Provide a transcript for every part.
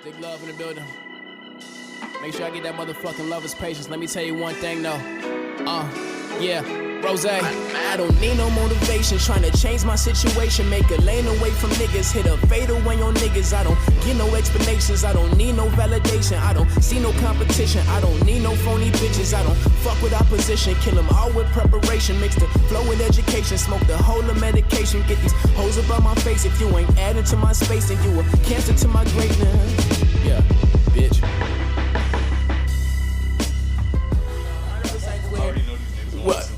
Big love in the building. Make sure I get that motherfucking lover's patience. Let me tell you one thing though. Yeah, Rose. I don't need no motivation. Trying to change my situation. Make a lane away from niggas. Hit a fatal when your niggas. I don't get no explanations. I don't need no validation. I don't see no competition. I don't need no phony bitches. I don't fuck with opposition. Kill them all with preparation. Mix the flow with education. Smoke the whole of medication. Get these hoes above my face. If you ain't adding to my space, then you a cancer to my greatness. Yeah, bitch. What?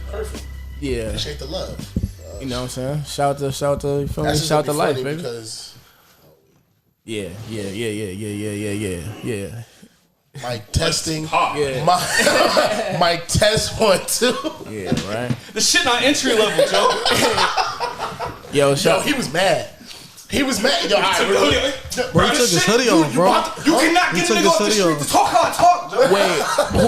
Perfect. Yeah. Appreciate the love. You know what I'm saying? Shout to, you feel me? Shout to life, baby. Because yeah. Mic testing. Yeah. Mic test 1 2. Yeah, right. The shit not entry level, Joe. Yo, he was mad. He was mad. Yo, Bro, he took his hoodie off, bro. You cannot get a nigga off the street to talk how I talk, Joe. Wait,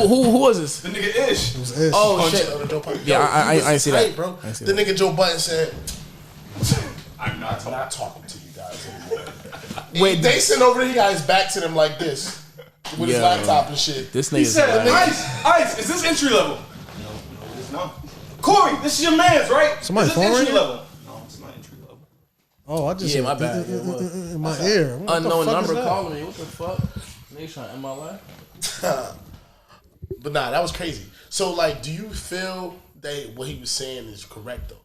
who was this? The nigga Ish. It was Ish. Oh, shit. Yeah, I ain't see that. Bro. The nigga Joe Button said, I'm not talking to you guys anymore. Wait, they sitting over there, he got his back to them like this. With his laptop and shit. This He nigga's said, Ice, is this entry level? No, it is not. Corey, this is your man's, right? Somebody is this phone entry ring? level? No, it's not entry level. Oh, I just Yeah, my bad. in my ear. What the unknown fuck number is that? calling me. What the fuck? Niggas trying to end my life? But nah, that was crazy. So, like, do you feel that what he was saying is correct, though?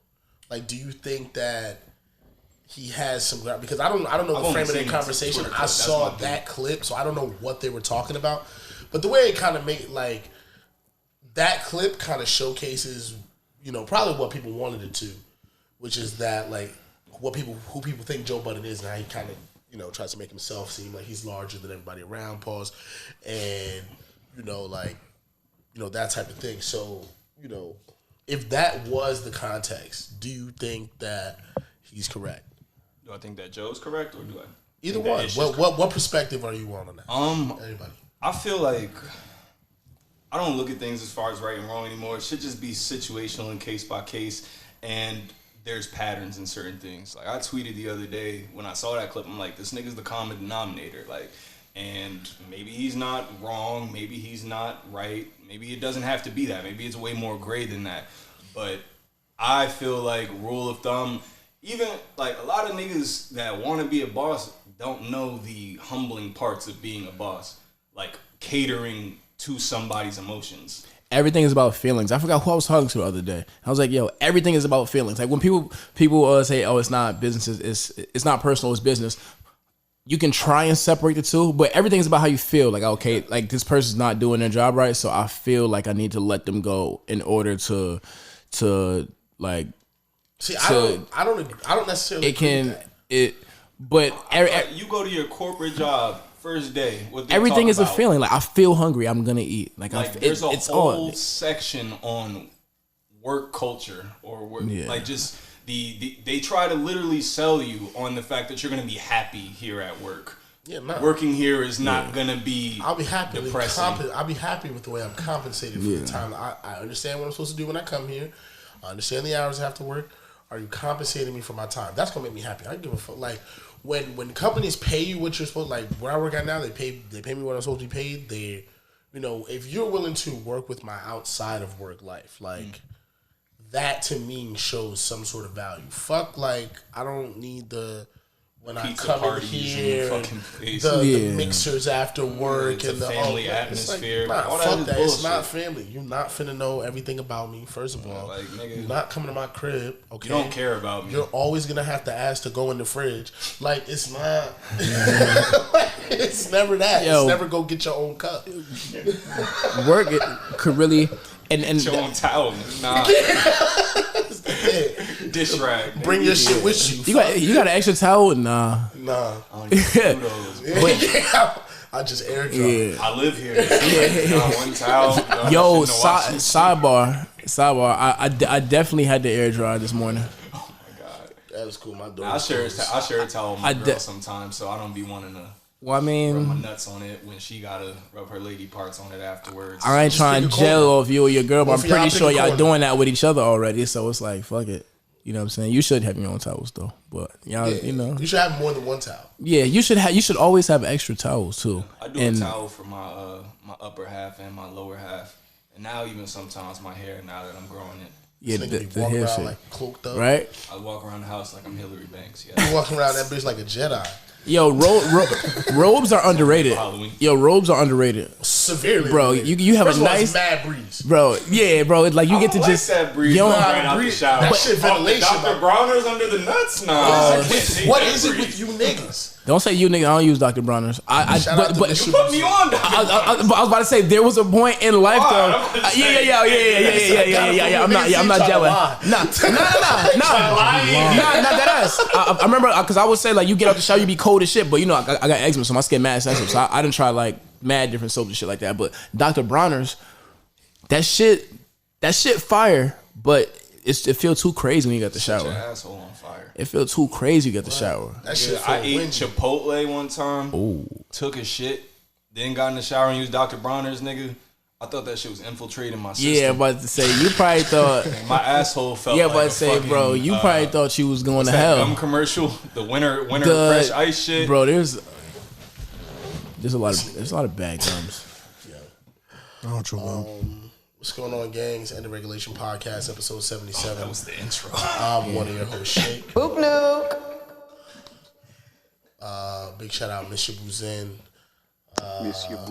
Like, do you think that he has some ground? Because I don't know the frame of that conversation. I saw that clip, so I don't know what they were talking about. But the way it kind of made, like, that clip kind of showcases, you know, probably what people wanted it to, which is that, like, who people think Joe Budden is and how he kind of, you know, tries to make himself seem like he's larger than everybody around, and, you know, like, you know, that type of thing. So, you know, if that was the context, do you think that he's correct? Do I think that Joe's correct, or do I? Either one. What perspective are you on that? Anybody? I feel like I don't look at things as far as right and wrong anymore. It should just be situational and case by case, and there's patterns in certain things. Like, I tweeted the other day when I saw that clip, I'm like, this nigga's the common denominator. Like, and maybe he's not wrong, maybe he's not right, maybe it doesn't have to be that. Maybe it's way more gray than that. But I feel like rule of thumb, even like a lot of niggas that want to be a boss don't know the humbling parts of being a boss. Like catering to somebody's emotions. Everything is about feelings. I forgot who I was talking to the other day. I was like, yo, everything is about feelings. Like when people say, oh, it's not business, it's not personal, it's business. You can try and separate the two, but everything is about how you feel. Like, okay, like this person's not doing their job right, so I feel like I need to let them go in order to like. See, I don't necessarily. It can agree with that. but you go to your corporate job first day. Everything is a feeling. Like I feel hungry, I'm gonna eat. Like there's a whole section on work culture or work, like just they try to literally sell you on the fact that you're gonna be happy here at work. Yeah, man. Working here is not gonna be. I'll be happy. Depressing. I'll be happy with the way I'm compensated for the time. I understand what I'm supposed to do when I come here. I understand the hours I have to work. Are you compensating me for my time? That's gonna make me happy. I don't give a fuck. Like when companies pay you what you're supposed, like where I work at now, they pay me what I'm supposed to be paid. They, you know, if you're willing to work with my outside of work life, like that to me shows some sort of value. Fuck, like I don't need the. When pizza I come in here, the mixers after work and the family atmosphere. Like, fuck that. It's not family. You're not finna know everything about me. First of all, like, nigga, you're not coming to my crib. Okay, you don't care about me. You're always gonna have to ask to go in the fridge. Like it's not. It's never that. It's never go get your own cup. Work it could really and your own towel. Nah. Dish rag. Bring your shit with you. You got an extra towel? Nah. I just air dry. Yeah. I live here. One towel. Yo, sidebar. I definitely had the air dryer this morning. Oh my god, that was cool. My daughter. I share a towel with my girl sometimes, so I don't be wanting to. Well, I mean, rub my nuts on it when she gotta rub her lady parts on it afterwards. I ain't trying to gel off you or your girl, but I'm pretty sure y'all doing that with each other already. So it's like, fuck it. You know what I'm saying? You should have your own towels though, but y'all, you know, you should have more than one towel. Yeah, you should always have extra towels too. I do a towel for my my upper half and my lower half, and now even sometimes my hair. Now that I'm growing it. Yeah, the hair shit. Like cloaked up. Right? I walk around the house like I'm Hillary Banks. Yeah. You walking around that bitch like a Jedi. Yo, robes are underrated. Yo, robes are underrated. Severely, bro. You have a nice mad breeze, bro. Yeah, bro. It's like you get to just that breeze. Yo, out the shower. That shit ventilation. Dr. Bronner's under the nuts now. What is it with you niggas? Don't say you nigga. I don't use Dr. Bronner's. But you put me on. I was about to say there was a point in life though. Yeah. I'm not jealous. Nah, that ass. I remember because I would say like you get out the shower, you be cold as shit, but you know I got eczema, so my skin mad sensitive. So I didn't try like mad different soaps and shit like that. But Dr. Bronner's, that shit fire, but it feels too crazy when you got the shower. Your asshole on fire. It feels too crazy when you got the shower. That shit. I ate Chipotle one time. Ooh. Took a shit, then got in the shower and used Dr. Bronner's, nigga. I thought that shit was infiltrating my system. Yeah, but to say you probably thought my asshole felt. Yeah, like but say, bro, you probably thought you was going to hell. Gum commercial, the winter fresh ice shit, bro. There's a lot of bad gums. What's going on, gangs? End of Regulation Podcast, episode 77. That was the intro. I'm one of your hosts, Shake. Boop Luke. Big shout out, Mr. Buzin.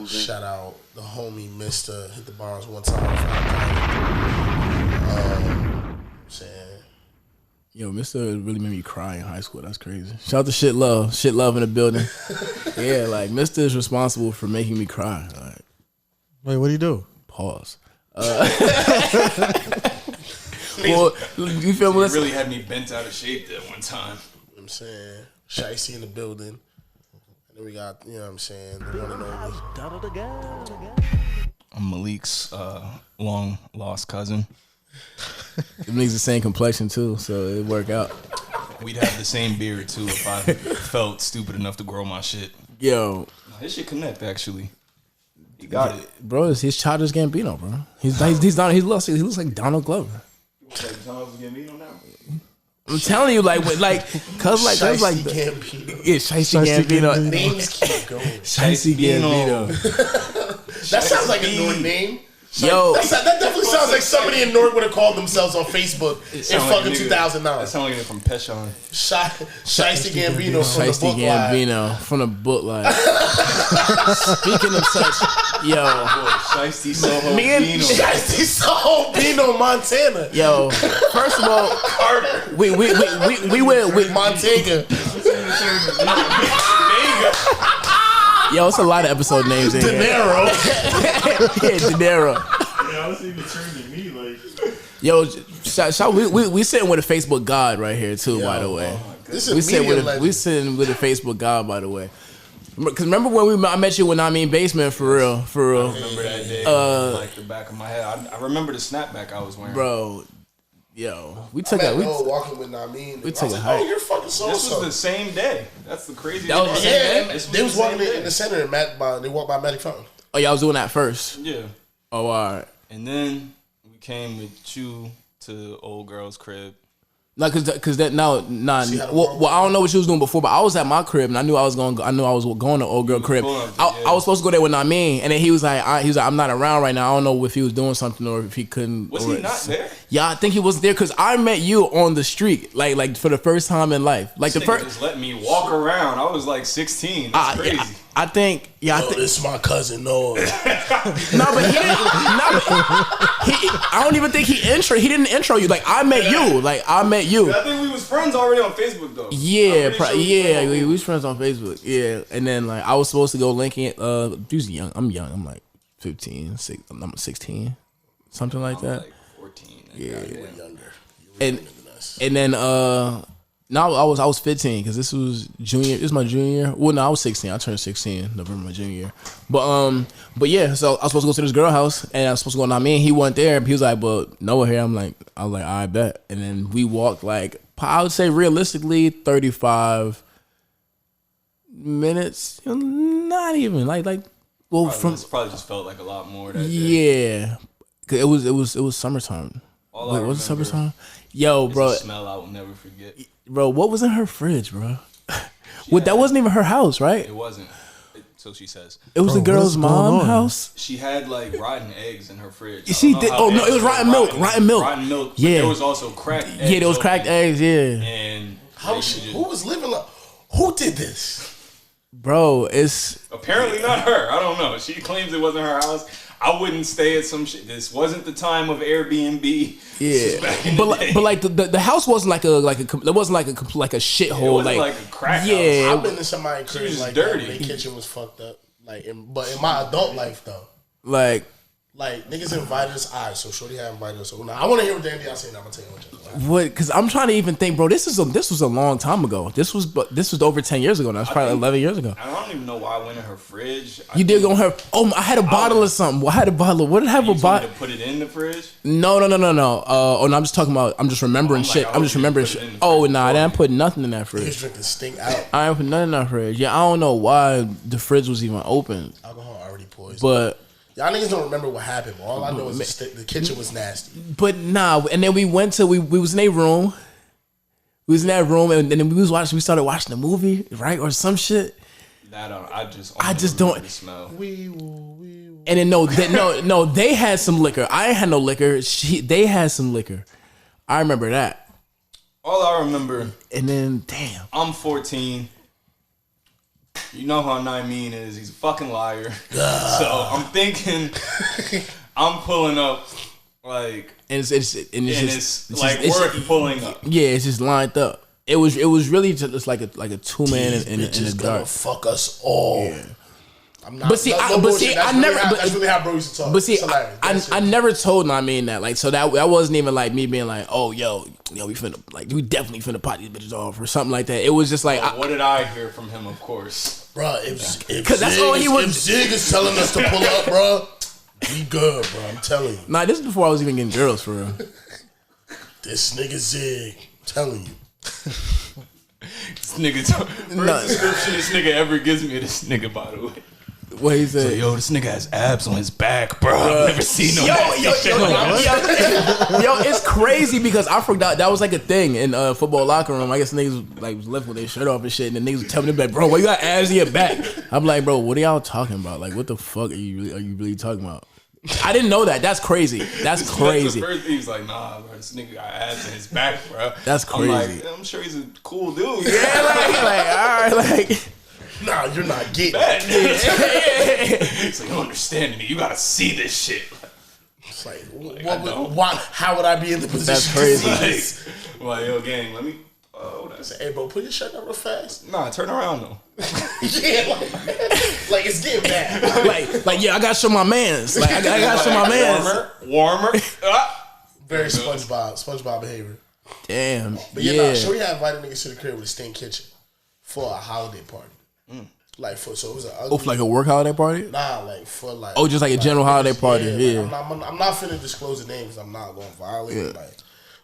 Shout out the homie Mr. Hit the bars one time. Saying, yo, Mr. really made me cry in high school. That's crazy. Shout out to Shit Love in the building. Yeah, like Mr. is responsible for making me cry. Like, wait, what do you do? Pause. Well, you feel me? You really had me bent out of shape that one time. You know what I'm saying? Shicey in the building. And then we got, you know what I'm saying, the one and only. I'm Malik's long lost cousin. It makes the same complexion too, so it work out. We'd have the same beard too if I felt stupid enough to grow my shit. Yo, this shit connect actually. He got it, bro. He's Childish Gambino, bro. He looks like Donald Glover. I'm telling you, like, cause Gambino. Yeah, Shiesty Gambino. Names keep going. Shiesty Gambino. That sounds like a North name. Yo, that definitely sounds like somebody in Newark would have called themselves on Facebook in fucking 2009. That sounds like from Peshon. Shiesty Gambino from the book Gambino from the book line. Speaking of such, yo, Shiesty Soho me and Bino. Shiesty Soho Bino, Montana. Yo, first of all, Carter. We went with Montega. Yo, it's a lot of episode names in here. De Niro. Yeah, De Niro. Yeah, I was even turning to me like. Yo, we sitting with a Facebook God right here too, by the way. This is we sitting with a Facebook God, by the way. Because remember when I met you when basement for real. I remember that day, like the back of my head. I remember the snapback I was wearing, bro. Yo, we took it. Walking with Namin. We took a hike. Oh, you're fucking so. This was the same day. That's the crazy. That was the same day. They was walking in the center and they walked by Magic Fountain. Oh, y'all was doing that first. Yeah. Oh, all right. And then we came with you to the old girl's crib. No, cause that well, I don't know what she was doing before, but I was at my crib and I knew I was going to old girl crib. I was supposed to go there with Namin, and then he was like, I'm not around right now. I don't know if he was doing something or if he couldn't. Was he not there? Yeah, I think he wasn't there because I met you on the street, like for the first time in life. Like this the first, just let me walk around. I was like 16. That's crazy. I think, this is my cousin Noah. but he didn't. I don't even think he didn't intro you. Like I met you. I think we was friends already on Facebook though. Yeah, we was friends on Facebook. Yeah, and then like I was supposed to go linking it. He was young. I'm young. I'm like 15. I'm 16, something like that. Like 14. Yeah, Younger. And then no, I was 15 because this was junior. This was my junior year. Well, no, I was 16. I turned 16 November, my junior year. But yeah, so I was supposed to go to this girl house, and I was supposed to go. Now, me and he went there. He was like, "But Noah here." I was like, I bet. And then we walked like I would say realistically 35 minutes. Not even like well probably just felt like a lot more that day. Yeah, 'cause it was summertime. Wait, what's the summertime? Yo, bro. A smell I will never forget. Bro, what was in her fridge, bro? That wasn't even her house, right? It wasn't. So she says. It was the girl's mom's house. She had like rotten eggs in her fridge. She did. Oh no, it was rotten milk. Rotten milk. Rotten milk. Yeah. There was also cracked eggs. Yeah, there was cracked eggs. Yeah. And how she? Who was living like? Who did this? Bro, it's apparently not her. I don't know. She claims it wasn't her house. I wouldn't stay at some shit. This wasn't the time of Airbnb. Yeah, but like the house wasn't like a it wasn't like a shithole. It wasn't like a crack house. I've been to somebody's crib like dirty. That, their kitchen was fucked up. Like, but in my adult life though, like niggas invited us. Alright, so shorty had invited us. So now I want to hear what Danny y'all saying. I'm gonna tell you what. What? Because I'm trying to even think, bro. This was a long time ago. This was over 10 years ago. That was probably 11 years ago. I don't even know why I went in her fridge. You did go in her. Oh, I had a bottle of something. I had a bottle. What did I have a bottle? To put it in the fridge? No. Oh no, I'm just talking about. I'm just remembering shit. I'm just remembering shit. Oh nah, I didn't put nothing in that fridge. He's drinking stink out. I didn't put nothing in that fridge. Yeah, I don't know why the fridge was even open. Alcohol already poisoned. But y'all niggas don't remember what happened. But all I know is the kitchen was nasty. But nah, and then we went to we was in a room. We was in that room, and then we started watching the movie, right, or some shit. I just don't. The smell. And then no, they had some liquor. I ain't had no liquor. They had some liquor. I remember that. All I remember. And then, damn, I'm 14. You know how Naimeen is. He's a fucking liar. So I'm thinking, I'm pulling up like. And it's worth pulling up. Yeah, it's just lined up. It was really just like a 2-man in the dark. Fuck us all. Yeah. I'm not. But I never. That's really how bro used to talk. But see, I never told Naimeen that. Like, so that wasn't even like me being like, oh, yo, we definitely finna pot these bitches off or something like that. It was just like, what did I hear from him? Of course, bro. Because that's all he was. If Zig is telling us to pull up, bro. We good, bro. I'm telling you. Nah, this is before I was even getting girls for real. This nigga Zig, I'm telling you. This nigga, first description this nigga ever gives me this nigga, by the way. What he said? So, yo, this nigga has abs on his back, bro. I've never seen no yo, it's crazy because I forgot that was like a thing in football locker room. I guess niggas was left with their shirt off and shit, and the niggas was telling me like, bro, why you got abs in your back? I'm like, bro, what are y'all talking about? Like, what the fuck are you really talking about? I didn't know that. That's crazy. That's crazy. The first thing he's like, nah, bro, this nigga got abs in his back, bro. That's crazy. I'm sure he's a cool dude. Yeah, like all right, like. Nah, you're not getting it. It's like, you don't understand me. You gotta see this shit. It's like why? How would I be in the position? That's crazy. Like, yo, gang, let me. Hey, bro, put your shirt on real fast. Nah, turn around though. Yeah, like it's getting bad. like yeah, I gotta show my mans. Like I gotta show my mans. Warmer. Very SpongeBob behavior. Damn. But yeah, Shorty had invited niggas to the crib with a stink kitchen for a holiday party. Like so it was an ugly. Oh, for like a work holiday party? Nah, like for like. Oh, just like a general holiday party. Yeah. Like, I'm not finna disclose the names. I'm not gonna violate. Yeah. Like,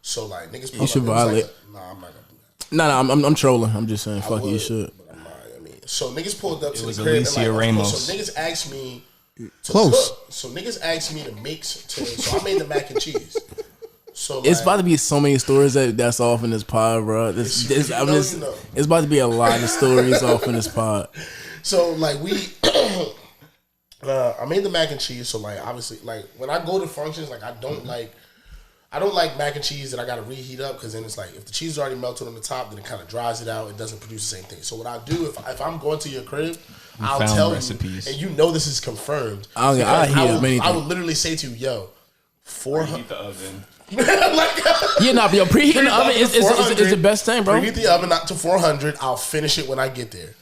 so like niggas. You should violate. Nah, I'm not gonna do that. Nah, I'm trolling. I'm just saying, fuck you should. But I'm not. I mean, so niggas pulled up to the crib. Alicia Ramos. So niggas asked me to cook. So niggas asked me to mix. So I made the mac and cheese. So it's about to be so many stories that's off in this pod, bro. It's about to be a lot of stories off in this pod. So like I made the mac and cheese. So like obviously like when I go to functions, like I don't like mac and cheese that I gotta reheat up because then it's like if the cheese is already melted on the top, then it kind of dries it out. It doesn't produce the same thing. So what I do if I'm going to your crib, I'll tell recipes. You, and you know this is confirmed. I would literally say to you, yo, 400 the oven. Preheating the oven is the best thing, bro. Preheat the oven up to 400. I'll finish it when I get there.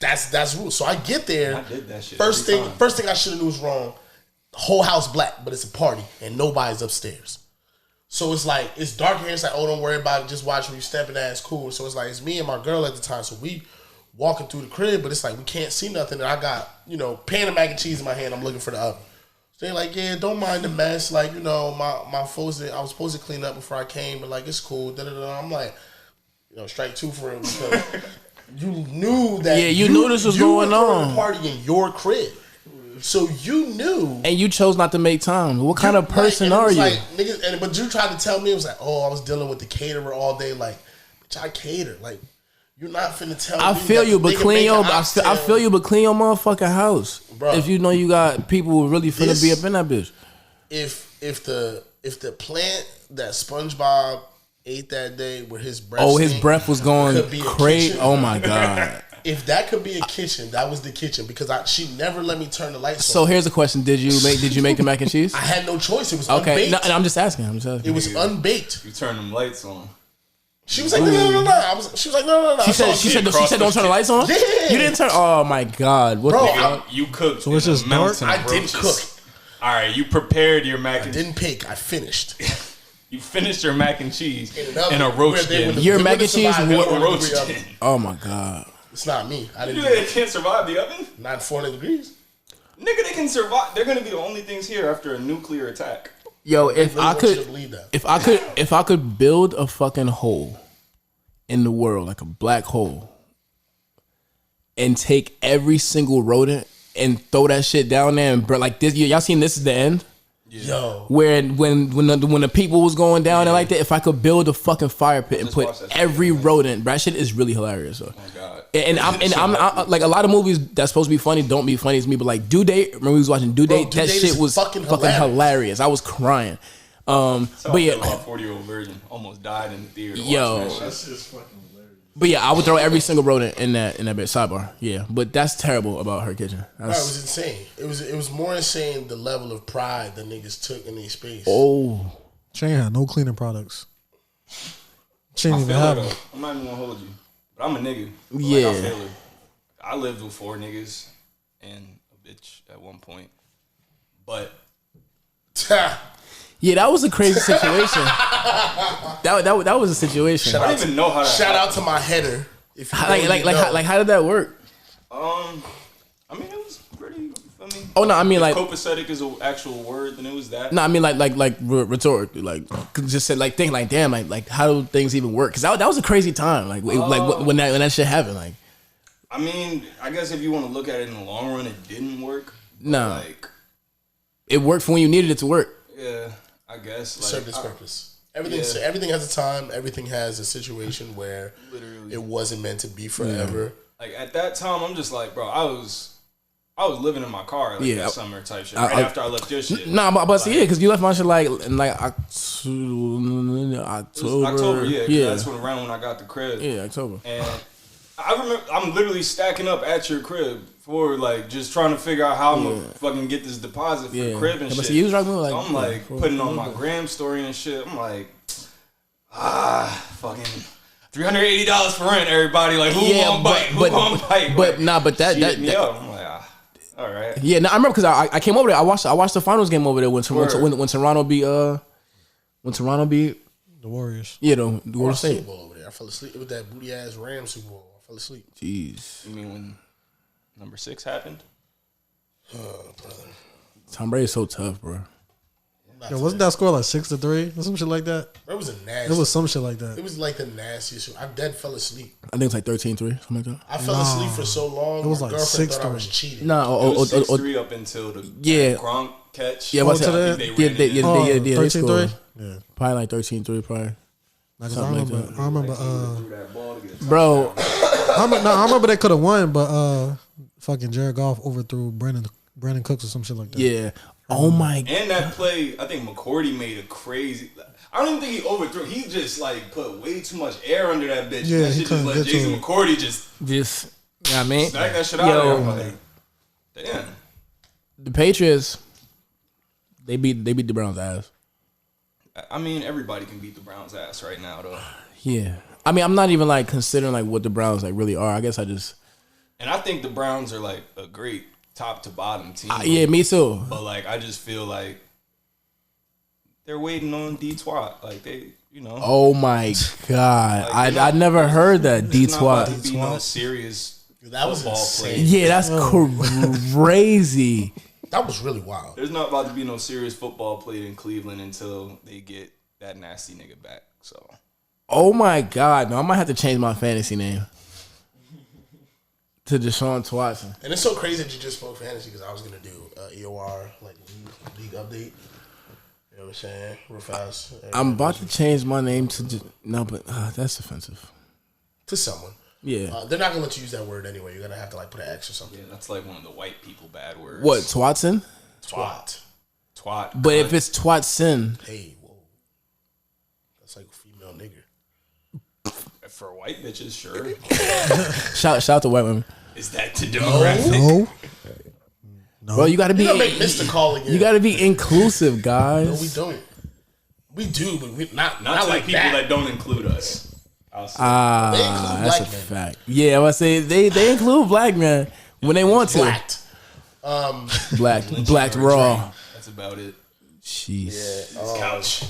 That's the rule. So I get there. I did that shit. First thing I should have knew was wrong. The whole house black, but it's a party and nobody's upstairs. So it's like it's dark here. It's like, oh, don't worry about it. Just watch when you stepping at. It's cool. So it's like it's me and my girl at the time. So we walking through the crib, but it's like we can't see nothing. And I got pan of mac and cheese in my hand. I'm looking for the oven. So they're like, yeah, don't mind the mess. Like, my folks, I was supposed to clean up before I came, but like, it's cool. I'm like, strike two for him because you knew that. Yeah, you knew this was going on. Party in your crib. So you knew, and you chose not to make time. What kind of person are you? Like, niggas, but you tried to tell me it was like, oh, I was dealing with the caterer all day. Like, bitch, I cater. Like, you're not finna tell me. I feel you, but clean your. I feel you, but clean your motherfucking house, bro. If you know you got people who really finna be up in that bitch. If the plant that SpongeBob ate that day where his breath. Oh, his breath was going crazy. Oh my god. If that could be a kitchen, that was the kitchen because she never let me turn the lights on. So here's the question: Did you make the mac and cheese? I had no choice. It was okay. Unbaked. No, I'm just asking. It was unbaked. You turn them lights on. She was like, no. She was like, no. She said, don't turn the lights on. Yeah. You didn't turn. Oh my god. What the fuck? You cooked. So it's just dark. I didn't cook. All right, you prepared your mac and cheese. I didn't pick. I finished. You finished your mac and cheese in a roast bin. Your mac and cheese roast bin. Oh my god. It's not me. I didn't. They can't survive the oven. Not 400 degrees. Nigga, they can survive. They're gonna be the only things here after a nuclear attack. Yo, if I could build a fucking hole in the world, like a black hole, and take every single rodent and throw that shit down there and burn like this. Y'all seen This Is the End? Yeah. Yo, where when the people was going down there like that, if I could build a fucking fire pit and put every rodent, that shit is really hilarious. So. Oh my god. And I'm like a lot of movies that's supposed to be funny don't be funny to me, but like Due Date, remember we was watching Due Date, that shit was fucking hilarious. I was crying. But yeah, 40-year-old virgin almost died in the theater. Yo, that's just fucking hilarious. But yeah, I would throw every single rodent in that bit. Sidebar. Yeah, but that's terrible about her kitchen. It was insane. It was more insane the level of pride the niggas took in their space. Oh, she ain't had no cleaning products. She ain't even have them. I'm not even gonna hold you, but I'm a nigga. Yeah, like, I feel her. I lived with 4 niggas and a bitch at one point, but. Yeah, that was a crazy situation. that was a situation. I don't even know how to. Shout out to my header. If you how did that work? I mean, it was pretty. I mean, oh no, I mean like copacetic is an actual word, and it was that. No, I mean like rhetorically, like just said like think like damn like how do things even work? Because that was a crazy time. Like when that shit happened. Like, I mean, I guess if you want to look at it in the long run, it didn't work. No, like it worked for when you needed it to work. Yeah. I guess like, served its purpose. Everything has a time. Everything has a situation where it wasn't meant to be forever. Like at that time, I'm just like, bro, I was living in my car like that summer type shit. Right after I left your shit. Nah, but because you left my shit like in like October. Yeah. That's around when I got the crib. Yeah, October. And I remember I'm literally stacking up at your crib for like just trying to figure out how I'm gonna fucking get this deposit for the crib and shit. So I'm like putting on my gram story and shit. I'm like, fucking $380 for rent, everybody. Like, who gonna bite? But nah, but that I'm like, all right. Yeah, no, I remember because I came over there. I watched the finals game over there when Toronto beat the Warriors. Yeah, the Warriors Super Bowl over there. I fell asleep with that booty ass Rams Super Bowl. I fell asleep. Jeez. You mean when number 6 happened? Oh, brother. Tom Brady's so tough, bro. Yo, wasn't that score like 6-3 or some shit like that? It was a nasty. It was some shit like that. It was like the nastiest. I dead fell asleep. I think it's like 13-3, something like that. I fell asleep for so long. It was my like girlfriend 6-3. thought I was cheating. No, it was 6-3 up until the Gronk catch. Yeah, what's that? They scored. Yeah, probably like 13-3, probably. I remember. Bro, I remember they could have won, but fucking Jared Goff overthrew Brandon Cooks or some shit like that. Yeah. Oh my god. And that play, I think McCourty made a crazy. I don't even think he overthrew. He just like put way too much air under that bitch. Yeah, that shit just let Jason McCourty just. You know what I mean? Smack that shit out of there. Like, damn. The Patriots, they beat the Browns' ass. I mean, everybody can beat the Browns' ass right now, though. Yeah. I mean, I'm not even like considering like what the Browns like really are. I guess I just. And I think the Browns are like a great top to bottom team. Yeah, me too. But like, I just feel like they're waiting on D-Twat. Like they, you know. Oh my god, like, I never heard that D-Twat. Be no serious. That was insane. Yeah, that's crazy. That was really wild. There's not about to be no serious football played in Cleveland until they get that nasty nigga back. So. Oh my god, no, I might have to change my fantasy name. to Deshaun Watson. And it's so crazy that you just spoke fantasy because I was gonna do EOR like league update. You know what I'm saying? Real fast. I'm about to change my name to no, but that's offensive to someone. Yeah, they're not gonna let you use that word anyway. You're gonna have to like put an X or something. Yeah, that's like one of the white people bad words. What Twatson? Twat. But if it's Twatson, hey, whoa, that's like a female nigger. For white bitches, sure. shout out to white women. Is that the demographic? No. Bro, you got to be. You gotta make Mr. Call again. You got to be inclusive, guys. No, we don't. We do, but we not like people that don't include us. That's a fact. Yeah, I was say they include black men when they want to. Black raw. That's about it. Jeez. Yeah. Couch.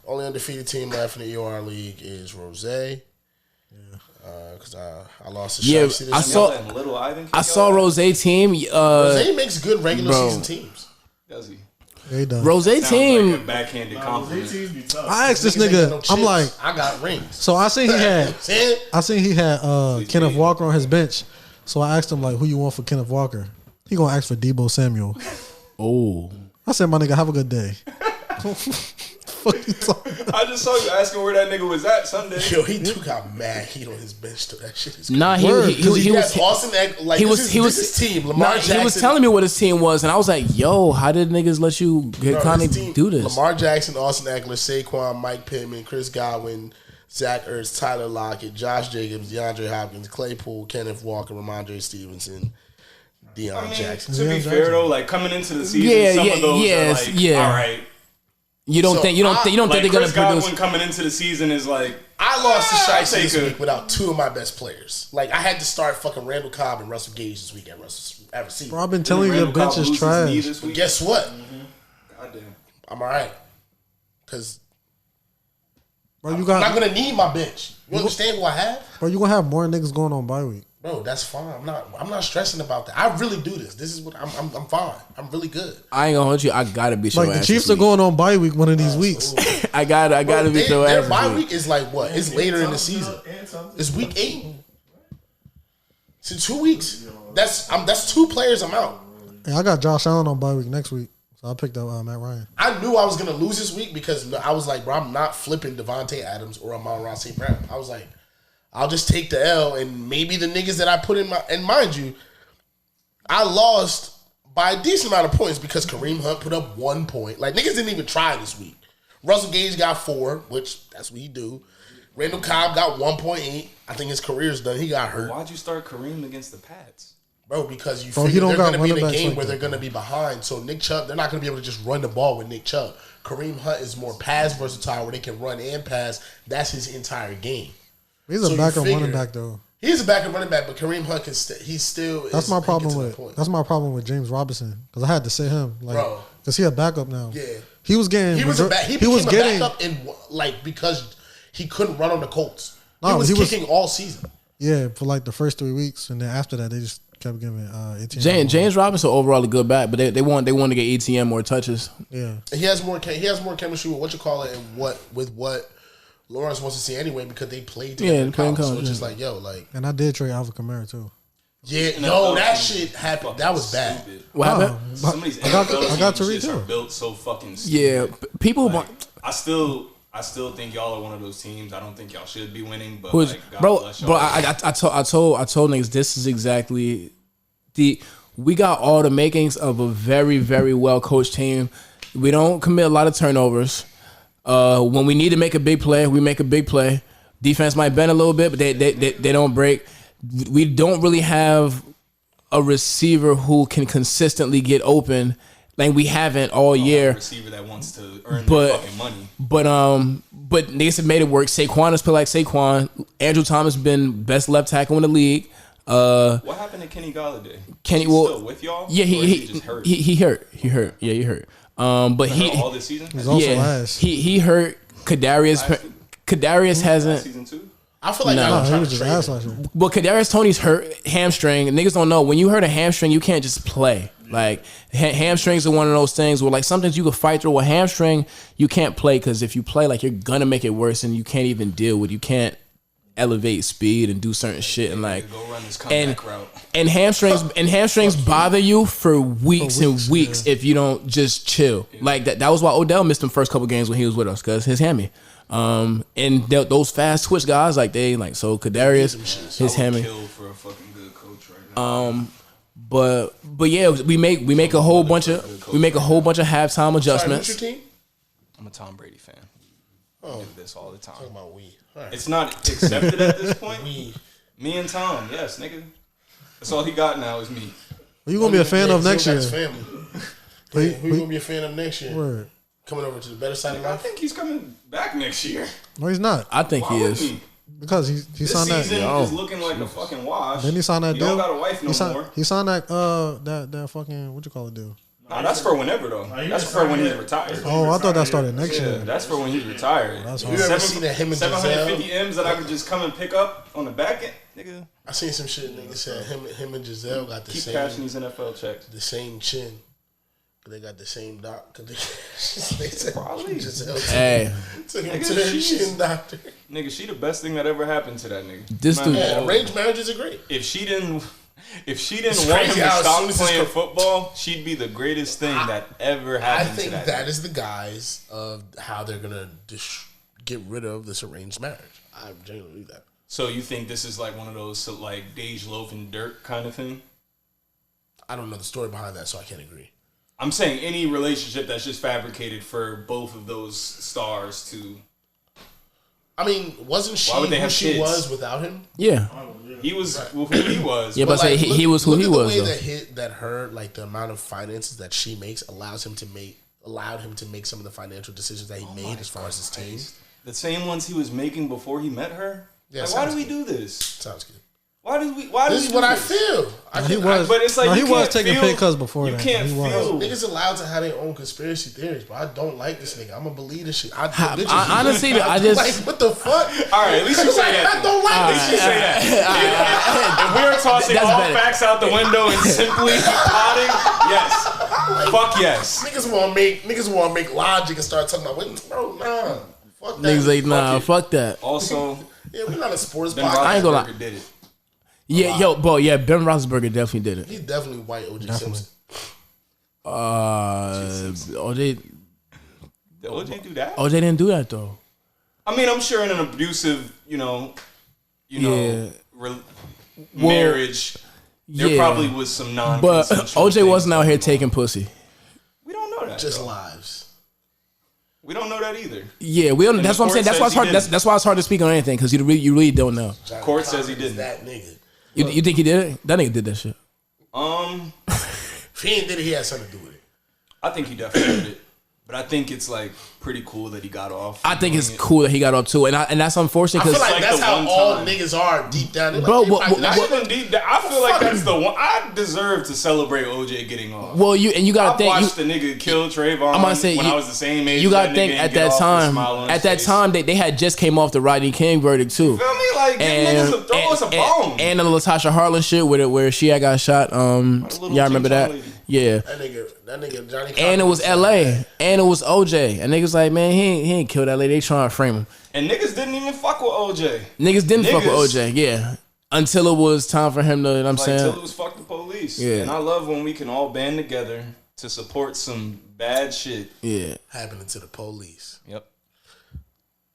Only undefeated team left in the EOR league is Rose. Because I lost to Shiesty this I saw Rose team. Rose makes good regular season teams. Does he? Yeah, he does. Rose team. Like a backhanded compliment. I asked this nigga. I'm like, I got rings. So I seen he had Kenneth Walker on his bench. So I asked him like, who you want for Kenneth Walker? He gonna ask for Debo Samuel. Oh. I said, my nigga, have a good day. Fuck you talking about? I just saw you asking where that nigga was at Sunday. Yo, he got mad heat on his bench to that shit. Nah, he was Austin. Like he was his team. Lamar Jackson. He was telling me what his team was, and I was like, "Yo, how did niggas let you kind of do this?" Lamar Jackson, Austin Eckler, Saquon, Mike Pittman, Chris Godwin, Zach Ertz, Tyler Lockett, Josh Jacobs, DeAndre Hopkins, Claypool, Kenneth Walker, Ramondre Stevenson, Deion Jackson. To be fair though, like coming into the season, some of those are like, all right. You don't think they're gonna Chris Godwin produce? Coming into the season is like, I lost to Shiesty this week without two of my best players. Like I had to start fucking Randall Cobb and Russell Gage this week at receiver. Bro, I've been telling you your bench is trash. But guess what? Goddamn. I'm all right. Because bro, I'm not gonna need my bench. You understand who I have? Bro, you gonna have more niggas going on bye week. Bro, that's fine. I'm not stressing about that. I really do this. This is what I'm fine. I'm really good. I ain't gonna hold you. I gotta be like the Chiefs are going on bye week one of these weeks. I gotta be so their bye week is like what? It's later in the season. It's week 8. It's in 2 weeks. That's 2 players I'm out. Hey, I got Josh Allen on bye week next week, so I picked up Matt Ryan. I knew I was gonna lose this week because I was like, bro, I'm not flipping Devontae Adams or Amon-Ra St. Brown. I was like, I'll just take the L, and maybe the niggas that I put in my... And mind you, I lost by a decent amount of points because Kareem Hunt put up 1 point. Like, niggas didn't even try this week. Russell Gage got 4, which that's what he do. Randall Cobb got 1.8. I think his career's done. He got hurt. Why'd you start Kareem against the Pats? Bro, because you figure they're going to be in a game where they're going to be behind. So Nick Chubb, they're not going to be able to just run the ball with Nick Chubb. Kareem Hunt is more pass versatile where they can run and pass. That's his entire game. He's a backup running back though. He's a backup running back, but Kareem Hunt he's still. That's my problem with James Robinson because I had to say him, like, bro, because he a backup now. Yeah, he was getting. He was a backup in like because he couldn't run on the Colts. He was kicking all season. Yeah, for like the first 3 weeks, and then after that, they just kept giving ATM. James Robinson overall a good back, but they want to get ATM more touches. Yeah, and he has more chemistry with what Lawrence wants to see anyway because they played together. Yeah, so it's just like, yo, like. And I did trade Alvin Kamara too. Yeah, no, that shit happened. That was bad. What happened? Some of these I got to read are built so fucking stupid. Yeah, people. Like, I still think y'all are one of those teams. I don't think y'all should be winning, but bro, I told niggas this is exactly we got all the makings of a very, very well coached team. We don't commit a lot of turnovers. When we need to make a big play, we make a big play. Defense might bend a little bit, but they don't break. We don't really have a receiver who can consistently get open. Like we haven't all year. A receiver that wants to earn their fucking money. But niggas have made it work. Saquon has played like Saquon. Andrew Thomas been best left tackle in the league. What happened to Kenny Golladay? Kenny still with y'all? Yeah, he just hurt. He hurt. Yeah, he hurt. But he all this season. He's also last. He hurt. Kadarius hasn't. Season 2? I feel like he was just ass last year. Well, Kadarius Toney's hurt hamstring. Niggas don't know when you hurt a hamstring, you can't just play. Like hamstrings are one of those things where like sometimes you can fight through a hamstring, you can't play because if you play, like you're gonna make it worse and you can't even deal with. You can't elevate speed and do certain shit and like go run this comeback route. And hamstrings bother you for weeks and weeks if you don't just chill. Yeah. Like that was why Odell missed the first couple games when he was with us because his hammy. And those fast twitch guys like so Kadarius, his hammy. For a fucking good coach right now. But yeah, we make a whole bunch of halftime adjustments. Sorry, what's your team? I'm a Tom Brady fan. Oh, I do this all the time. Talking about we. Right. It's not accepted at this point. Me and Tom, yes, nigga. That's all he got now is me. Who you gonna be a fan of next year? Family. Who you gonna be a fan of next year? Word. Coming over to the better side of life? I think he's coming back next year. No, he's not. I think he is. Because he signed that. This season is looking like a fucking wash. Then he signed that deal. He don't got a wife no more. He signed that fucking what you call it deal. Nah, that's for whenever though. That's for when he's retired. Oh, I thought that started next year. That's for when he's retired. That's you ever seen that him and 750 M's that I could just come and pick up on the back end, nigga? I seen some shit. Nigga said him and Giselle got the same. Keep cashing these NFL checks. The same chin. They got the same doctor. They said probably. Giselle took him to their chin doctor. Nigga, she the best thing that ever happened to that nigga. This dude. Arranged marriages are great. If she didn't want him to stop playing football, she'd be the greatest thing that ever happened to that. I think that is the guise of how they're gonna get rid of this arranged marriage. I genuinely believe that. So you think this is like one of those like Dej Loaf and Dirk kind of thing? I don't know the story behind that, so I can't agree. I'm saying any relationship that's just fabricated for both of those stars to. I mean, wasn't she who she was without him? Yeah. He was who he was. Yeah, but like, he was who he was. The way that her, like the amount of finances that she makes allowed him to make some of the financial decisions that he made as far as his team. The same ones he was making before he met her? Yeah, like, why do we do this? Sounds good. This is what I feel. But it's like he was taking pay cuts before that. You can't feel. Niggas allowed to have their own conspiracy theories, but I don't like this nigga. I'm gonna believe this shit. Honestly, I just like what the fuck. All right, at least you say that. I don't like this shit. Say that. If we are tossing all facts out the window and simply plotting, yes, fuck yes. Niggas wanna make logic and start talking about, bro, nah, fuck that. Niggas like, nah, fuck that. Also, yeah, we're not a sports podcast. I ain't gonna lie. Did it. Yeah, Ben Roethlisberger definitely did it. He's definitely white OJ Simpson. OJ. Did OJ do that? OJ didn't do that though. I mean, I'm sure in an abusive, marriage, there probably was some non-consensual. But OJ wasn't out here taking pussy. We don't know that. Just lives. We don't know that either. Yeah, we don't. That's what I'm saying. That's why it's hard. That's why it's hard to speak on anything because you really don't know. Court says he didn't. That nigga. You think he did it? That nigga did that shit. If he ain't did it, he had something to do with it. I think he definitely did it. But I think it's like pretty cool that he got off. I think it's cool that he got off too, and that's unfortunate because I feel like that's how all niggas are deep down. Bro, I feel like that's the one. I deserve to celebrate OJ getting off. Well, you gotta think. I watched the nigga kill Trayvon. I'm gonna say when I was the same age. You gotta think at that time. At that time, they had just came off the Rodney King verdict too. You feel me? Like niggas throw us a bone. And the Latasha Harlan shit where she got shot. Y'all remember that? Lady. Yeah. That nigga Johnny. And it was LA. And it was OJ. And niggas like, man, he ain't killed that lady. They trying to frame him. And niggas didn't even fuck with OJ. Niggas didn't fuck with OJ, yeah. Until it was time for him to, you know what I'm saying? Until it was fuck the police. Yeah. And I love when we can all band together to support some bad shit. Yeah. Happening to the police. Yep.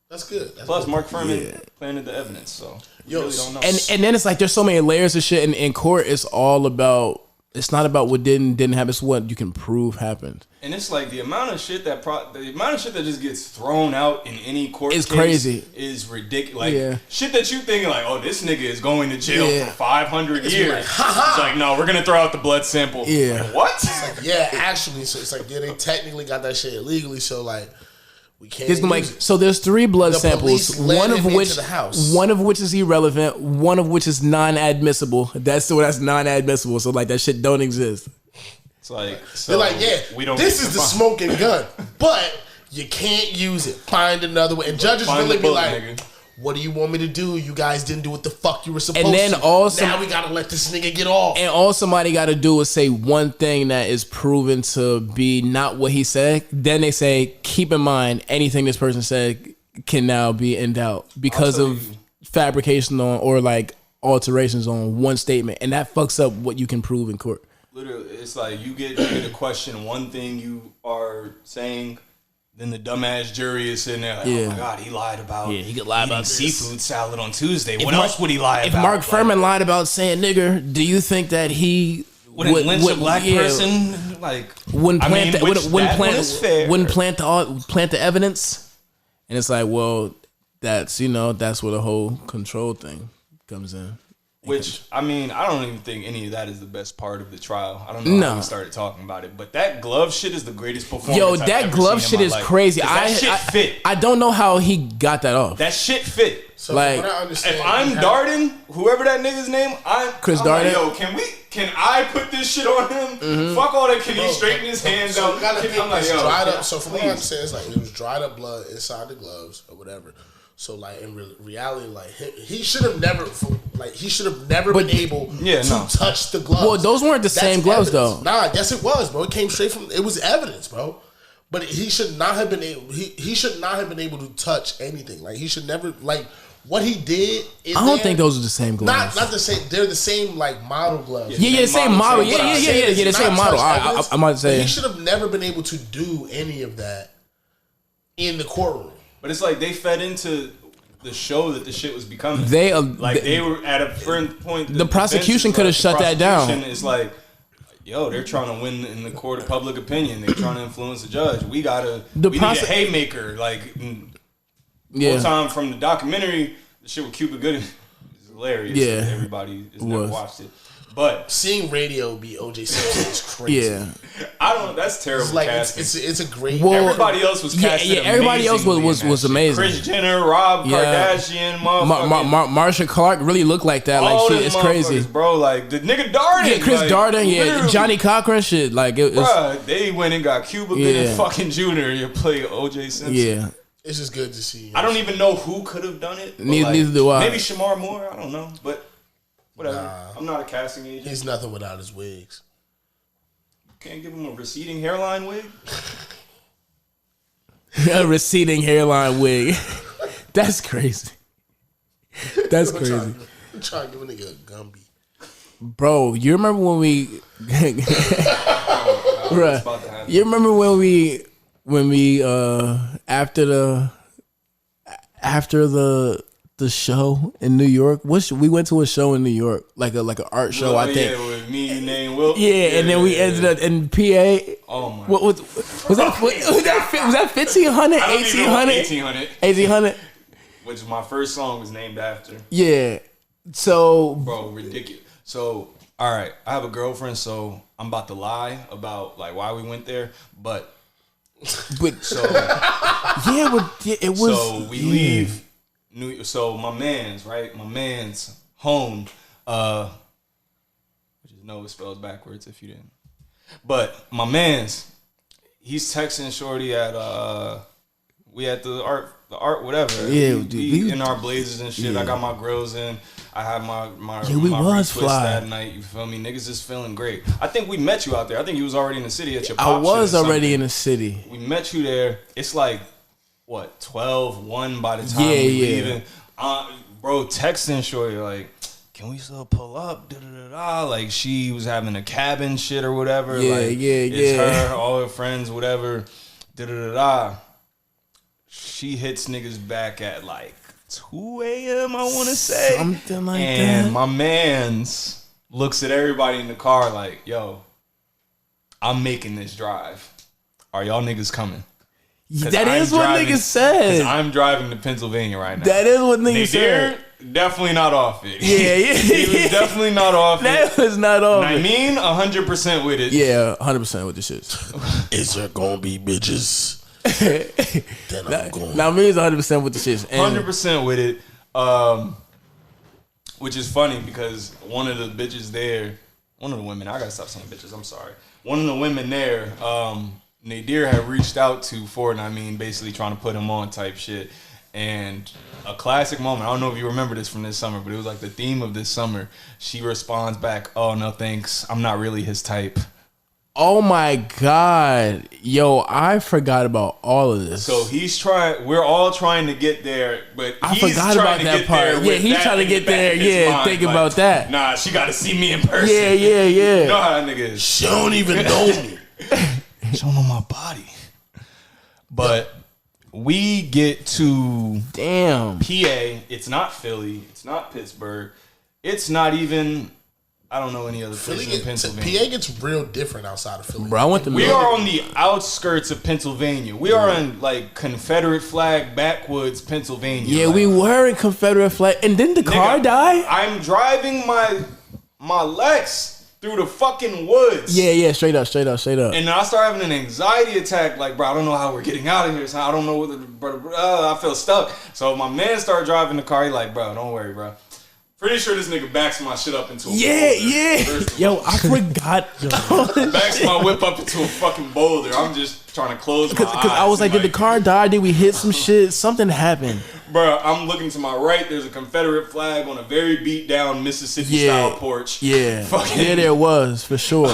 That's good. Plus, Mark Furman planted the evidence, so you really don't know. And then it's like there's so many layers of shit in court. It's all about. It's not about what didn't happen. It's what you can prove happened. And it's like the amount of shit that just gets thrown out in any court case crazy. Is ridiculous. Like shit that you thinking like, oh, this nigga is going to jail for 500 years. Like, it's like, no, we're gonna throw out the blood sample. Yeah. Like, what? It's like, actually, so it's like, they technically got that shit illegally. So like, we can't. So there's 3 blood samples. One of which is irrelevant. One of which is non-admissible. That's non-admissible. So like that shit don't exist. It's like they're like, we don't. This is the smoking gun, but you can't use it. Find another way. And judges really be like, nigga. What do you want me to do? You guys didn't do what the fuck you were supposed to. And then also, now we gotta let this nigga get off. And all somebody gotta do is say one thing that is proven to be not what he said. Then they say, keep in mind, anything this person said can now be in doubt because of fabrication on or like alterations on one statement, and that fucks up what you can prove in court. Literally, it's like you get to question one thing you are saying, then the dumbass jury is sitting there like, oh my God, he lied about he could lie about seafood salad on Tuesday. What else would he lie about? If Mark Furman lied about saying nigger, do you think that he wouldn't lynch a black person? Like, wouldn't plant the evidence? And it's like, well, that's where the whole control thing comes in. Which, I mean, I don't even think any of that is the best part of the trial. I don't know how we started talking about it, but that glove shit is the greatest performance. Yo, that glove shit is crazy. That shit fit. I don't know how he got that off. That shit fit. So like, if I'm Darden, whoever that nigga's name, Chris Darden. Like, yo, can I put this shit on him? Mm-hmm. Fuck all that. Can he straighten his hands out? Dried up. So from what I understand, it's like it was dried up blood inside the gloves or whatever. So like in reality, like he should have never been able to touch the gloves. Well, those weren't the same gloves though. Nah, yes it was, bro. It came straight from. It was evidence, bro. But he should not have been able. He should not have been able to touch anything. Like he should never like what he did. I don't think those are the same gloves. Not the same. They're the same like model gloves. Yeah, the same model. Yeah, the same model. I might say he should have never been able to do any of that in the courtroom. But it's like they fed into the show that the shit was becoming. They were at a certain point. The prosecution could have shut that down. It's like, yo, they're trying to win in the court of public opinion. They're trying to influence the judge. We need a haymaker. Like, one time from the documentary, the shit with Cuba Gooding is hilarious. Yeah, everybody has never watched it. But seeing radio be O.J. Simpson is crazy. Yeah, I don't. That's terrible. It's like casting. It's a great. Well, everybody else was casted. Yeah, everybody else was amazing. Kris Jenner, Rob Kardashian, Marsha Clark really looked like that. Like shit, it's crazy, bro. Like the nigga Darden. Yeah, Chris Darden. Johnny Cochran. Shit, like it was. Bruh, they went and got Cuba Gooding fucking Jr. to play O.J. Simpson. Yeah. It's just good to see. I don't even know who could have done it. Neither do I. Maybe Shamar Moore. I don't know, but. Whatever. I'm not a casting agent. He's nothing without his wigs. Can't give him a receding hairline wig? A receding hairline wig. That's crazy. That's crazy. I'm trying to give a nigga a Gumby. Bro, you remember when we... Bruh, you remember when we after the show in New York. We went to a show in New York, like an art show. I think. Yeah, with me, you name Will. Yeah, and then we ended up in PA. Oh my! Was that 1500, 1800? Which my first song was named after. Yeah. So, bro, ridiculous. So, all right, I have a girlfriend, so I'm about to lie about like why we went there, but so it was. So we leave. So my man's home, which is Noah spells backwards if you didn't. But my man's, he's texting shorty at we at the art whatever. Yeah, we in our blazers and shit. Yeah. I got my grills in. I had my we was fly that night. You feel me? Niggas is feeling great. I think we met you out there. I think you was already in the city at your pop. I was already in the city. We met you there. It's like. What, 12-1 by the time we leaving? Bro, texting shorty like, can we still pull up? Da-da-da-da. Like she was having a cabin shit or whatever. It's her, all her friends, whatever. Da-da-da-da. She hits niggas back at like 2 a.m. I want to say. Something like that. And my mans looks at everybody in the car like, yo, I'm making this drive. Are y'all niggas coming? That is what niggas said. I'm driving to Pennsylvania right now. That is what niggas said. Definitely not off it. Yeah. He was definitely not off it. That was not off it. I mean, 100% with it. Yeah, 100% with the shit. Is there gonna be bitches? Then I'm going. Now, me is 100% with the shit. 100% with it. Which is funny because one of the bitches there, one of the women, I gotta stop saying bitches, I'm sorry. One of the women there, Nadir had reached out to for it, I mean, basically trying to put him on type shit. And a classic moment, I don't know if you remember this from this summer, but it was like the theme of this summer. She responds back, oh, no thanks, I'm not really his type. Oh my God. Yo, I forgot about all of this. So we're all trying to get there, but I he's forgot trying about to that get part. there. Yeah, he's trying to get there. Yeah, think about that. Nah, she got to see me in person. Yeah. You know how that nigga is. She don't even know me. She don't know my body. But we get to Damn. PA. It's not Philly. It's not Pittsburgh. It's not even... I don't know any other place in Pennsylvania. PA gets real different outside of Philly. Bro, I went to We are on the outskirts of Pennsylvania. We are in like Confederate flag backwoods, Pennsylvania. Yeah, like, we were in Confederate flag. And didn't the car die? I'm driving my Lex through the fucking woods. Yeah, straight up. And then I start having an anxiety attack. Like, bro, I don't know how we're getting out of here. So I don't know whether, I feel stuck. So my man started driving the car. He like, bro, don't worry, bro. Pretty sure this nigga backs my shit up into a boulder. Yo, I forgot. Backs my whip up into a fucking boulder. I'm just trying to close my eyes. Because I was like, did the car die? Did we hit some shit? Something happened. Bro, I'm looking to my right. There's a Confederate flag on a very beat down Mississippi-style porch. Yeah. Yeah, there was, for sure.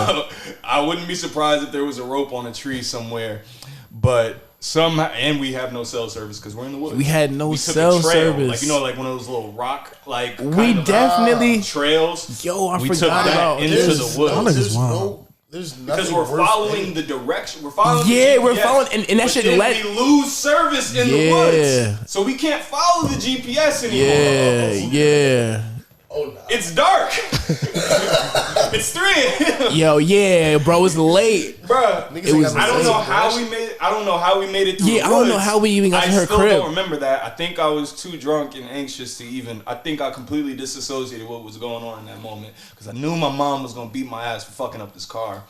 I wouldn't be surprised if there was a rope on a tree somewhere. But somehow, and we have no cell service because we're in the woods. We had no cell service. Like, you know, like one of those little rock, like, we definitely trails. Yo, I we forgot took that about into the woods. There's nothing because we're following the direction. We're following. Yeah, the we're GPS, following, and that shit let. We lose service in the woods, so we can't follow the GPS anymore. Yeah. Oh no. It's dark. It's 3 a.m. Yo, yeah, bro, it's late, bro. It was. I don't know how we made. I don't know how we made it through. Yeah, I don't know how we even got to her crib. I still don't remember that. I think I was too drunk and anxious to even. I think I completely disassociated what was going on in that moment because I knew my mom was gonna beat my ass for fucking up this car.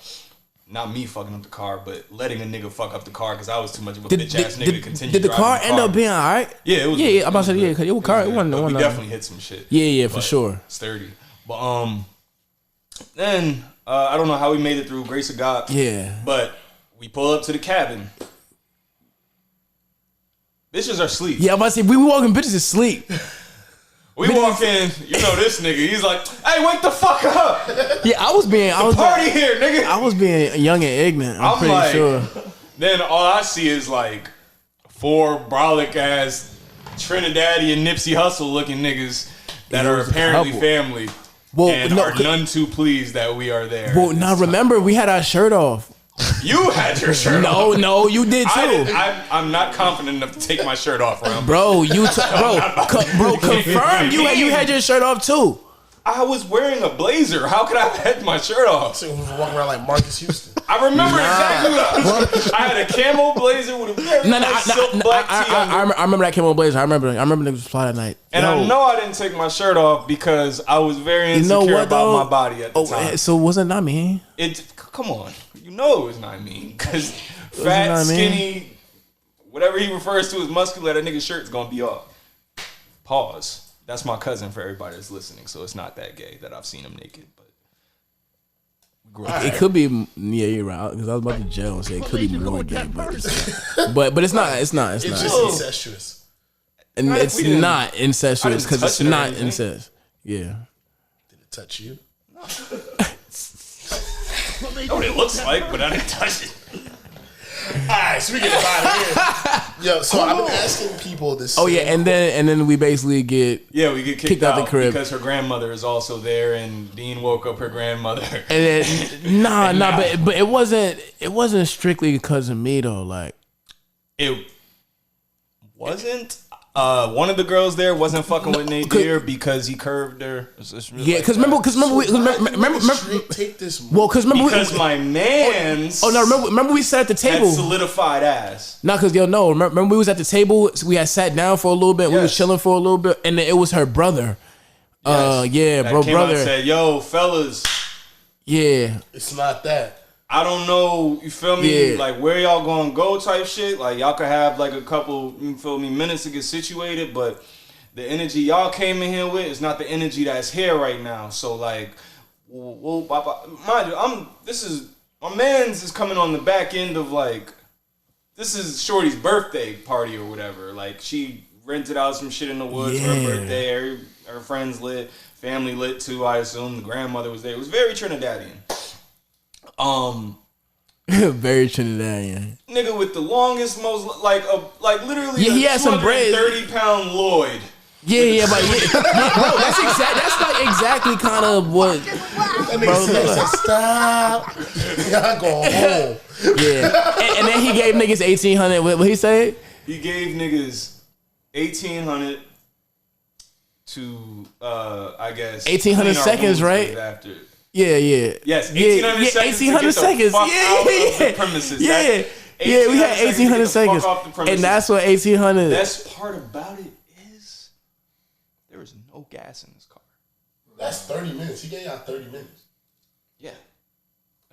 Not me fucking up the car, but letting a nigga fuck up the car because I was too much of a bitch ass nigga to continue. Did the car end up being alright? Yeah, it was. Yeah, I'm about to say because it was car. It wasn't. We definitely hit some shit. Yeah, for sure. Sturdy, but then I don't know how we made it through. Grace of God. Yeah, but we pull up to the cabin. Bitches are asleep. Yeah, I'm about to say we were walking bitches asleep. We walk in, you know this nigga. He's like, "Hey, wake the fuck up!" Yeah, I was being here, nigga. I was being young and ignorant. I'm pretty like, sure. Then all I see is like 4 brolic ass Trinidadian Nipsey Hussle looking niggas that are apparently family. Well, and are none too pleased that we are there. Well, now remember we had our shirt off. You had your shirt off. No, you did too. I'm not confident enough to take my shirt off, Ram. Bro, confirm you had your shirt off too. I was wearing a blazer. How could I have had my shirt off? So we were walking around like Marcus Houston. I remember exactly what I was. I had a camo blazer with a very silk black tee. I remember that camo blazer. I remember niggas fly that night. And I know I didn't take my shirt off because I was very insecure about my body at the time. So was it not me? Come on. You know it was not me. Because fat, skinny, whatever he refers to as muscular, that nigga's shirt's going to be off. Pause. That's my cousin for everybody that's listening, so it's not that gay that I've seen him naked. But it could be, yeah, you're right. Because I was about to jail and say it could be more gay, but it's not. It's just incestuous. And it's not incestuous because it's not incest. Yeah. Did it touch you? I know what it looks like, but I didn't touch it. Alright, so we get out of here. Yo, so I've been asking people this. Oh yeah, and then we basically get we get kicked out the crib because her grandmother is also there, and Dean woke up her grandmother. And then but it wasn't strictly because of me though. Like it wasn't. One of the girls there wasn't fucking with Nadir because he curved her. Yeah, because remember, take this. Well, because my man's. Oh no! Remember we sat at the table. Had solidified ass. No, because remember we was at the table. So we had sat down for a little bit. Yes. We was chilling for a little bit, and then it was her brother. Yes. Brother said, "Yo, fellas." Yeah, it's not that. I don't know, you feel me? Yeah. Like where y'all gonna go type shit. Like y'all could have like a couple, you feel me, minutes to get situated, but the energy y'all came in here with is not the energy that's here right now. So like, mind you, my man's is coming on the back end of like, this is Shorty's birthday party or whatever. Like she rented out some shit in the woods for her birthday. Her friends lit, family lit too. I assume the grandmother was there. It was very Trinidadian. Very Trinidadian. Nigga with the longest, most like literally. Yeah, he had some bread. 30-pound Lloyd. Yeah, but bro, that's like exactly kind of what. That nigga said, stop. Y'all go home. Yeah, and then he gave niggas 1,800. What he say? He gave niggas 1,800 to I guess 1,800 seconds, right? After. Yeah. Yes, 1,800 seconds. 1,800 seconds. Yeah. We had 1,800 seconds, and that's what 1,800. Best part about it is there was no gas in this car. That's 30 minutes. He gave y'all 30 minutes. Yeah,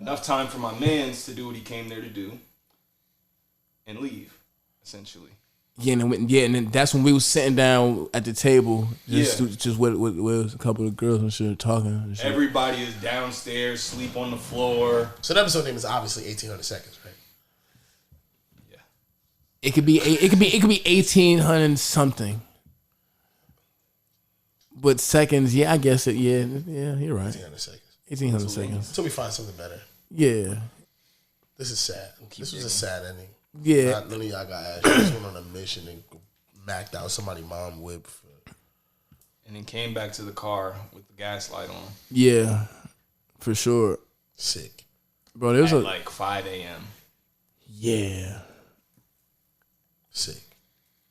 enough time for my mans to do what he came there to do and leave, essentially. Yeah, and then that's when we was sitting down at the table, just with a couple of girls and shit talking. And shit. Everybody is downstairs, sleep on the floor. So the episode name is obviously 1,800 seconds, right? Yeah. It could be 1,800 something. But seconds, yeah, I guess it. Yeah, you're right. 1,800 seconds. 1,800 seconds. Until we find something better. Yeah. This is sad. This was a sad ending. Yeah. None of y'all got ass. You just went on a mission and macked out somebody's mom whip. And then came back to the car with the gas light on. Yeah, for sure. Sick. Bro, there was like 5 a.m. Yeah. Sick.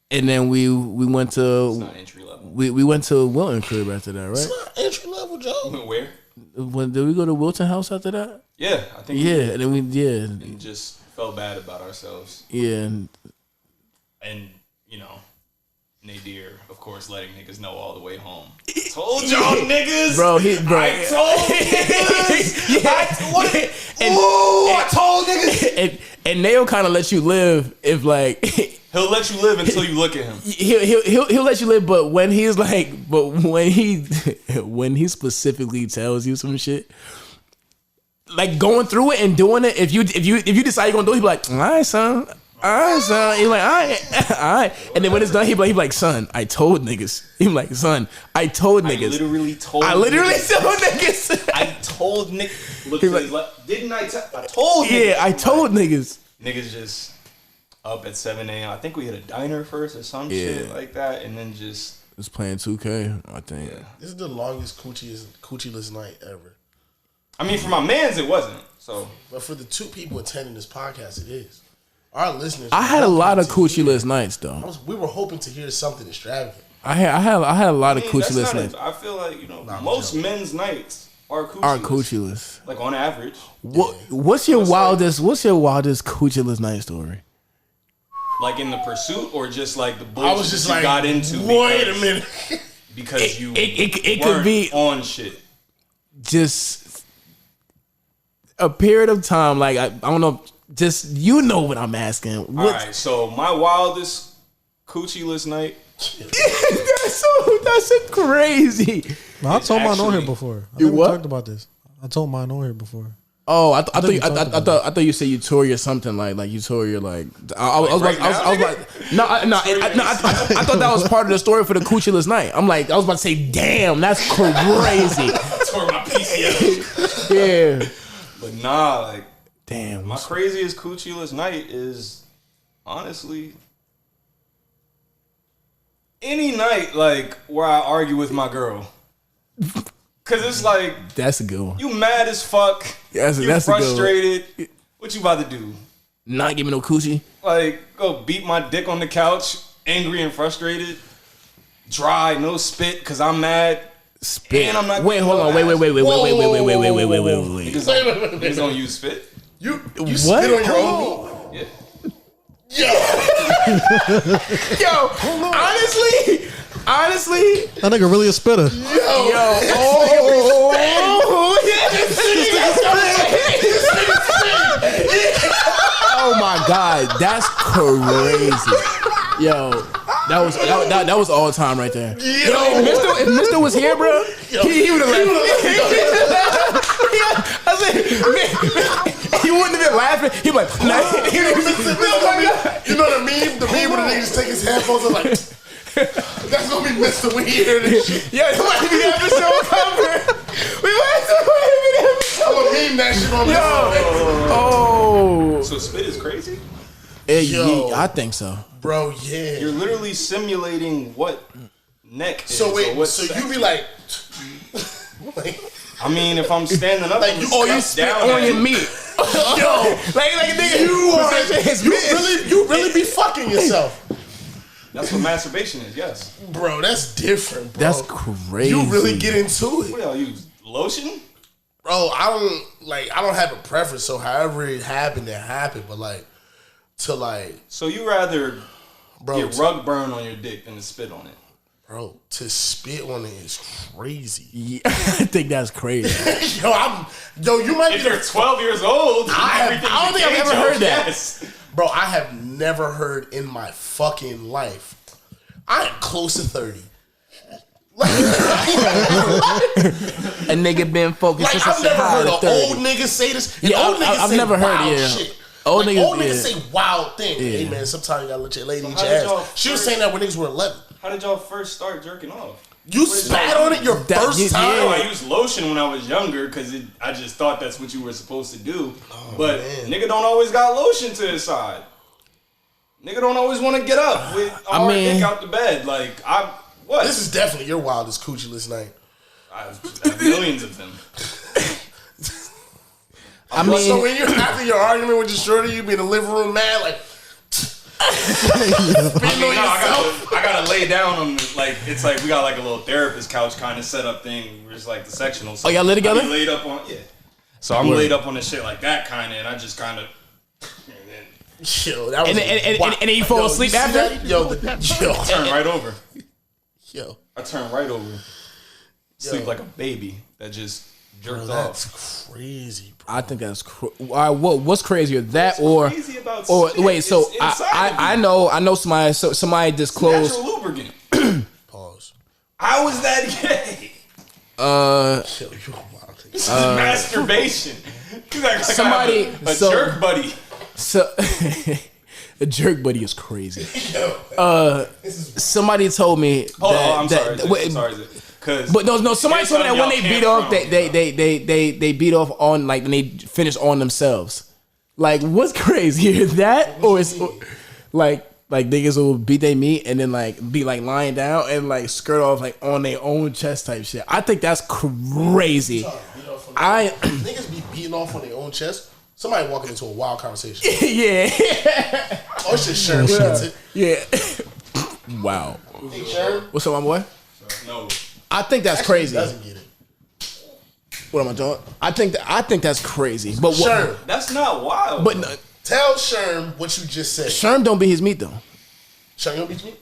And then we went to... It's not entry level. We went to Wilton crib after that, right? It's not entry level, Joe. Where? Did we go to Wilton house after that? Yeah, I think. Yeah, and then and just felt bad about ourselves. Yeah, and you know, Nadir, of course, letting niggas know all the way home. Told y'all niggas, I told niggas. I told niggas. And Nail kind of lets you live if like. He'll let you live until you look at him. He'll let you live, but when he's like, when he specifically tells you some shit, like going through it and doing it, if you decide you're gonna do it, he be like, all right, son. He's like, all right. And then when it's done, he be like, son, I told niggas. He be like, son, I told niggas. I literally told niggas. I told niggas. Look, like, didn't I tell? I told niggas. Yeah, I told niggas. Niggas just up at 7 a.m. I think we hit a diner first or some shit like that, and then just was playing 2K, I think. Yeah. This is the longest coochie-less night ever. I mean, for my mans, it wasn't. So, but for the two people attending this podcast, it is. Our listeners. I had a lot of coochie-less nights though. We were hoping to hear something extravagant. I had a lot of coochie-less nights. I feel like most men's nights are coochie-less. Coochie-less. Like on average. What's your wildest coochie-less night story? Like in the pursuit, or just like the bullshit I was just you like, got into? Wait a minute. Because you it weren't could be on shit. Just a period of time, like I don't know. Just what I'm asking. All right, so my wildest coochie-less night. that's crazy. No, I told mine on here before. I think we talked about this. I told mine on here before. Oh, I thought you said you tore your something like you tore your like. I was like, I thought that was part of the story for the coochie-less night. I was about to say, damn, that's crazy. I tore my PCL. Yeah, but nah, like, damn. My craziest coochie-less night is honestly any night like where I argue with my girl. Cause it's like that's a good one. You mad as fuck. That's frustrated. A good one. What you about to do? Not give me no coochie. Like go beat my dick on the couch, angry and frustrated. Dry, no spit, cause I'm mad. Spit. And I'm not. Wait, hold on. Wait. Niggas don't use spit. You spit on your own. Yeah. Yo, honestly, that nigga really a spitter. Oh my god, that's crazy. Yo, that was all time right there. Yo, if Mister was here, bro, he would have laughed. I said, he wouldn't have been laughing. He'd be like, nah. You know the meme? The meme where the nigga just take his headphones and like, that's gonna be Mr. when he hear this shit. Yeah, that might be the episode cover. We might be the episode. I'm gonna meme that shit on Yo. Oh. with spit is crazy? Yo, I think so. Bro, yeah. You're literally simulating what neck is. So wait, or what so sex. you be like... I mean, if I'm standing up, like you spit down on your meat. Yo, like nigga, you really be fucking yourself. That's what masturbation is, yes. Bro, that's different, bro. That's crazy. You really get into it. What y'all use? Lotion? Bro, I don't have a preference, so however it happened, it happened. But like, to like... So you rather get rug burn on your dick than to spit on it? Bro, to spit on it is crazy. Yeah, I think that's crazy. You might if be... you're 12 years old, I don't think I've ever heard that. Yes. Bro, I have never heard in my fucking life. I am close to 30. A nigga been focused. Like, I've never heard an old nigga say this. I've never heard it. Shit. Old niggas niggas say wild things. Yeah. Hey man, sometimes you gotta let your lady eat how your did y'all ass. She was saying that when niggas were 11. How did y'all first start jerking off? You spat on it first time? No, I used lotion when I was younger because I just thought that's what you were supposed to do. But nigga don't always got lotion to his side. Nigga don't always want to get up with a hard dick out the bed. Like, what? This is definitely your wildest coochie-less night. I have millions of them. So when you're after your argument with your shorty, you be in the living room mad, like... I gotta lay down on like it's like we got like a little therapist couch kind of setup thing. Where it's like the sectional. So y'all lay together? I be laid up on So I'm laid up on this shit like that kind of, and I just kind of. Yo, that was and then you fall asleep after. Yo, I turn right over. Yo, I turn right over. Sleep like a baby that just jerked off. That's crazy, bro. I think that's what's crazier, that crazy about wait? So I know somebody disclosed natural lubricant. Pause. How is that gay? This is masturbation. Like somebody a jerk buddy. So a jerk buddy is crazy. Somebody told me. I'm sorry. But no. Somebody told me that when they beat off, they beat off on like and they finish on themselves. Like, what's crazier, that or it's like niggas will beat their meat and then like be like lying down and like skirt off like on their own chest type shit. I think that's crazy. Niggas be beating off on their own chest. Somebody walking into a wild conversation. Yeah. Oh, it's just Sherm. Yeah. Wow. Hey, Sherm. What's up, my boy? No. I think that's crazy. He doesn't get it. What am I doing? I think that's crazy. But Sherm. That's not wild. But tell Sherm what you just said. Sherm don't beat his meat though. Sherm don't beat his meat?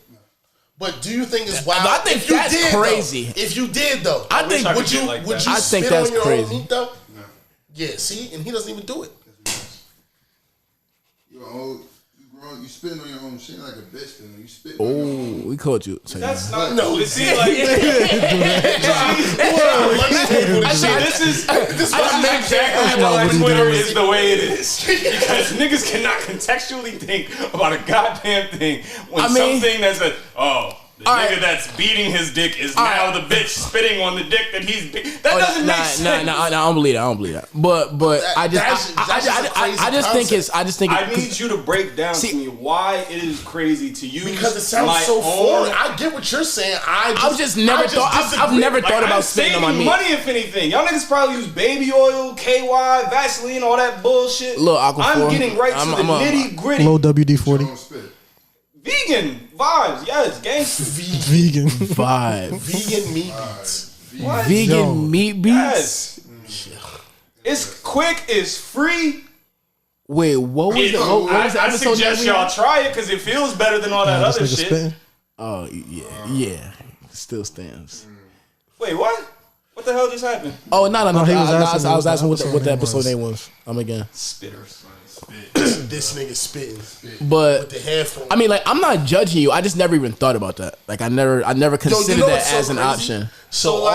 But do you think it's wild? I think that's crazy. Though, if you did though, I think would you I spit think that's on your crazy. own meat though? No. Yeah, see, and he doesn't even do it. You spitting on your own shit like a bitch. Then you spit. Oh, we caught you. That's not no. It seems like this is exactly why Twitter is the way it is, because niggas cannot contextually think about a goddamn thing when something that's the nigga that's beating his dick is now the bitch spitting on the dick that he's that doesn't make sense. No, I don't believe that. But I just think it's I need you to break down to me why it is crazy to use because it sounds so foreign. I get what you're saying. I've never thought about spitting on my meat. Money, if anything. Y'all niggas probably use baby oil, KY, Vaseline, all that bullshit. Look, I'm getting right to the nitty gritty. Low WD-40. Vegan vibes, yes, gangster. Vegan vibe. Vegan meat beats. What? Vegan meat beats. Yes. It's quick. It's free. Wait, what was the I suggest y'all try it because it feels better than all that other shit. Spitting? Oh yeah, still stands. Wait, what? What the hell just happened? Oh no! I was asking what the episode name was. Again. Spitters. This nigga spitting. But with the headphones. I mean, like, I'm not judging you. I just never even thought about that. Like, I never considered that as an option. So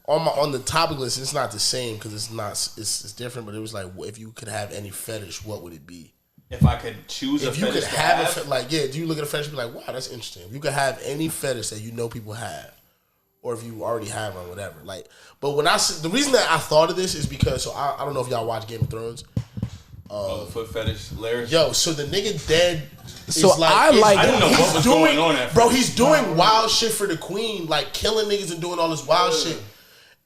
on the topic list, it's not the same because it's different. But it was like, if you could have any fetish, what would it be? If I could choose a fetish, if you could have do you look at a fetish and be like, wow, that's interesting. If you could have any fetish that you know people have, or if you already have one, whatever. Like, but the reason that I thought of this is because I don't know if y'all watch Game of Thrones. foot fetish, Larry. Yo, so the nigga dead. So I didn't know what was going on at first. Bro, he's doing wild shit for the queen, like killing niggas and doing all this wild shit.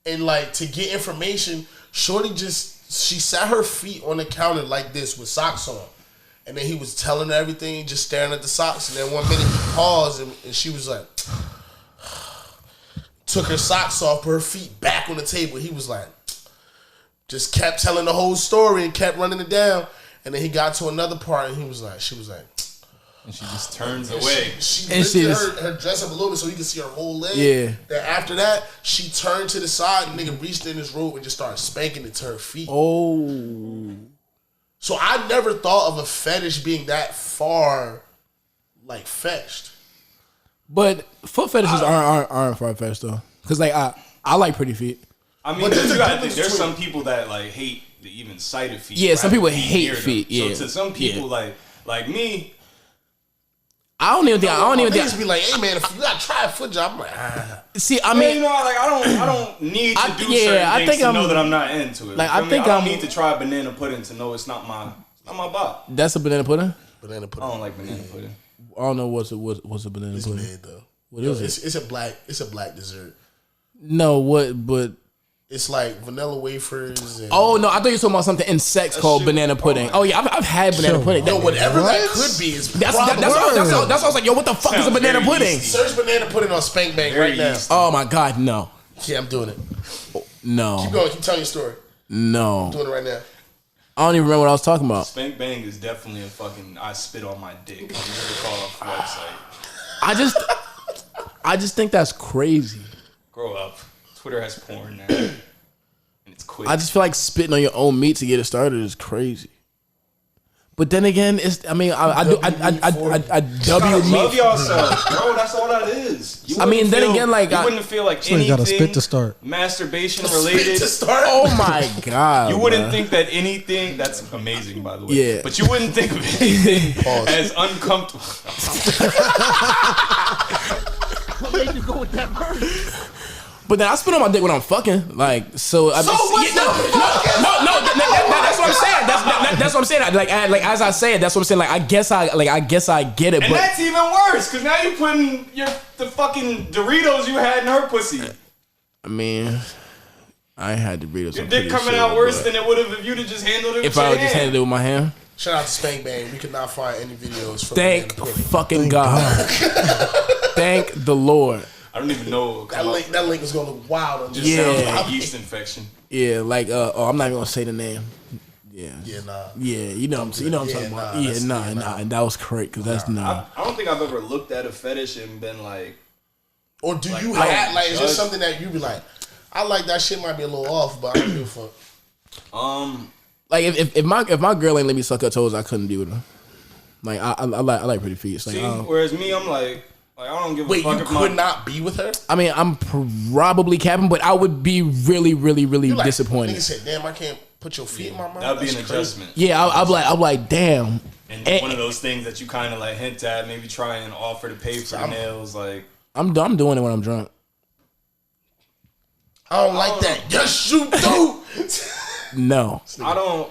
And like to get information, Shorty she sat her feet on the counter like this with socks on. And then he was telling her everything, just staring at the socks. And then 1 minute he paused and she was like, took her socks off, put her feet back on the table. He was like, just kept telling the whole story and kept running it down. And then he got to another part and she was like, and she just turns away. She lifted her dress up a little bit so you can see her whole leg. Yeah. Then after that, she turned to the side and nigga reached in his robe and just started spanking it to her feet. Oh. So I never thought of a fetish being that far, like, fetched. But foot fetishes aren't far fetched though, because like I like pretty feet. I mean, there's some people that like hate the even sight of feet. Yeah, some people hate feet. Yeah. So to some people, like me. I don't even think. Niggas be like, "Hey man, if you gotta try a foot job," I'm like, See, I mean, I don't need to do certain things to know that I'm not into it. Like, I don't need to try banana pudding to know it's not my bop. That's a banana pudding. Banana pudding. I don't like banana pudding. I don't know what's a banana It's pudding. mid though. What is it? It's a black dessert. No, what? But it's like vanilla wafers. And oh no, I thought you were talking about something in sex called banana pudding. Oh yeah, I've had banana pudding. No, whatever that could be is that's what I was like. Yo, what the fuck is a banana pudding? Search banana pudding on Spank Bang right now. Oh my god, no. Yeah, I'm doing it. No. Keep going. Keep telling your story. No. I'm doing it right now. I don't even remember what I was talking about. Spank Bang is definitely a fucking I spit on my dick. I'm never call off the website. I just think that's crazy. Grow up. Twitter has porn now. And it's quick. I just feel like spitting on your own meat to get it started is crazy. But then again, I love yourself, bro. That's all that is. I mean, then again, like you wouldn't feel like anything. You gotta spit to start. Masturbation related. To start. Oh my god! You wouldn't think that anything. That's amazing, by the way. Yeah. But you wouldn't think of anything as uncomfortable. What made you go with that word? But then I spit on my dick when I'm fucking, like, so. So what's no, that's what I'm saying. That's what I'm saying. Like as I say it, that's what I'm saying. Like I guess I get it. And but that's even worse because now you're putting the fucking Doritos you had in her pussy. I mean, I had Doritos. Your dick coming out worse than it would have if you'd have just handled it. If I would just handled it with my hand. Shout out to Spank Bang. We could not find any videos. From Thank fucking God. Thank the Lord. I don't even know. That link is gonna look wild on just sounds like yeast infection. Yeah, like I'm not even gonna say the name. Yeah. Yeah, nah. Yeah, you know what I'm talking about. Yeah, nah. And that was correct because that's nah. I don't think I've ever looked at a fetish and been like. Or do you have like? Is there something that you be like? I like that shit. Might be a little off, but I don't give a fuck. Like if my girl ain't let me suck her toes, I couldn't be with her. Like I like pretty feet. Like, see, whereas me, I'm like I don't give a fuck. Wait, you could not be with her? I mean, I'm probably capping, but I would be really, really, really disappointed. Nigga said, "Damn, I can't put your feet in my mouth." That'd be an adjustment. Yeah, I'm like, damn. And one of those things that you kind of like hint at, maybe try and offer to pay for the nails. Like I'm doing it when I'm drunk. I don't like that. Yes, you do. No, I don't.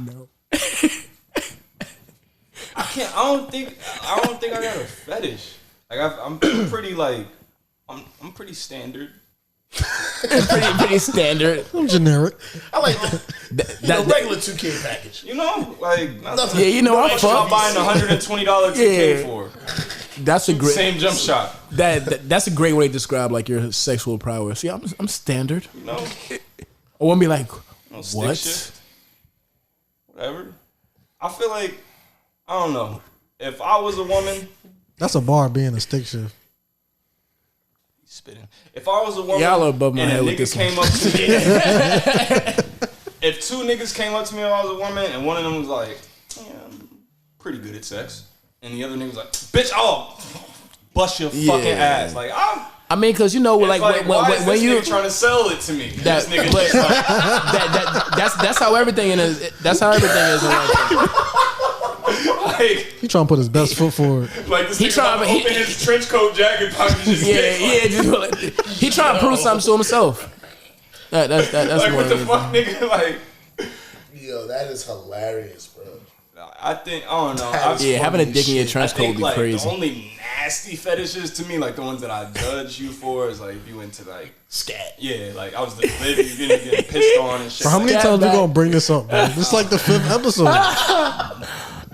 No. I can't. I don't think I got a fetish. Like I'm pretty like I'm pretty standard. pretty standard. I'm generic. I like that regular 2K package. You know, like nothing. Yeah, you know, I'm buying $120 2K for. That's a great same jump shot. That's a great way to describe like your sexual prowess. Yeah, I'm standard. You know, I won't be like what? Shift, whatever. I feel like I don't know. If I was a woman, that's a bar being a stick shift. Spitting. If I was a woman, y'all are above my and head a with nigga this came up to me, if two niggas came up to me if I was a woman, and one of them was like, "Yeah, I'm pretty good at sex," and the other nigga was like, "Bitch, I'll bust your fucking ass." Like I mean, cause you know, like when you trying to sell it to me, this nigga that's how everything is. That's how everything is in life. Like, he trying to put his best foot forward. Like this nigga trying to open his trench coat jacket pocket. Just he trying to prove something to himself. That's like what the fuck, nigga. Like Yo, that is hilarious, bro. I don't know. Having a dick in your trench coat would be crazy. The only nasty fetishes to me, like the ones that I judge you for, is like if you into like scat. Yeah, like I was the baby, you getting pissed on and shit. How many times we gonna bring this up, bro? This is like the 5th episode.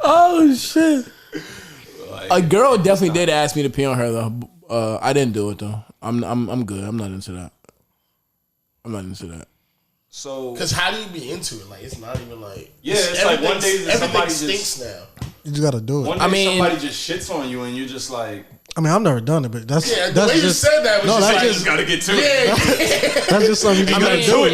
Oh shit! A girl definitely did ask me to pee on her though. I didn't do it though. I'm good. I'm not into that. So, because how do you be into it? Like, it's not even like it's like one day everything stinks now. You just gotta do it. One day somebody just shits on you and you're just like. I mean, I've never done it, but that's the way you said that was just gotta get to it. That's just something you gotta do it.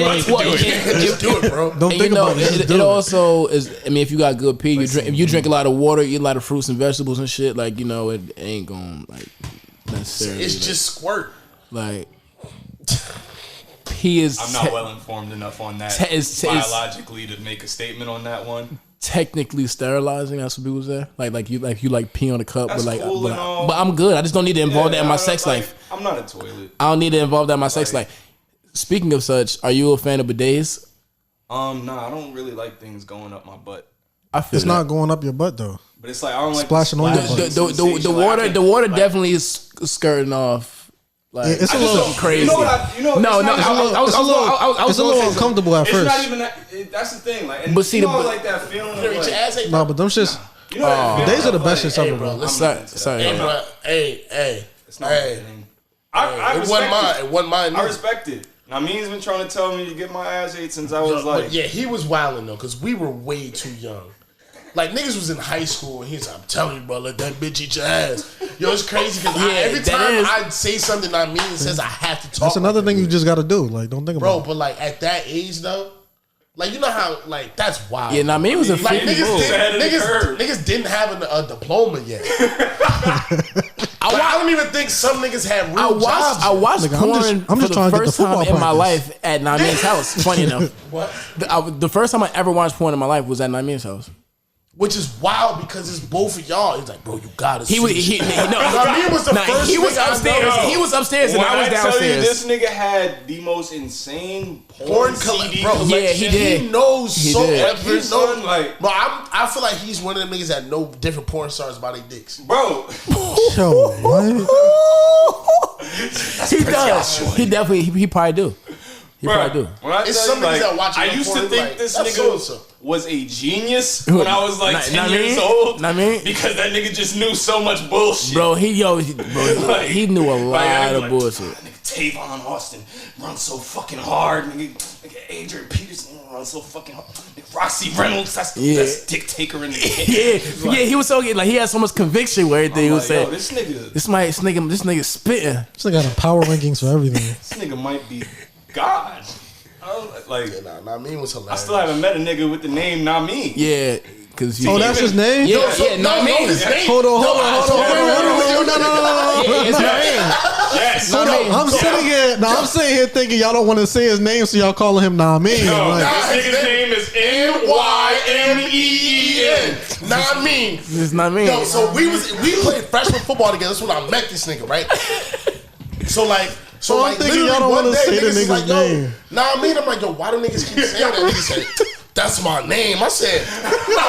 Just do it, bro. Don't think about it. It also is. I mean, if you got good pee, if you drink a lot of water, eat a lot of fruits and vegetables and shit, like it ain't gonna like necessarily. It's just squirt. Like. He is. I'm not well informed enough on that biologically to make a statement on that one. Technically sterilizing, that's what people say. Like you pee on a cup, that's but cool but I'm good. I just don't need to involve that in my sex life. I'm not a toilet. I don't need to involve that in my sex life. Speaking of such, are you a fan of bidets? Nah, I don't really like things going up my butt. I feel it's not going up your butt though. But it's like I don't like splashing on your butt. The water definitely is skirting off. Like, it's a little crazy. You know what? It's a little uncomfortable at first. It's not even that. That's the thing. Like, and but see, like that feeling. No, but them shits. You know days are the best shits ever, bro. Sorry, hey. It's not my thing. It wasn't mine. I respect it. Now, me's been trying to tell me to get my ass ate since I was like. Yeah, he was wilding though, because we were way too young. Like, niggas was in high school and he's like, I'm telling you, bro, let that bitch eat your ass. Yo, it's crazy because every time I say something I mean, it says I have to talk. That's another thing you just got to do. Like, don't think about it. Bro, but like at that age though, like you know how, like that's wild. Yeah, me was a like niggas didn't have a diploma yet. I don't even think some niggas had real jobs. I watched porn for the first time in my life at Naimin's house. Funny enough. What? The first time I ever watched porn in my life was at Naimin's house. Which is wild because it's both of y'all. He's like, bro, you gotta see. He was the first. He was upstairs. He was upstairs and I was downstairs. Tell you, this nigga had the most insane porn CD bro. collection. Yeah, he did. He knows so much. He knows, like, bro. I feel like he's one of them niggas that know different porn stars by their dicks, bro. Yo, what? He does. He definitely. He probably do. He probably do. When I tell you, like, I used to think this nigga was a genius when I was like 10 years old. Because that nigga just knew so much bullshit. Bro, he knew a lot of bullshit. Nigga, Tavon Austin runs so fucking hard. Nigga Adrian Peterson runs so fucking hard. Nigga, Roxy Reynolds, that's the best dick taker in the game. Yeah, he was so like he had so much conviction with everything he was saying. This nigga spitting. This nigga got a power rankings for everything. This nigga might be God. Namin was hilarious. I still haven't met a nigga with the name Namin. Yeah, because that's his name. Yeah, Namin. Hold on. It's Namin. Yes. Hold on. I'm sitting here thinking y'all don't want to say his name, so y'all calling him Namin. No, this nigga's name is Nymeen. Namin. This is Namin. Yo, so we played freshman football together. That's when I met this nigga, right? So like literally y'all don't one day say niggas is like, yo, name. I'm like, yo, why do niggas keep saying that? Niggas said, that's my name. I said, yo,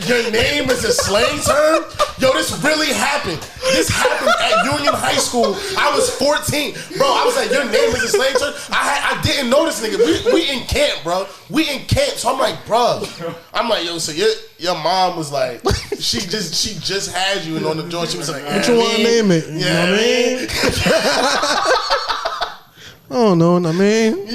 your name is a slang term? Yo, this really happened. This happened at Union High School. I was 14. Bro, I was like, your name is a slang term? I didn't know this nigga. We in camp, bro. We in camp. So I'm like, bro. I'm like, yo, so your mom was like, she just had you and on the door. She was like, what you want to name it? You know what I mean? I don't know what I mean.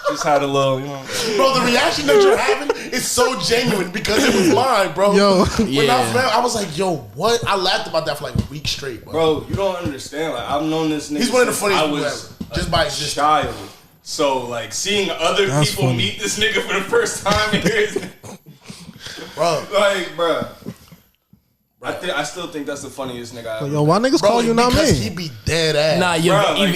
Just had a little, Bro, the reaction that you're having is so genuine because it was mine, bro. Yo. When I was like, yo, what? I laughed about that for like a week straight, bro. Bro, you don't understand. Like, I've known this nigga. He's one of the funniest people ever. Just by his child. So, like, seeing other people meet this nigga for the first time and hear his name. Bro. Like, bro. I still think that's the funniest nigga I ever. Yo, why niggas call you not me? He be dead ass. Nah, he don't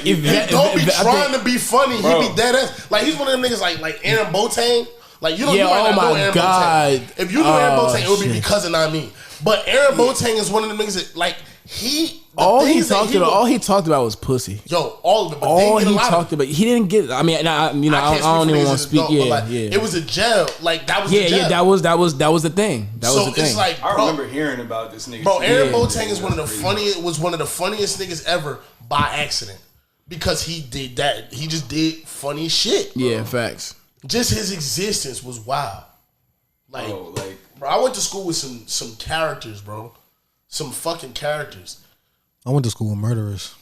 be trying to be funny. He be dead ass. Like, he's one of them niggas like Aaron Boateng. Like, you might not know Aaron Boateng. If you know Aaron Boateng, it would be because of not me. But Aaron Boateng is one of the niggas that, like, All he talked about was pussy. Yo, all of it. But all he talked about, he didn't get. I mean, I don't even want to speak. Yeah. It was a gel. Like that was. Yeah. That was the thing. It's like, bro, I remember hearing about this nigga. Bro, Aaron Boateng is one of the funniest niggas ever by accident because he did that. He just did funny shit. Bro. Yeah, facts. Just his existence was wild. Like, bro, I went to school with some characters, bro. Some fucking characters. I went to school with murderers.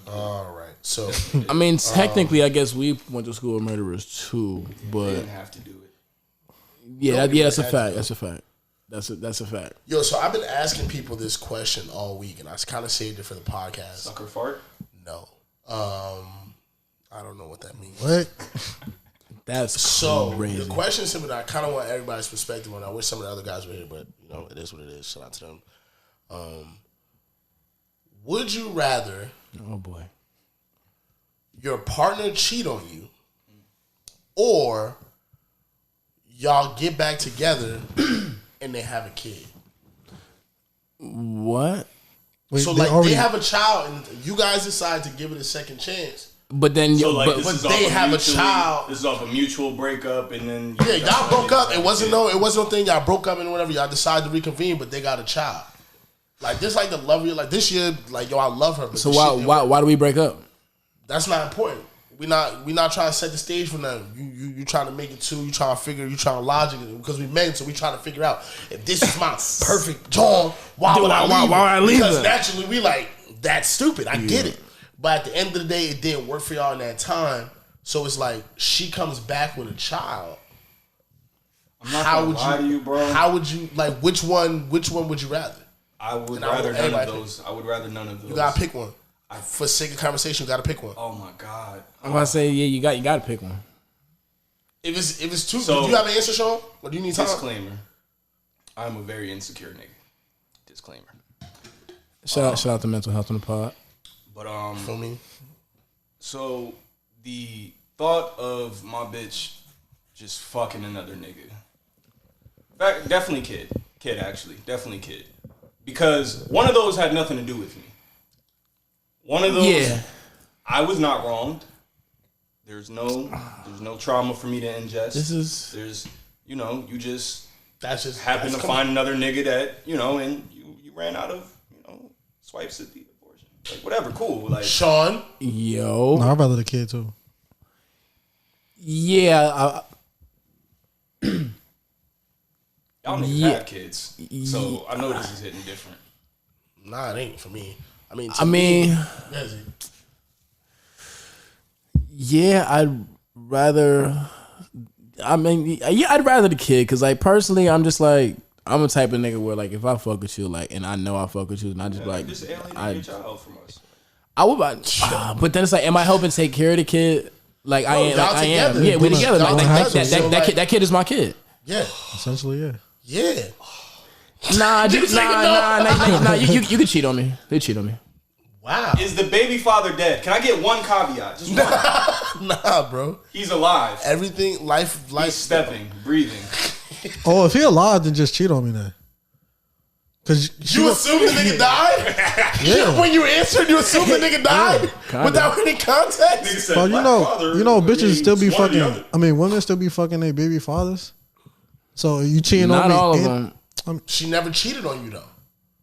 All right, so I mean, technically, I guess we went to school with murderers too, but didn't have to do it. Yeah, that's a fact. That's a fact. That's a fact. Yo, so I've been asking people this question all week, and I kind of saved it for the podcast. Sucker fart? No, I don't know what that means. What? That's so crazy. The question is simply that I kind of want everybody's perspective on. I wish some of the other guys were here, but it is what it is. Shout out to them. Would you rather? Oh boy. Your partner cheat on you, or y'all get back together and they have a kid? What? Wait, so they have a child and you guys decide to give it a second chance. But then, but they have a child. This is off a mutual breakup, and then y'all broke up. It wasn't no thing. Y'all broke up and whatever. Y'all decided to reconvene, but they got a child. Like this, like the love you. Like this year, like yo, I love her. But so why do we break up? That's not important. We not trying to set the stage for nothing. You trying to make it too. You trying to logic it because we men. So we trying to figure out if this is my perfect John. Why would I leave? Because naturally we like that's stupid. I get it. But at the end of the day, it didn't work for y'all in that time. So it's like she comes back with a child. I'm not gonna lie to you, bro. How would you like? Which one would you rather? I would rather none of those. I would rather none of those. You gotta pick one. For sake of conversation, you gotta pick one. Oh my god! I'm gonna say you gotta pick one. If it's two, do you have an answer, Sean? Or do you need time? Disclaimer: I'm a very insecure nigga. Disclaimer. Shout out to mental health on the pod. But for me. So the thought of my bitch just fucking another nigga. In fact, definitely kid actually, definitely kid, because one of those had nothing to do with me. One of those, I was not wronged. There's no trauma for me to ingest. There's you just happen to find another nigga that and you ran out of swipes at the abortion. Like whatever, cool. Like Sean, yo, no, I'd rather the kid too. Yeah, y'all niggas have kids, so I know this is hitting different. Nah, it ain't for me. I'd rather. I'd rather the kid because, like, personally, I'm just like I'm a type of nigga where, like, if I fuck with you, like, and I know I fuck with you, and I just just alienate your child from us. I would, but then it's like, am I helping take care of the kid? Like, I am. Yeah, we're together. That kid is my kid. Yeah, essentially, yeah. Yeah. Nah, you can cheat on me. They cheat on me. Wow. Is the baby father dead? Can I get one caveat? Just one. Nah, bro. He's alive. Everything, life. He's stepping, breathing. Oh, if he alive, then just cheat on me then. Cause you assume the nigga died? Yeah. When you answered, you assume the nigga died without any context? Said, well, bitches still be fucking. I mean, women still be fucking their baby fathers. So you cheating on me? Not all of them. She never cheated on you though.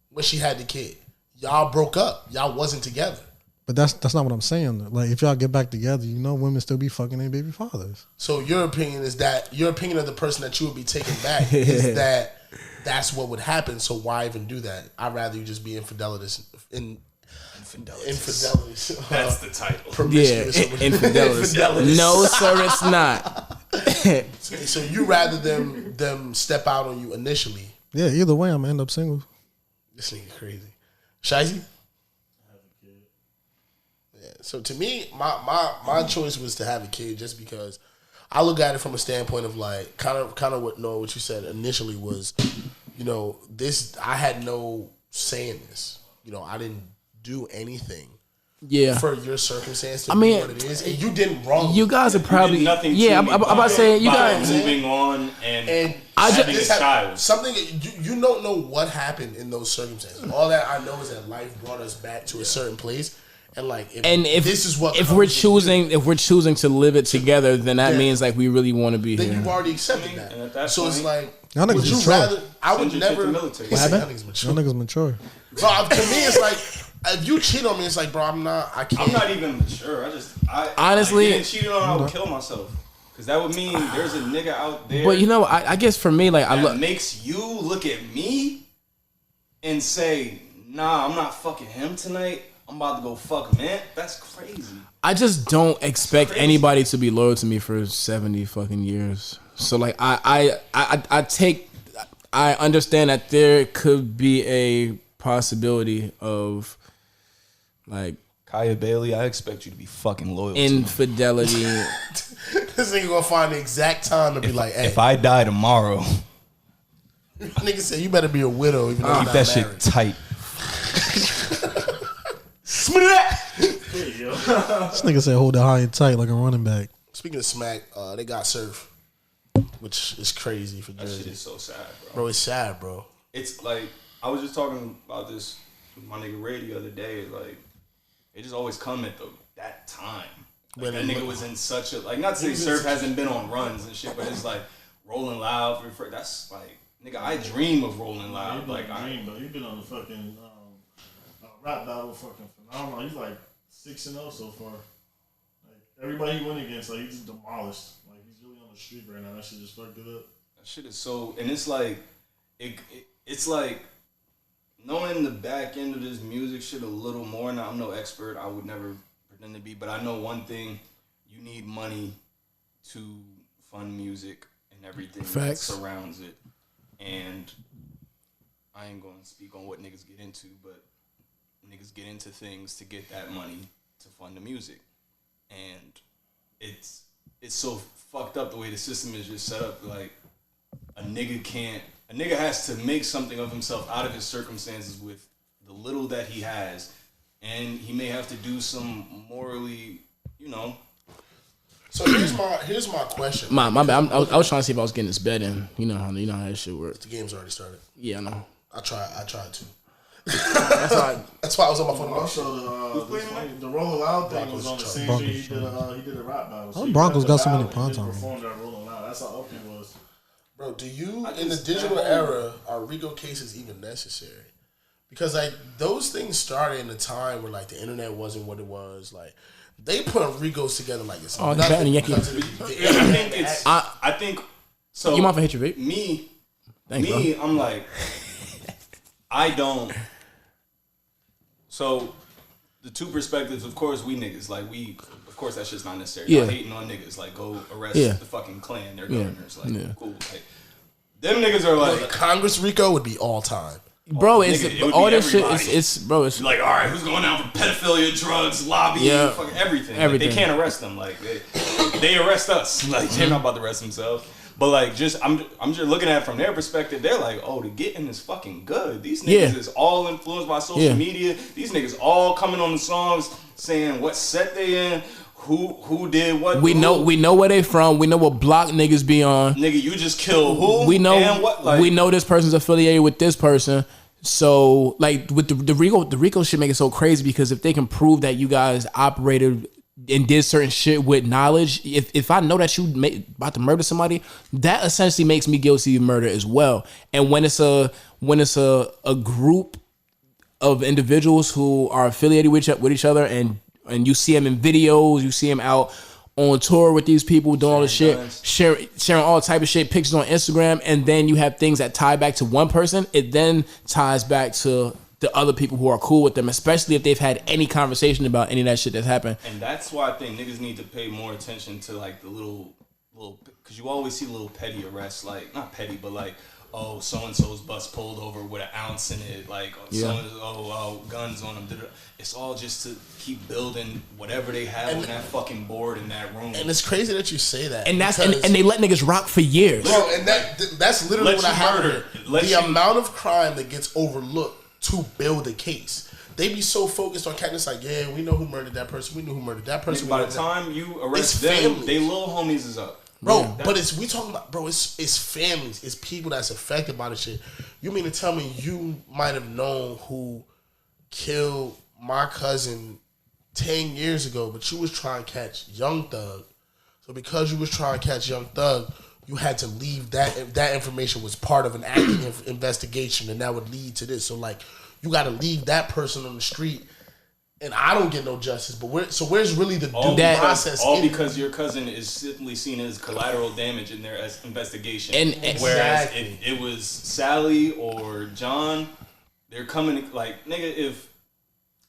When she had the kid, y'all broke up. Y'all wasn't together. But that's not what I'm saying. Like, if y'all get back together, women still be fucking their baby fathers. So your opinion of the person that you would be taking back is that that's what would happen. So why even do that? I'd rather you just be infidelitous. Infidelity. That's the title. Promiscuous. Yeah, infidelity. No, sir, it's not. So you rather them step out on you initially? Yeah. Either way, I'm gonna end up single. This nigga crazy. Shizzy? Yeah. So to me, my choice was to have a kid just because I look at it from a standpoint of like kind of what Noah, what you said initially was, this I had no say in this. I didn't do anything for your circumstance to be what it is, and you didn't wrong. You guys are probably nothing. I'm about to say you guys moving on and having a child. Something you don't know what happened in those circumstances. All that I know is that life brought us back to a certain place. And like, if this is what if we're choosing to live it together, then that means like we really want to be here. Then you've already accepted that. And at that so point, it's like, y'all would niggas you mature. rather? I would never. What happened? Y'all niggas mature. Bro, to me, it's like if you cheat on me, it's like, bro, I'm not. I can't. I'm not even mature. Honestly, I cheated on, I would kill myself. Because that would mean there's a nigga out there. But you know, I guess for me, like that makes you look at me and say, nah, I'm not fucking him tonight. I'm about to go fuck man. That's crazy. I just don't expect anybody to be loyal to me for 70 fucking years. So like I understand that there could be a possibility of like Kaya Bailey, I expect you to be fucking loyal infidelity. This nigga gonna find the exact time to be like, hey, if I die tomorrow, nigga said you better be a widow even though keep you're that not shit married. tight. This nigga said hold it high and tight like a running back. Speaking of smack, they got surf, which is crazy for Jersey. That shit is so sad, bro. It's sad, bro. It's like I was just talking about this with my nigga Ray the other day. Like it just always come at that time. Like, that nigga was in such a like not to say surf hasn't been on runs and shit, but it's like Rolling Loud. That's like nigga, I dream of Rolling Loud. Like you've been on the fucking rap battle fucking phenomenal. He's like 6-0 so far. Like everybody he went against, like he just demolished. Like he's really on the street right now. That shit just fucked it up. That shit is so, and it's like it's like knowing the back end of this music shit a little more. Now I'm no expert. I would never pretend to be, but I know one thing: you need money to fund music and everything that surrounds it. And I ain't going to speak on what niggas get into, but niggas get into things to get that money to fund the music. And it's so fucked up the way the system is just set up. Like a nigga has to make something of himself out of his circumstances with the little that he has. And he may have to do some morally, So here's my question. My bad. I was trying to see if I was getting this bet in. You know how this shit works. The game's already started. Yeah, I know. I tried to. That's why I was on my phone. Also, the Rolling Loud thing was on the same shit. He did a rap battle. So Broncos got so many punts on him. Performed at Rolling Loud. That's how up he was. Bro, do you in the digital era are RICO cases even necessary? Because like those things started in a time where like the internet wasn't what it was. Like they put RICOs together like it's nothing. I think so. You mind if I hit your vape? Me, I'm like, I don't. So, the two perspectives, of course, we niggas, like, of course, that shit's not necessary. Yeah. Not hating on niggas, like, go arrest the fucking Klan, their governors, like, cool. Like, them niggas are like. Congress RICO would be all time. Bro, it's all this shit. It's like, all right, who's going down for pedophilia, drugs, lobbying, fucking everything. Like, they can't arrest them. Like, they arrest us. Like, they're not about to arrest themselves. But like, I'm just looking at it from their perspective. They're like, oh, the getting is fucking good. These niggas is all influenced by social media. These niggas all coming on the songs saying what set they in, who did what. We know where they from. We know what block niggas be on. Nigga, you just killed who? We know and what. Like, we know this person's affiliated with this person. So like with the RICO shit make it so crazy because if they can prove that you guys operated and did certain shit with knowledge, if I know that you about to murder somebody, that essentially makes me guilty of murder as well. And when it's a group of individuals who are affiliated with each other, and you see them in videos, you see them out on tour with these people doing all this shit, sharing all type of shit, pictures on Instagram, and then you have things that tie back to one person, it then ties back to the other people who are cool with them, especially if they've had any conversation about any of that shit that's happened. And that's why I think niggas need to pay more attention to like the little, because you always see little petty arrests, like not petty, but like, oh, so and so's bus pulled over with an ounce in it, like guns on them. It's all just to keep building whatever they have on that fucking board in that room. And it's crazy that you say that. And and they let niggas rock for years, bro. And that's literally what I have. The amount of crime that gets overlooked to build a case. they be so focused on catching. It's like, yeah, we know who murdered that person. We know who murdered that person. By the time you arrest them, they little homies is up. Bro, but we talking about, bro, it's families. It's people that's affected by the shit. You mean to tell me you might have known who killed my cousin 10 years ago, but you was trying to catch Young Thug. So because you was trying to catch Young Thug, you had to leave that information was part of an active investigation, and that would lead to this. So like, you got to leave that person on the street, and I don't get no justice. But where's really the due process? All because your cousin is simply seen as collateral damage in their investigation. And whereas if it was Sally or John, they're coming like, nigga, if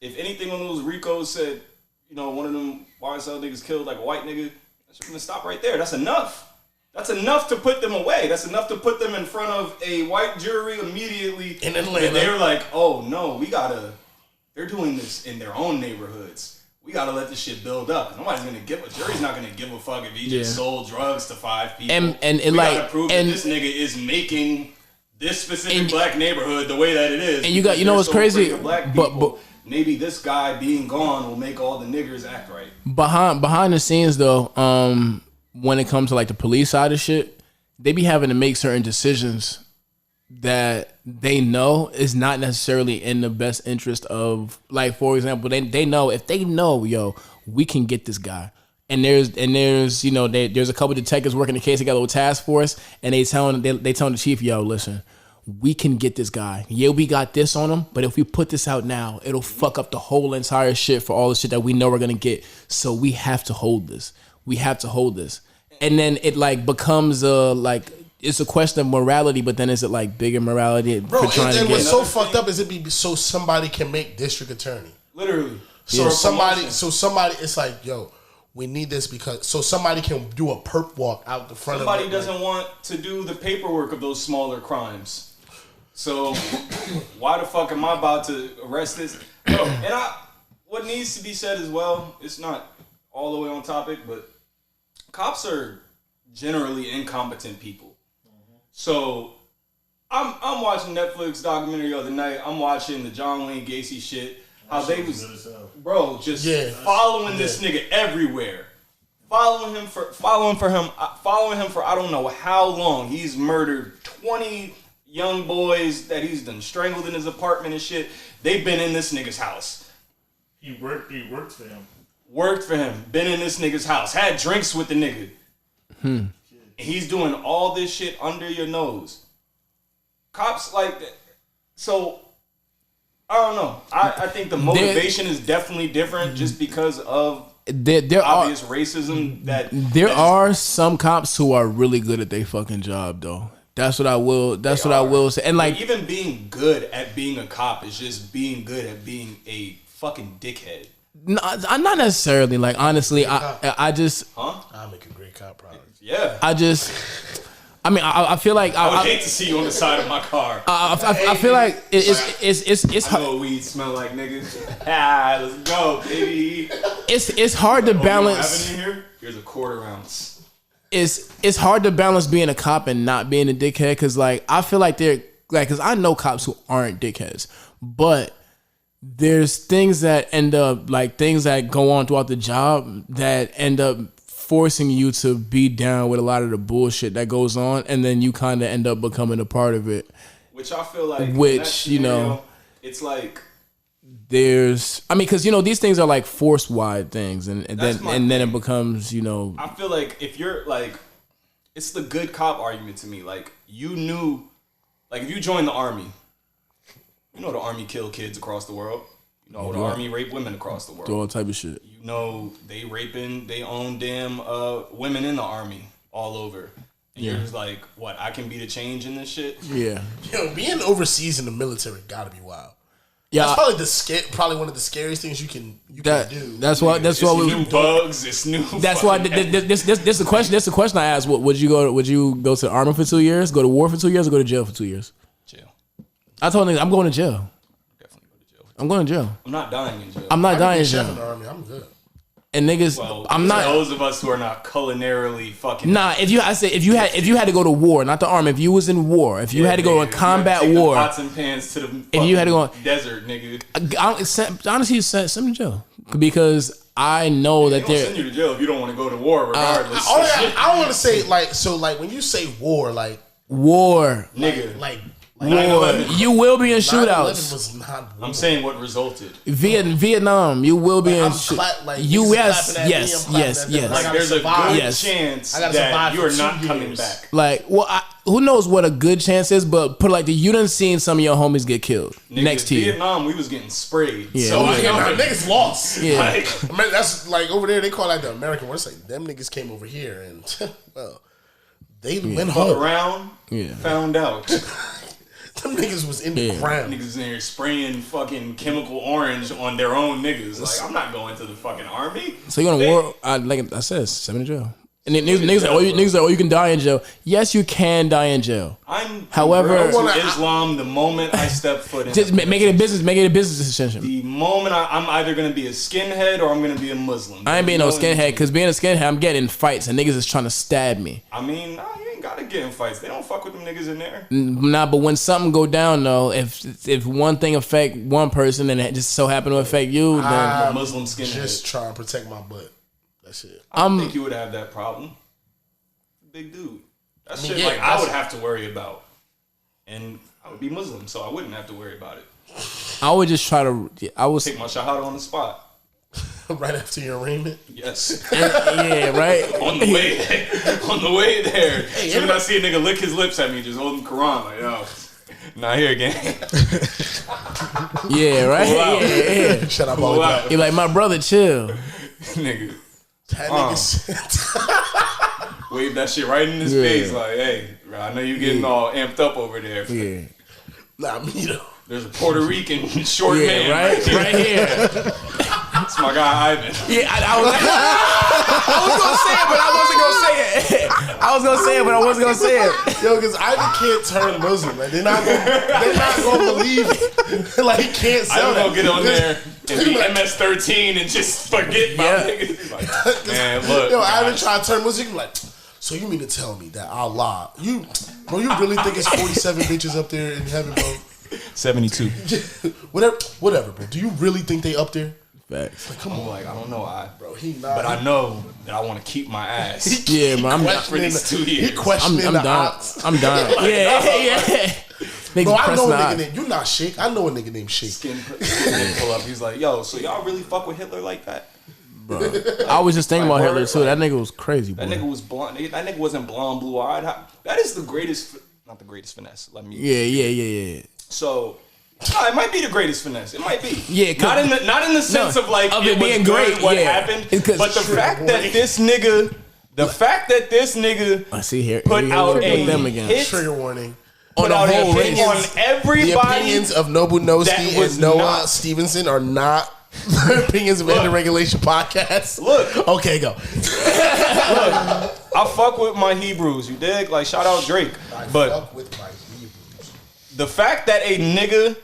anything on those Ricos said, you know, one of them YSL niggas killed like a white nigga, that's gonna stop right there. That's enough. That's enough to put them away. That's enough to put them in front of a white jury immediately. In Atlanta. And they're like, oh no, they're doing this in their own neighborhoods. We gotta let this shit build up. Jury's not gonna give a fuck if he just sold drugs to 5 people. And we gotta prove that this nigga is making this specific black neighborhood the way that it is. And you know what's crazy? But maybe this guy being gone will make all the niggers act right. Behind the scenes though, when it comes to like the police side of shit, they be having to make certain decisions that they know is not necessarily in the best interest of, like, for example, they know if they know, yo, we can get this guy. And there's you know, there's a couple detectives working the case. They got a little task force, and they telling the chief, yo, listen, we can get this guy. Yeah, we got this on him, but if we put this out now, it'll fuck up the whole entire shit for all the shit that we know we're gonna get. So we have to hold this. And then it like becomes it's a question of morality, but then is it like bigger morality? Bro, and what's so fucked up is it be so somebody can make district attorney. Literally. So somebody, it's like, yo, we need this because so somebody can do a perp walk out the front. Somebody doesn't want to do the paperwork of those smaller crimes. So why the fuck am I about to arrest this? Bro, and what needs to be said as well, it's not all the way on topic, but cops are generally incompetent people. So I'm watching Netflix documentary the other night. I'm watching the John Wayne Gacy shit. How they was, bro, just following this nigga everywhere. Following him for I don't know how long. He's murdered 20 young boys that he's done strangled in his apartment and shit. They've been in this nigga's house. He worked for him. Worked for him. Been in this nigga's house. Had drinks with the nigga. And he's doing all this shit under your nose. Cops like that. So, I don't know. I think the motivation is definitely different just because of there obvious racism. There are some cops who are really good at their fucking job, though. That's what I will say. And like, even being good at being a cop is just being good at being a fucking dickhead. No, not necessarily. Like, honestly, I just I'll make a great cop, probably. Yeah. I feel like I would hate to see you on the side of my car. I feel like it's I know what weed smell like, niggas. Let's go, baby. It's hard to balance. You know what in here? Here's a quarter ounce. It's hard to balance being a cop and not being a dickhead, because like I feel like they're like, because I know cops who aren't dickheads, but there's things that end up like things that go on throughout the job that end up forcing you to be down with a lot of the bullshit that goes on, and then you kind of end up becoming a part of it. Which I feel like, you know, it's like because you know these things are like force-wide things, and then it becomes, you know. I feel like if you're like, it's the good cop argument to me. Like, you knew, like if you joined the army, you know the army kill kids across the world. You know the army rape women across the world. Do all type of shit. You know they raping they own damn women in the army all over. And you're just like, what? I can be the change in this shit. Yeah. Yo, being overseas in the military gotta be wild. Yeah, that's probably one of the scariest things you can do. That's why we new bugs. It's new. That's why this is the question. This is the question I asked. Would you go to the army for 2 years, go to war for 2 years, or go to jail for 2 years? Jail. I told niggas I'm going to jail. Definitely go to jail. I'm going to jail. I'm not dying in jail. I'm not dying in jail. In the army, I'm good. And niggas, I'm not. Those of us who are not culinarily fucking. Nah, if you had to go to war, not the army. If you was in war, if you had to go to combat war, pots and pans to the if you had to go desert, nigga. Honestly, send me to jail because I know that they're send you to jail if you don't want to go to war, regardless. I want to say like when you say war, nigga, like war. You will be in shootouts. Was not war. I'm saying what resulted. Vietnam, you will be in shootouts. Yes. Like there's a good chance that you are not coming back. Like, well, who knows what a good chance is, but put like you done seen some of your homies get killed next to you. Vietnam, we was getting sprayed. Yeah, so niggas lost. Yeah, I mean, that's like over there. They call that the American war. It's like them niggas came over here and well, they went home. Around, found out. Them niggas was in the ground. Niggas in here spraying fucking chemical orange on their own niggas. Like, I'm not going to the fucking army. So you going to war? Like I said, 7 in jail. And then niggas like, you can die in jail. Yes, you can die in jail. However, Islam the moment I step foot in. Just make it a business. Make it a business decision. The moment I'm either gonna be a skinhead or I'm gonna be a Muslim. I ain't being no skinhead because being a skinhead, I'm getting in fights and niggas is trying to stab me. I mean, nah, you ain't gotta get in fights. They don't fuck with them niggas in there. Nah, but when something go down though, if one thing affect one person and it just so happen to affect you, then I'm a Muslim skinhead. Just try and protect my butt. That's it. I don't think you would have that problem. Big dude. That's shit like I would have to worry about. And I would be Muslim, so I wouldn't have to worry about it. I would just try to take my shahada on the spot. Right after your arraignment? Yes. Yeah, right? on the way there. Hey, soon as I see a nigga lick his lips at me, just holding Quran, like, yo, not here again. Yeah, right? Yeah. Shut up, all that. You're like, my brother, chill. Nigga. That nigga wave that shit right in his face, like, hey, I know you getting all amped up over there. Yeah. Nah, me though. There's a Puerto Rican short man right here. That's my guy Ivan. Yeah, I was gonna say it, but I wasn't gonna say it. Yo, because Ivan can't turn Muslim. Like, they're not gonna believe it. Like, he can't sell that. I'm gonna get on there and be MS-13 and just forget about niggas. Like, man, look. Yo, Ivan tried to turn Muslim. Like, so you mean to tell me that Allah, you really think it's 47 bitches up there in heaven, bro? 72. Whatever, bro. Do you really think they up there? Facts. Like, come on. Like, I don't know, bro. He not. But I know that I want to keep my ass. Yeah, man. I'm not for these 2 years. He questioning I'm the done. odds. I'm done. Like, yeah. Bro, I know a nigga named. You not Sheikh. I know a nigga named Sheikh. Skin pull up. He's like, yo, so y'all really fuck with Hitler like that? Bro, I was just thinking about Hitler too. That nigga was crazy, bro. That nigga was blonde. That nigga wasn't blonde, blue eyed. That is the greatest. Not the greatest finesse. Let me. Yeah. So. It might be the greatest finesse. It might be. Yeah, not in the sense of like of it being great. What happened? But the fact that this nigga, I see here put out a them again. Hit, trigger warning. Put out a hit on everybody. The opinions of Nobu Noski and Noah Stevenson are not the opinions of End of Regulation podcast. Look, okay, go. Look, I fuck with my Hebrews. You dig? Like shout out Drake. Fuck with my Hebrews. The fact that a nigga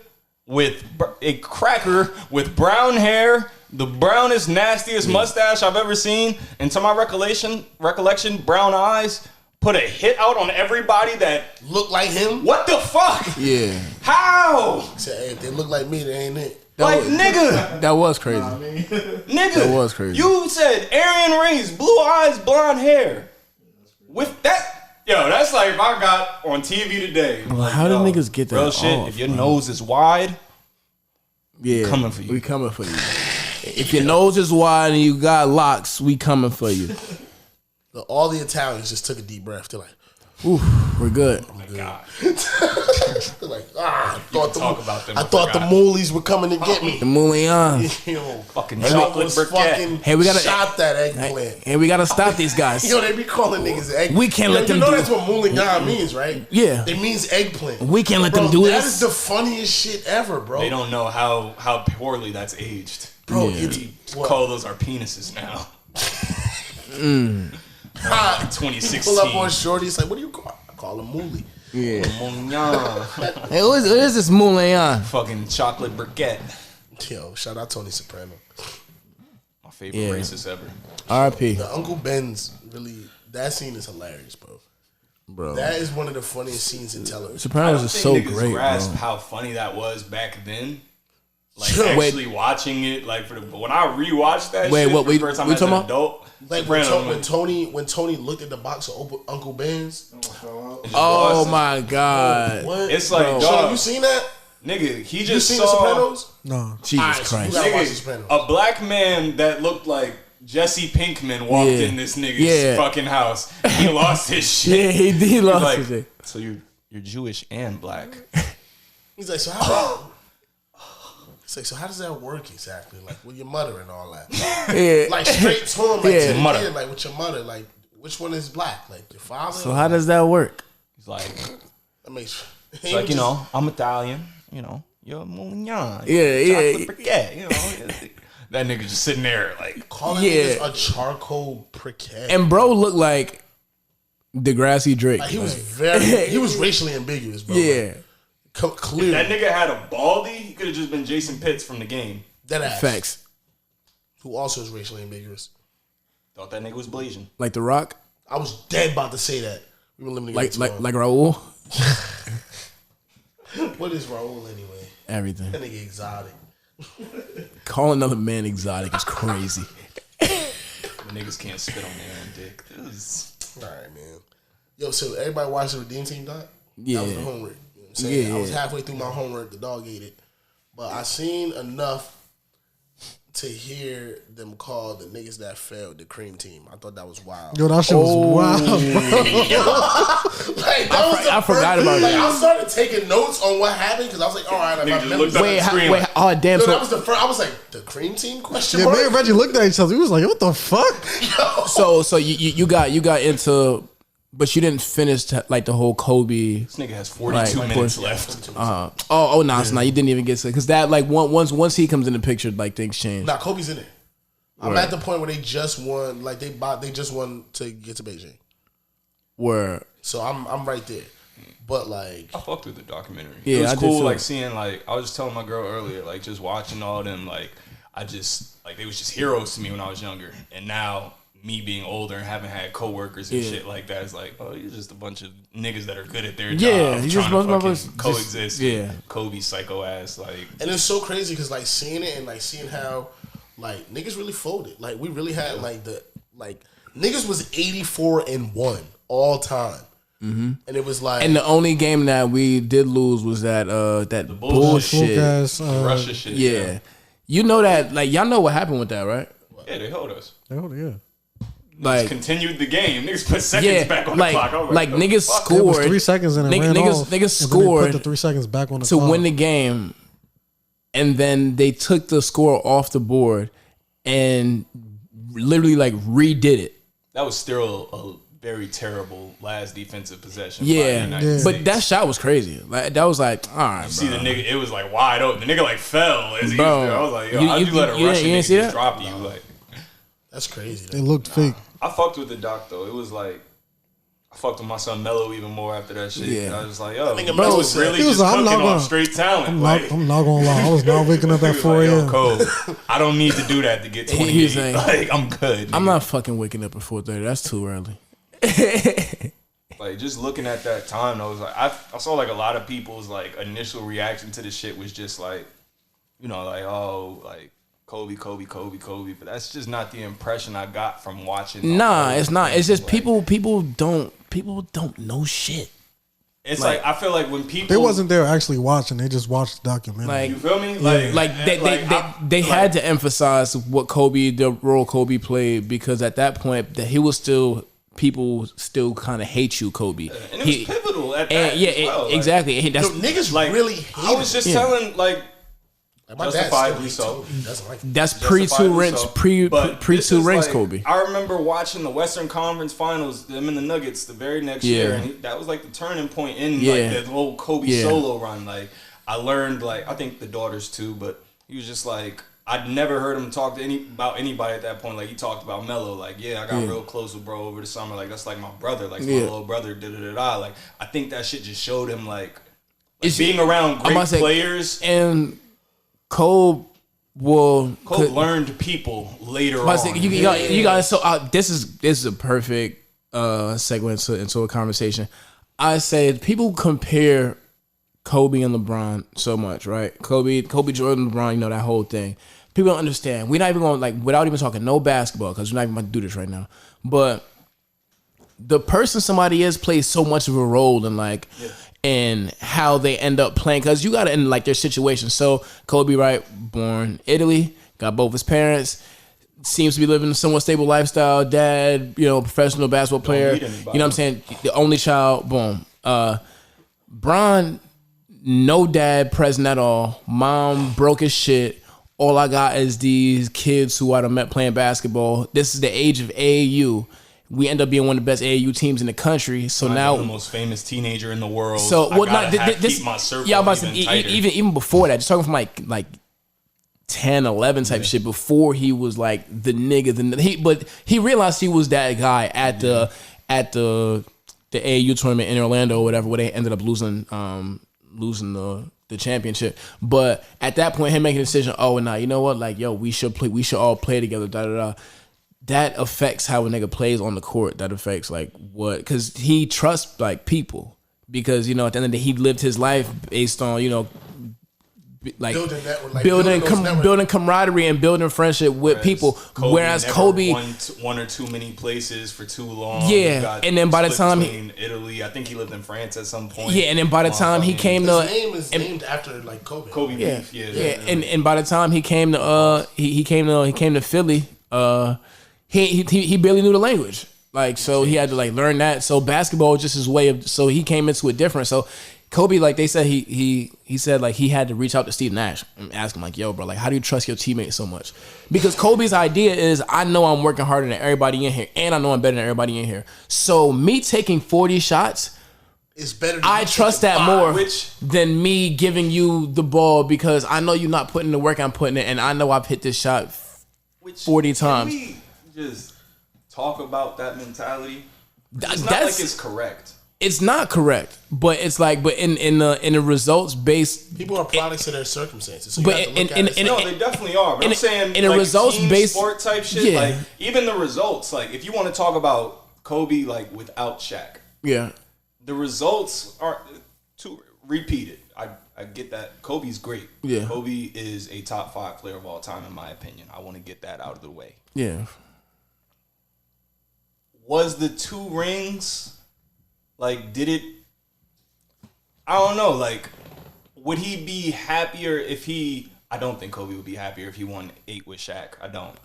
with a cracker with brown hair, the brownest, nastiest mustache I've ever seen, and to my recollection, brown eyes, put a hit out on everybody that look like him. What the fuck? Yeah. How? Say, hey, if they look like me, they ain't it. Nigga. That was crazy. Nigga. That was crazy. You said Aryan race, blue eyes, blonde hair. With that. Yo, that's like if I got on TV today. Well, how did niggas get that real shit, off, if your nose is wide, we coming for you. We coming for you. If your nose is wide and you got locks, we coming for you. All the Italians just took a deep breath. They're like, ooh, we're good. Oh my God. They're like, I thought the moolies moolies were coming to get me. The moulians. Fucking chocolate briquette. Hey, we gotta shot that eggplant. Hey, we gotta stop these guys. Yo, they be calling niggas eggplant. We can't let them do that's what moulian means, right? Yeah. It means eggplant. We can't let them do this. That is the funniest shit ever, bro. They don't know how poorly that's aged. Bro, call those our penises now. 2016. Pull up on shorty. It's like, what do you call? I call him moolie. Yeah. Moulin. Hey, what is this moulin? Fucking chocolate briquette. Yo, shout out Tony Soprano. My favorite racist ever. R.I.P. The Uncle Ben's really, that scene is hilarious, bro. That is one of the funniest scenes in television. Sopranos is so great, grasp bro. how funny that was back then. Like actually watching it, like when I rewatched that shit for the first time as an adult. Like when Tony looked at the box of Uncle Ben's. Oh my God! What? It's like, bro, dog, you seen that? Nigga, he just seen saw The Sopranos? No. Jesus Christ! Nigga, a black man that looked like Jesse Pinkman walked in this nigga's fucking house. He lost his shit. Yeah, he lost his shit. So you're Jewish and black. He's like, so how does that work exactly? Like with your mother and all that. Yeah. Like straight to him, like to the mother. kid, like with your mother, like which one is black? Like your father? So how does that work? He's like, that makes it's like, I'm Italian, you're Mignon. Yeah. Yeah, that nigga just sitting there like calling niggas a charcoal briquette. And bro looked like Degrassi Drake. Like, he was racially ambiguous, bro. Yeah. Clearly. If that nigga had a baldy, he could have just been Jason Pitts from the game. That ass. Facts. Who also is racially ambiguous. Thought that nigga was Blasian. Like The Rock? I was dead about to say that. We were limiting like Raul? What is Raul anyway? Everything. That nigga exotic. Call another man exotic is crazy. The niggas can't spit on their own dick. Alright, man. Yo, so everybody watched the Redeem Team doc? Yeah. That was the homework. You know what I'm saying? Yeah. I was halfway through my homework, the dog ate it. But I seen enough to hear them call the niggas that failed the cream team. I thought that was wild. Yo, that shit was wild, bro. Like, that was the I forgot about like, that. I started taking notes on what happened because I was like, all right, Nigga just looked up Wait, the screen. oh damn. Yo, So, that was the first. I was like, the cream team question Yeah, mark? me and Reggie looked at each other. We was like, what the fuck? so you got into, but you didn't finish like the whole Kobe. This nigga has 42 minutes left. No, you didn't even get to, because that like once he comes in the picture, like things change. Nah, Kobe's in it. I'm at the point where they just won. Like they just won to get to Beijing. Where So I'm right there. But like, I fucked with the documentary. Yeah, it was I did cool. too. Like seeing, like I was just telling my girl earlier, like just watching all them. Like I just like they was just heroes to me when I was younger, and now me being older and having had coworkers and shit like that is like, oh, you're just a bunch of niggas that are good at their job, you trying just to fucking just coexist. yeah. Kobe psycho ass like, and it's so crazy because like seeing it and like seeing how like niggas really folded. Like we really had niggas was 84-1 all time. Mm-hmm. And it was like, and the only game that we did lose was that bullshit Russia shit. Yeah, you know that, like y'all know what happened with that, right? Yeah, they hold us. Yeah. Like Continued the game. Niggas put seconds back on the clock. I was like niggas It was scored 3 seconds and it ran off. niggas And then they scored put the 3 seconds back on the to clock. win the game, and then they took the score off the board and literally like redid it. That was still a very terrible last defensive possession. Yeah, by the United but States. that shot was crazy. Like that was like, all right, You see the nigga, it was like wide open. The nigga like fell as he Bro, was there. I was like, yo, you- how'd you let a you Russian didn't nigga see just that? drop you? Like, that's crazy. It looked fake. I fucked with the doc though. It was like, I fucked with my son Mello even more after that shit. Yeah. I was just like, yo, nigga bro Melo was said- really He was just like, I'm cooking not off gonna- straight talent. I'm Like, not gonna lie. I was not waking up he at was 4 like, yo, a.m. Cole, I don't need to do that to get 28. He was like, like, I'm good. I'm nigga. not fucking waking up at 4:30. That's too early. Like just looking at that time, I was like, I saw like a lot of people's like initial reaction to the shit was just like, like, oh, like Kobe, but that's just not the impression I got from watching. Nah, it's not. It's just like, people don't know shit. It's like I feel like when people They wasn't there actually watching. They just watched the documentary. Like, you feel me? They had to emphasize the role Kobe played, because at that point that he was still, people still kind of hate you, Kobe. And it was pivotal at that. And, yeah, as well. exactly. And that's Yo, niggas like really hate I was just telling like my dad justifiably still so. hates Kobe. He doesn't like it. that's pre two rings, But pre this two is rings, like, Kobe. I remember watching the Western Conference Finals, them and the Nuggets, the very next year, and that was like the turning point in like the whole Kobe solo run. Like I learned, like I think the daughters too, but he was just like, I'd never heard him talk to about anybody at that point. Like he talked about Melo, like I got real close with bro over the summer. Like that's like my brother, like my little brother. Like I think that shit just showed him like being around great players. And Cole Well, Kobe learned people later on. You guys. So this is a perfect segue into a conversation. I said people compare Kobe and LeBron so much, right? Kobe, Jordan, LeBron. You know that whole thing. People don't understand. We're not even going without even talking no basketball because we're not even about to do this right now. But the person somebody is plays so much of a role in and how they end up playing, because you got to in their situation. So Kobe, right, born Italy, got both his parents, seems to be living a somewhat stable lifestyle. Dad, professional basketball player. You know what I'm saying? The only child. Boom. Bron, no dad present at all. Mom broke as shit. All I got is these kids who I met playing basketball. This is the age of AAU. We end up being one of the best AAU teams in the country. So now, the most famous teenager in the world. So I gotta keep my circle even before that, just talking from like 10, 11 type shit. Before he was the nigga, but he realized he was that guy at the AAU tournament in Orlando or whatever, where they ended up losing the championship. But at that point, him making a decision, you know what, we should all play together, da da da. That affects how a nigga plays on the court. That affects because he trusts people. Because at the end of the day, he lived his life based on building camaraderie and building friendship with people. Whereas Kobe one or too many places for too long. Yeah, and then by the time Italy, I think he lived in France at some point. Yeah, and then by the time he came to his name is named after Kobe. Kobe beef. Yeah. And by the time he came to he came to Philly, he barely knew the language. So he had to learn that. So basketball was just his way of. So he came into it different. So Kobe, they said he said he had to reach out to Steve Nash and ask him yo, bro, how do you trust your teammates so much? Because Kobe's idea is, I know I'm working harder than everybody in here, and I know I'm better than everybody in here. So me taking 40 shots is better. I trust that more than me giving you the ball, because I know you're not putting the work I'm putting in, and I know I've hit this shot 40 times. Can we just talk about that mentality? It's not it's correct. It's not correct, but it's but in the results based, people are products of their circumstances. So but they definitely are. But I'm saying in a results based sport type shit, even the results. If you want to talk about Kobe, without Shaq, the results are too repeated. I get that. Kobe's great. Yeah, Kobe is a top 5 player of all time, in my opinion. I want to get that out of the way. Yeah. Was the 2 rings, did it, I don't know, would he be happier if I don't think Kobe would be happier if he won 8 with Shaq. I don't.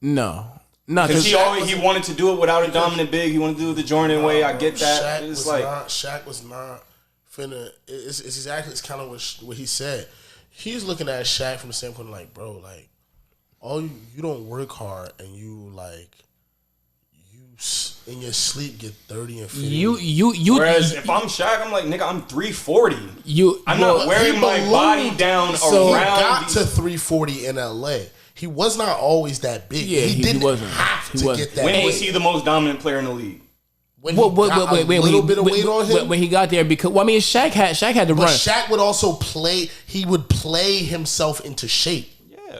No. Because he wanted to do it without a dominant big. He wanted to do it the Jordan way. I get that. Shaq was not finna, it's kind of what he said. He's looking at Shaq from the standpoint bro, you don't work hard and you in your sleep get 30 and 50. Whereas if I'm Shaq, I'm nigga, I'm 340. I'm not wearing my body down so around. He got to 340 in LA. He was not always that big. Yeah, he didn't have to get that. When was he the most dominant player in the league? When he got a little bit of weight on him. When he got there, because Shaq had to run. But Shaq would also play. He would play himself into shape.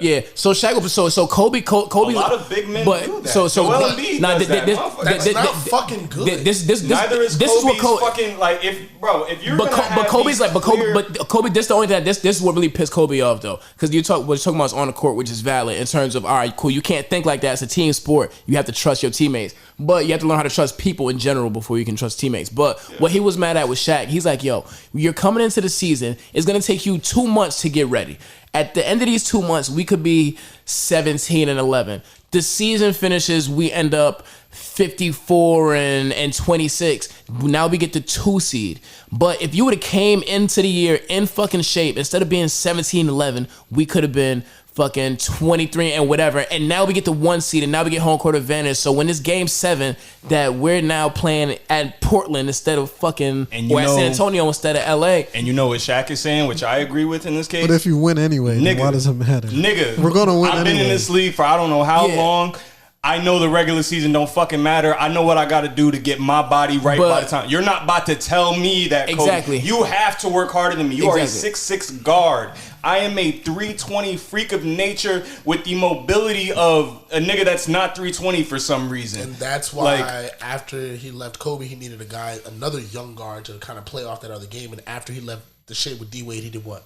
Yeah, so Shaq, so Kobe, a lot of big men do that. So Embiid does that. That's not fucking good. Neither is Kobe's fucking if you're but Kobe's Kobe. This the only thing this is what really pissed Kobe off though, because what you're talking about is on the court, which is valid in terms of, all right, cool, you can't think like that. It's a team sport. You have to trust your teammates, but you have to learn how to trust people in general before you can trust teammates. But what he was mad at with Shaq, he's yo, you're coming into the season. It's gonna take you 2 months to get ready. At the end of these 2 months, we could be 17 and 11. The season finishes, we end up 54 and 26. Now we get the 2 seed. But if you would have came into the year in fucking shape, instead of being 17-11, we could have been fucking 23 and whatever. And now we get the 1 seed, and now we get home court advantage. So when it's game 7 that we're now playing at Portland instead of fucking, or at San Antonio instead of LA. And you know what Shaq is saying, which I agree with in this case? But if you win anyway, nigga, why does it matter? Nigga, we're going to win I've anyway. been in this league for I don't know how long. I know the regular season don't fucking matter. I know what I got to do to get my body right by the time. You're not about to tell me that, Kobe. Exactly. You have to work harder than me. You are a 6'6" guard. I am a 320 freak of nature with the mobility of a nigga that's not 320 for some reason. And that's why after he left Kobe, he needed another young guard to kind of play off that other game. And after he left the shit with D-Wade, he did what?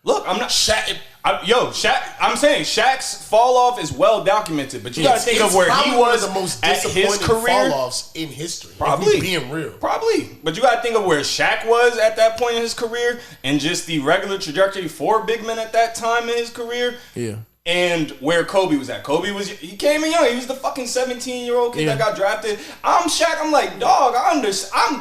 Look, I'm not Shaq. I'm saying Shaq's fall off is well documented, but you gotta think of where he was the most at his career. Fall offs in history. Probably being real. Probably, but you gotta think of where Shaq was at that point in his career, and just the regular trajectory for big men at that time in his career. Yeah. And where Kobe was at. He came in young. He was the fucking 17-year-old kid that got drafted. I'm Shaq. I'm like, dog, I'm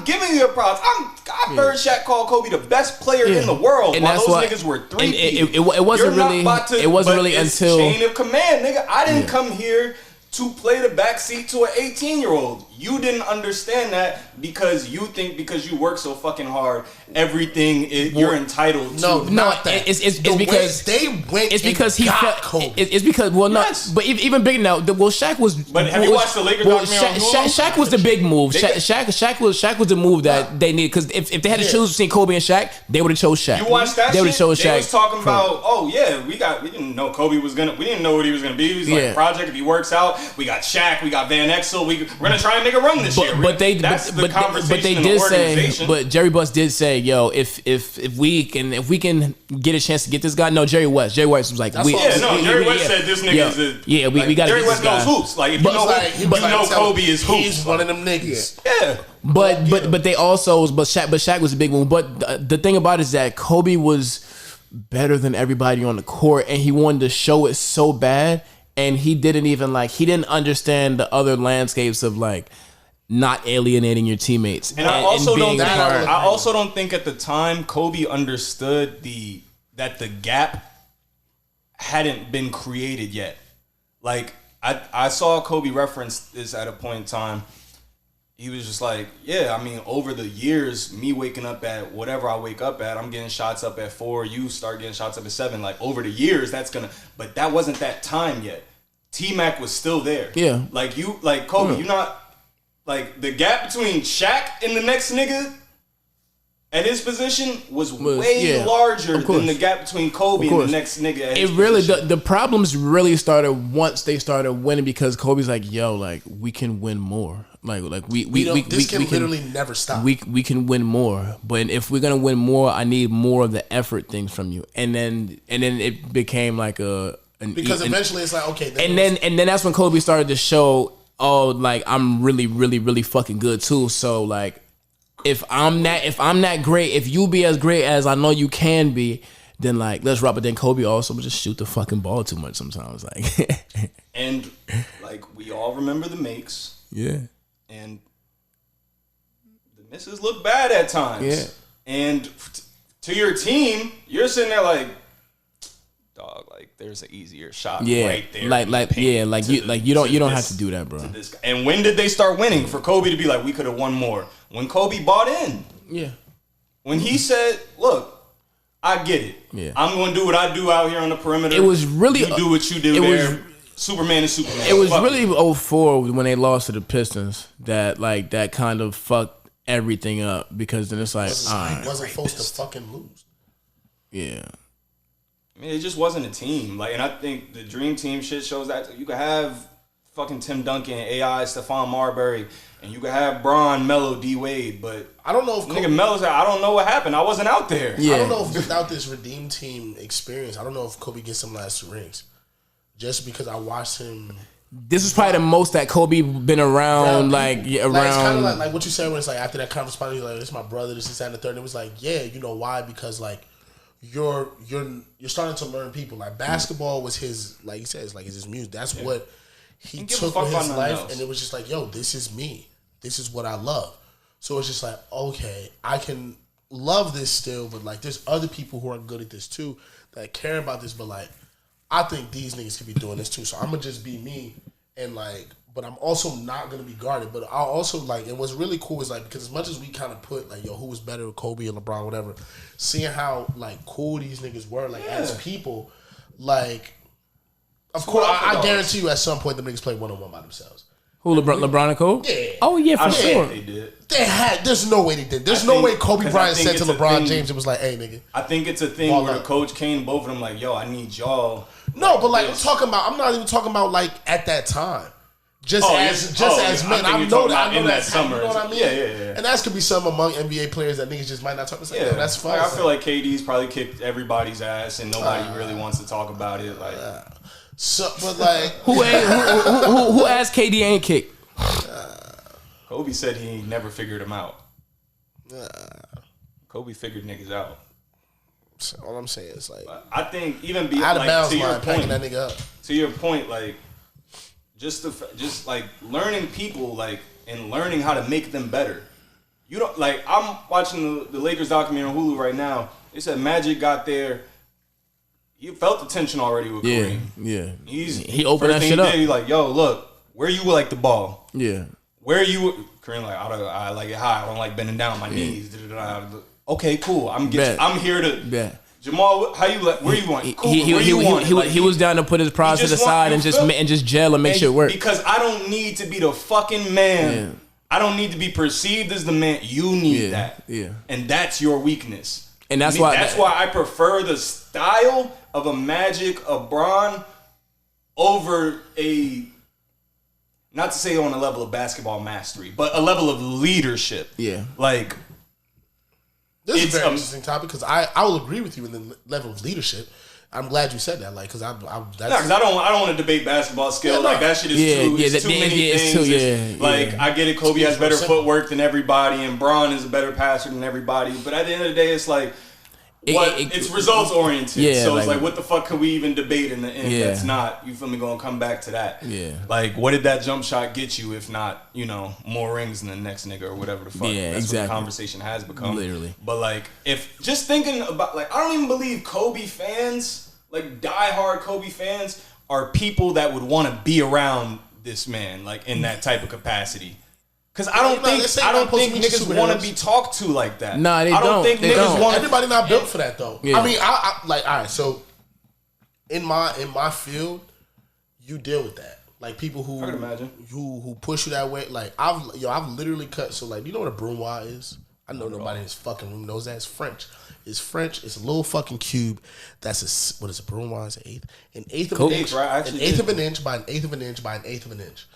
giving you your props. I've heard Shaq call Kobe the best player in the world, and while those niggas were 3 feet. It wasn't really until chain of command, nigga. I didn't come here to play the backseat to an 18-year-old. You didn't understand that because you think because you work so fucking hard, you're entitled to. No, not that. It's because they went. It's because he got Kobe. Kobe. It's because but even bigger now. Shaq was. But have you watched the Lakers documentary? Shaq was the big move. Shaq was the move that they needed because if they had to choose between Kobe and Shaq, they would have chose Shaq. You watched that? They would have chose Shaq. They was talking about, we didn't know Kobe was gonna. We didn't know what he was gonna be. He was like project. If he works out, we got Shaq, we got Van Exel. We're gonna try and make a run this year. But they did say, but Jerry Buss did say, yo, if we can get a chance to get this guy, no, Jerry West was like, Jerry West said this nigga is a we got Jerry West knows hoops. Like, if you know Kobe is hoops. He's one of them niggas. Yeah. But they also Shaq was a big one. But the thing about it is that Kobe was better than everybody on the court, and he wanted to show it so bad, and he didn't understand the other landscapes of like not alienating your teammates. And I also don't think at the time Kobe understood that the gap hadn't been created yet. Like I saw Kobe reference this at a point in time. He was just like, yeah, I mean, over the years, me waking up at whatever I wake up at, I'm getting shots up at 4, you start getting shots up at 7. Like, over the years, but that wasn't that time yet. T-Mac was still there. Yeah. Like, Kobe, you're not, like, the gap between Shaq and the next nigga at his position was way larger than the gap between Kobe and the next nigga at his position. The problems really started once they started winning because Kobe's like, yo, like, we can win more. Like we can literally never stop. We can win more, but if we're gonna win more, I need more of the effort things from you. And then it became like eventually it's like okay. And then that's when Kobe started to show, oh, like I'm really really really fucking good too. So like if I'm that great, if you be as great as I know you can be, then like let's rock. But then Kobe also would just shoot the fucking ball too much sometimes. Like and like we all remember the makes. Yeah. And the misses look bad at times. Yeah. And to your team, you're sitting there like, dog, like there's an easier shot right there. You don't have to do that, bro. And when did they start winning? For Kobe to be like, we could have won more. When Kobe bought in. Yeah. When he said, look, I get it. Yeah. I'm going to do what I do out here on the perimeter. It was really you do what you do there. Superman is Superman. It was really 04 when they lost to the Pistons that kind of fucked everything up because then it's like wasn't supposed to fucking lose. Yeah. I mean, it just wasn't a team. Like, and I think the Dream Team shit shows that you could have fucking Tim Duncan, AI, Stephon Marbury, and you could have Bron, Melo, D Wade, but I don't know if nigga Melo said, I don't know what happened. I wasn't out there. Yeah. I don't know if without this Redeem Team experience, I don't know if Kobe gets some last 2 rings. Just because I watched him. This is probably the most that Kobe been around, around. Like, it's kind of like what you said when it's like after that conference final, he's like, "This is my brother. This is that and the third." And it was like, yeah, you know why? Because like you're starting to learn people. Like basketball was his, like he says, like it's his music. That's what he took with his life, and it was just like, yo, this is me. This is what I love. So it's just like, okay, I can love this still, but like there's other people who are good at this too that care about this, but like. I think these niggas could be doing this too, so I'm gonna just be me and like, but I'm also not gonna be guarded. But I'll also like, and what's really cool is like because as much as we kind of put like, yo, who was better, Kobe or LeBron, whatever, seeing how like cool these niggas were like as people, like Of course, I guarantee you at some point the niggas play one-on-one by themselves. Who, LeBron and Kobe? Yeah. Oh, yeah, for sure. They did. There's no way they did. There's no way Kobe Bryant said to LeBron James, it was like, hey, nigga. I think it's a thing where the coach came to both of them like, yo, I need y'all. No, but like, I'm not even talking about like at that time. Just as men. I know that summer. You know what I mean? Yeah. And that could be some among NBA players that niggas just might not talk about. Yeah, that's fine. Like, I feel like KD's probably kicked everybody's ass and nobody really wants to talk about it. Like, but like, who asked KD ain't kick? Kobe said he never figured him out. Kobe figured niggas out. So all I'm saying is like, but I think even out of like, bounds to your line, packing that nigga up. To your point, like. Just like learning people, like, and learning how to make them better. You don't like. I'm watching the Lakers documentary on Hulu right now. They said Magic got there. You felt the tension already with Kareem. Yeah. He opened that shit up. He's like, yo, look, where you like the ball? Yeah. Where you? Kareem like, I like it high. I don't like bending down my knees. Okay, cool. I'm here to. Bet. Jamal, how you where you want? Cool, he was down to put his prize to the side and just gel and make shit work. Because I don't need to be the fucking man. Yeah. I don't need to be perceived as the man. You need that. Yeah. And that's your weakness. And that's why I prefer the style of a Magic, a Bron over a, not to say on a level of basketball mastery, but a level of leadership. Yeah. Like, this is a very interesting topic because I will agree with you in the level of leadership. I'm glad you said that, like, because I don't want to debate basketball skill. Like, that shit is too many things. I get it. Kobe has better footwork than everybody, and Bron is a better passer than everybody. But at the end of the day, it's like, it's results oriented. Yeah, so it's like, what the fuck can we even debate in the end? Yeah. That's not, you feel me, gonna come back to that. Yeah. Like, what did that jump shot get you if not, more rings than the next nigga or whatever the fuck? Yeah, that's exactly what the conversation has become. Literally. But like, if just thinking about, like, I don't even believe Kobe fans, like diehard Kobe fans, are people that would want to be around this man, like in that type of capacity. Cause I don't think niggas want to be talked to like that. Nah, I don't think niggas want. Everybody not built for that though. Yeah. I mean, I like, all right. So in my field, you deal with that. Like people who I can imagine who push you that way. Like I've literally cut. So like, you know what a brunoise is? I know nobody in this fucking room knows that. It's French. It's French. It's a little fucking cube. That's what is a brunoise? An eighth of an inch, right? An eighth of an inch by an eighth of an inch by an eighth of an inch.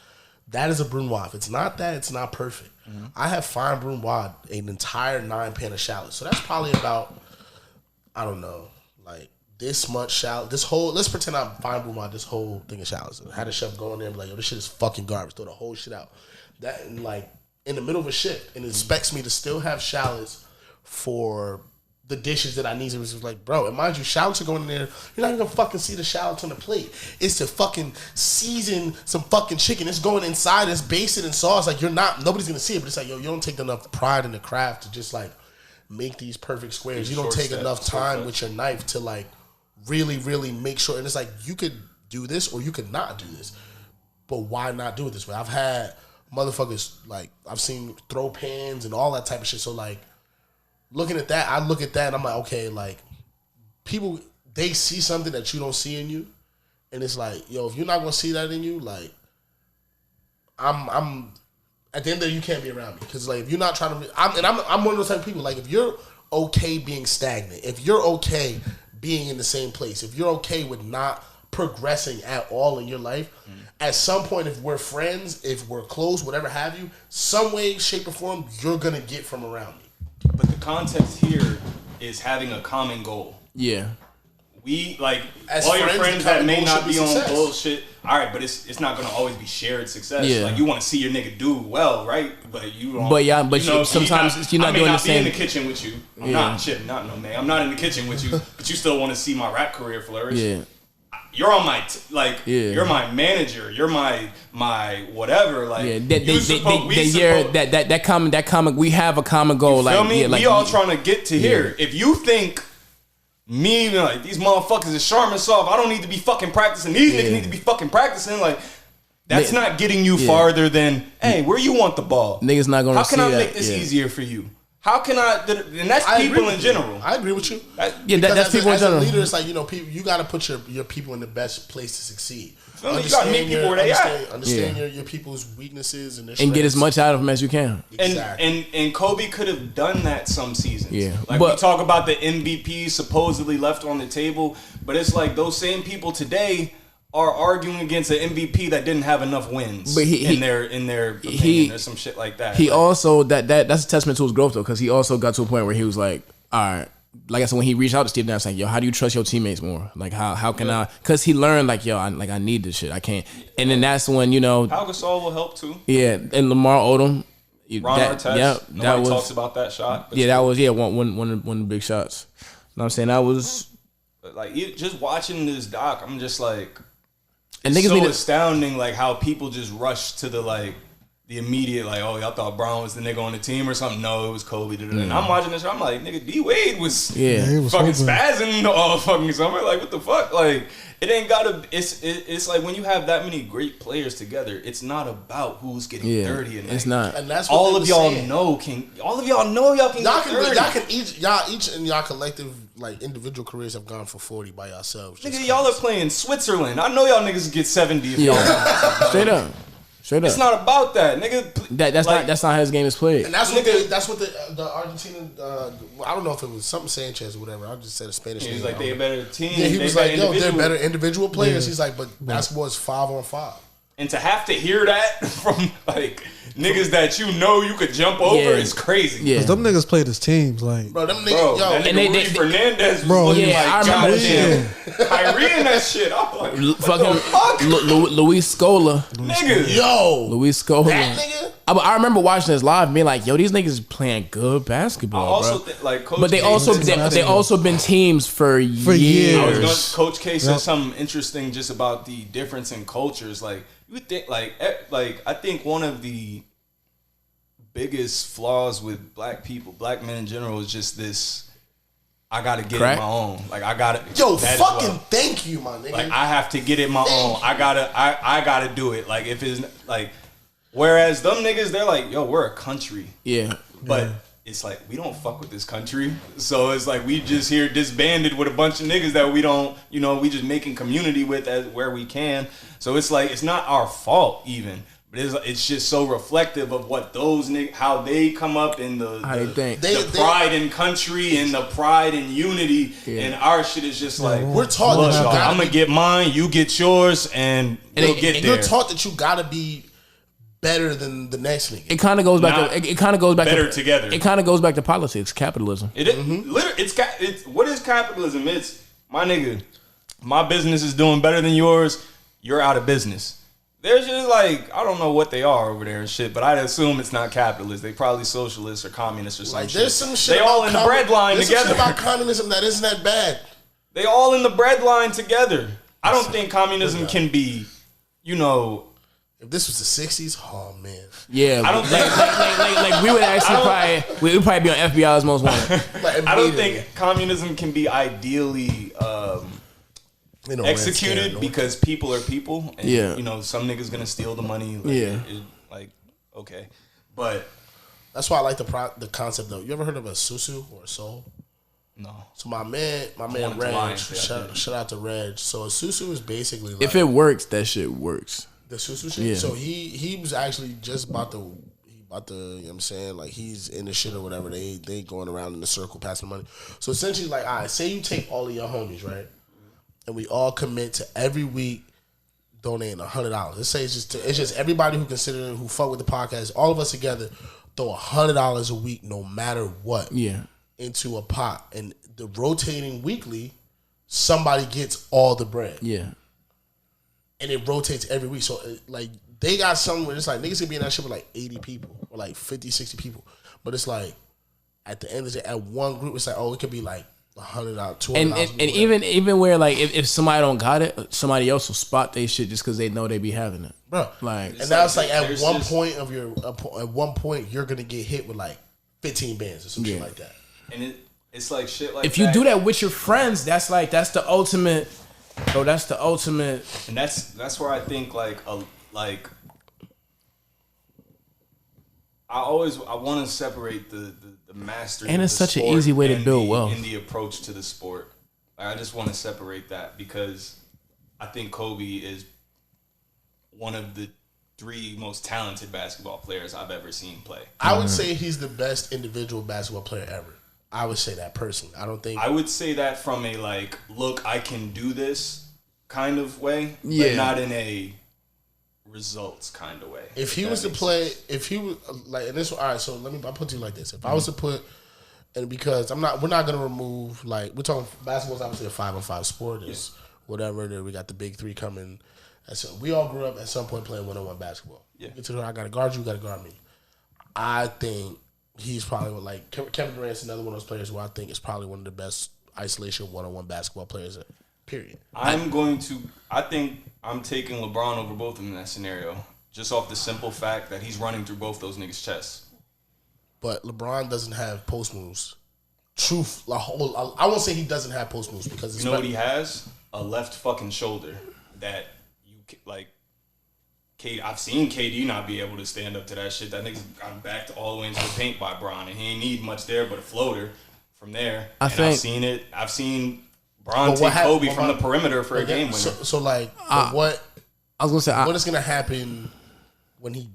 That is a brunoise. If it's not that, it's not perfect. Mm-hmm. I have fine brunoise an entire 9-pan of shallots. So that's probably about, I don't know, like this much shallot. This whole, let's pretend I'm fine brunoise this whole thing of shallots. I had a chef go in there and be like, yo, this shit is fucking garbage. Throw the whole shit out. That, and like in the middle of a shift, and it expects me to still have shallots for the dishes that I need. It was like, bro, and mind you, shallots are going in there. You're not even gonna fucking see the shallots on the plate. It's to fucking season some fucking chicken. It's going inside. It's basted in sauce. Like nobody's gonna see it. But it's like, yo, you don't take enough pride in the craft to just like make these perfect squares. You don't take enough time with your knife to like really, really make sure. And it's like, you could do this or you could not do this. But why not do it this way? I've had motherfuckers, like, I've seen throw pans and all that type of shit. So like, looking at that, I look at that and I'm like, okay, like, people, they see something that you don't see in you, and it's like, yo, if you're not gonna see that in you, like, I'm at the end of the day, you can't be around me, because like, if you're not trying to, I'm one of those type of people. Like, if you're okay being stagnant, if you're okay being in the same place, if you're okay with not progressing at all in your life, at some point, if we're friends, if we're close, whatever have you, some way, shape, or form, you're gonna get from around me. But the context here is having a common goal. Yeah. We, like, as all your friends that may not be on bullshit, all right, but it's not going to always be shared success. Yeah. Like, you want to see your nigga do well, right? But you don't. But yeah, but sometimes you're not doing the same. I may not be in the kitchen with you. I'm not I'm not in the kitchen with you, but you still want to see my rap career flourish. Yeah. You're on my you're my manager. You're my whatever. Like, yeah, that comic. We have a common goal. You feel me? Yeah, like, we all trying to get to here. If you think me, like, these motherfuckers is Charmin soft, I don't need to be fucking practicing. These niggas need to be fucking practicing. Like, that's not getting you farther than, hey, where you want the ball? Niggas not gonna. How can I make this easier for you? How can I? And that's people in general. I agree with you. That's people in general. As a leader, it's like, people. You got to put your people in the best place to succeed. You got to meet people where they at. Understand your people's weaknesses and get as much out of them as you can. Exactly. And Kobe could have done that some seasons. Yeah, like we talk about the MVP supposedly left on the table, but it's like those same people today are arguing against an MVP that didn't have enough wins. But in their opinion, or some shit like that. He also that's a testament to his growth though, because he also got to a point where he was like, all right. Like I said, when he reached out to Steve Nash, like, yo, how do you trust your teammates more? Like, how can I? Because he learned, like, yo, I need this shit. I can't. And then that's when, Pau Gasol will help too. Yeah, and Lamar Odom. Ron Artest. Nobody talks about that shot. That was one of the big shots. You know what I'm saying? That was like just watching this doc. I'm just like, and it's so astounding, like how people just rush to the immediate, like, oh, y'all thought Brown was the nigga on the team or something. No, it was Kobe. And I'm watching this show. I'm like, nigga, D Wade was fucking spazzing all fucking summer. Like, what the fuck? Like, it ain't gotta. It's like when you have that many great players together, it's not about who's getting 30. And it's not. And that's what all of y'all know. All of y'all know y'all can get 30. Y'all each in y'all collective, like, individual careers have gone for 40 by yourselves. Nigga, y'all are playing Switzerland. I know y'all niggas get 70 if y'all straight up. Straight up. It's not about that, nigga. That's not how his game is played. And that's what the Argentina. I don't know if it was something Sanchez or whatever. I just said a Spanish name. He was like, they're a better team. Yeah, he was like, yo, they're better individual players. He's like, but basketball is 5-on-5. And to have to hear that from like niggas that you know you could jump over is crazy. Yeah, because them niggas played as teams, like bro. Them niggas, yo, and they Fernandez, bro. I remember Kyrie and that shit. I'm like, fucking Luis Scola, nigga, Luis Scola. That nigga. I remember watching this live, being like, "Yo, these niggas playing good basketball, bro." But they also been teams for years. Coach K said something interesting just about the difference in cultures. Like you think, like I think one of the biggest flaws with black people, black men in general, is just this. I gotta get it my own. Like I gotta. Yo, fucking thank you, my nigga. Like I have to get it my own. I gotta do it. Like if it's like. Whereas them niggas, they're like, yo, we're a country. Yeah. But it's like, we don't fuck with this country. So it's like, we just here disbanded with a bunch of niggas that we don't, we just making community with as where we can. So it's like, it's not our fault even. But it's just so reflective of what those niggas, how they come up in the pride in country and the pride in unity. Yeah. And our shit is just like, we're taught that you gotta I'm going to get mine, you get yours, and we'll get there. You're taught that you got to be better than the next nigga. It kind of goes back. It kind of goes back. Better together. It kind of goes back to politics, capitalism. It is literally. It's what is capitalism? It's my nigga. My business is doing better than yours. You're out of business. They're just like, I don't know what they are over there and shit, but I'd assume it's not capitalist. They probably socialists or communists or something. Like, there's some shit. They all in the bread line together. There's some shit about communism that isn't that bad. They all in the bread line together. I don't think communism can be, If this was the 60s, oh man. Yeah, I don't like we would actually we would probably be on FBI's most wanted. I don't think communism can be ideally executed because people are people. And, some niggas gonna steal the money. Okay, but that's why I like the concept though. You ever heard of a susu or a soul? No. So my man Reg, shout out to Reg. So a susu is basically like, if it works, that shit works. The susu shit. Yeah. So he was actually just about to you know what I'm saying? Like he's in the shit or whatever. They going around in the circle passing money. So essentially, like, all right, say you take all of your homies, right? And we all commit to every week donating $100. Let's say it's just everybody who fuck with the podcast, all of us together, throw $100 a week no matter what. Yeah. Into a pot. And the rotating weekly, somebody gets all the bread. Yeah. And it rotates every week. So, like, they got something where it's like, niggas can be in that shit with like 80 people or like 50, 60 people. But it's like, at the end of the day, at one group, it's like, oh, it could be like $100, $200. And even where, like, if somebody don't got it, somebody else will spot they shit just because they know they be having it. Bro. Like, and now it's like, at one point, you're going to get hit with like 15 bands or some shit like that. And it's like shit like that. If you do that with your friends, that's the ultimate. So that's the ultimate, and that's where I think like I want to separate the mastery, and it's such an easy way to build wealth in the approach to the sport. Like, I just want to separate that because I think Kobe is one of the 3 most talented basketball players I've ever seen play. I would say he's the best individual basketball player ever. I would say that personally. I would say that from a like, look, I can do this kind of way, but not in a results kind of way. If he was to play, if he was like, and this, all right. So I'll put it like this: if I was to put, and because we're not gonna remove, like, we're talking basketball's obviously a 5-on-5 sport, is whatever. Then we got the big 3 coming. And so we all grew up at some point playing 1-on-1 basketball. Yeah, get to the, I gotta guard you, gotta guard me. I think he's probably like Kevin Durant's another one of those players who I think is probably one of the best isolation 1-on-1 basketball players. Period. I think I'm taking LeBron over both of them in that scenario, just off the simple fact that he's running through both those niggas' chests. But LeBron doesn't have post moves. I won't say he doesn't have post moves because it's, you know what he has? A left fucking shoulder that you like. I've seen KD not be able to stand up to that shit. That nigga's gotten backed all the way into the paint by Bron, and he ain't need much there but a floater from there. I've seen it. I've seen Bron take Kobe from the perimeter for a game winner. So what? I was gonna say, what is gonna happen when he,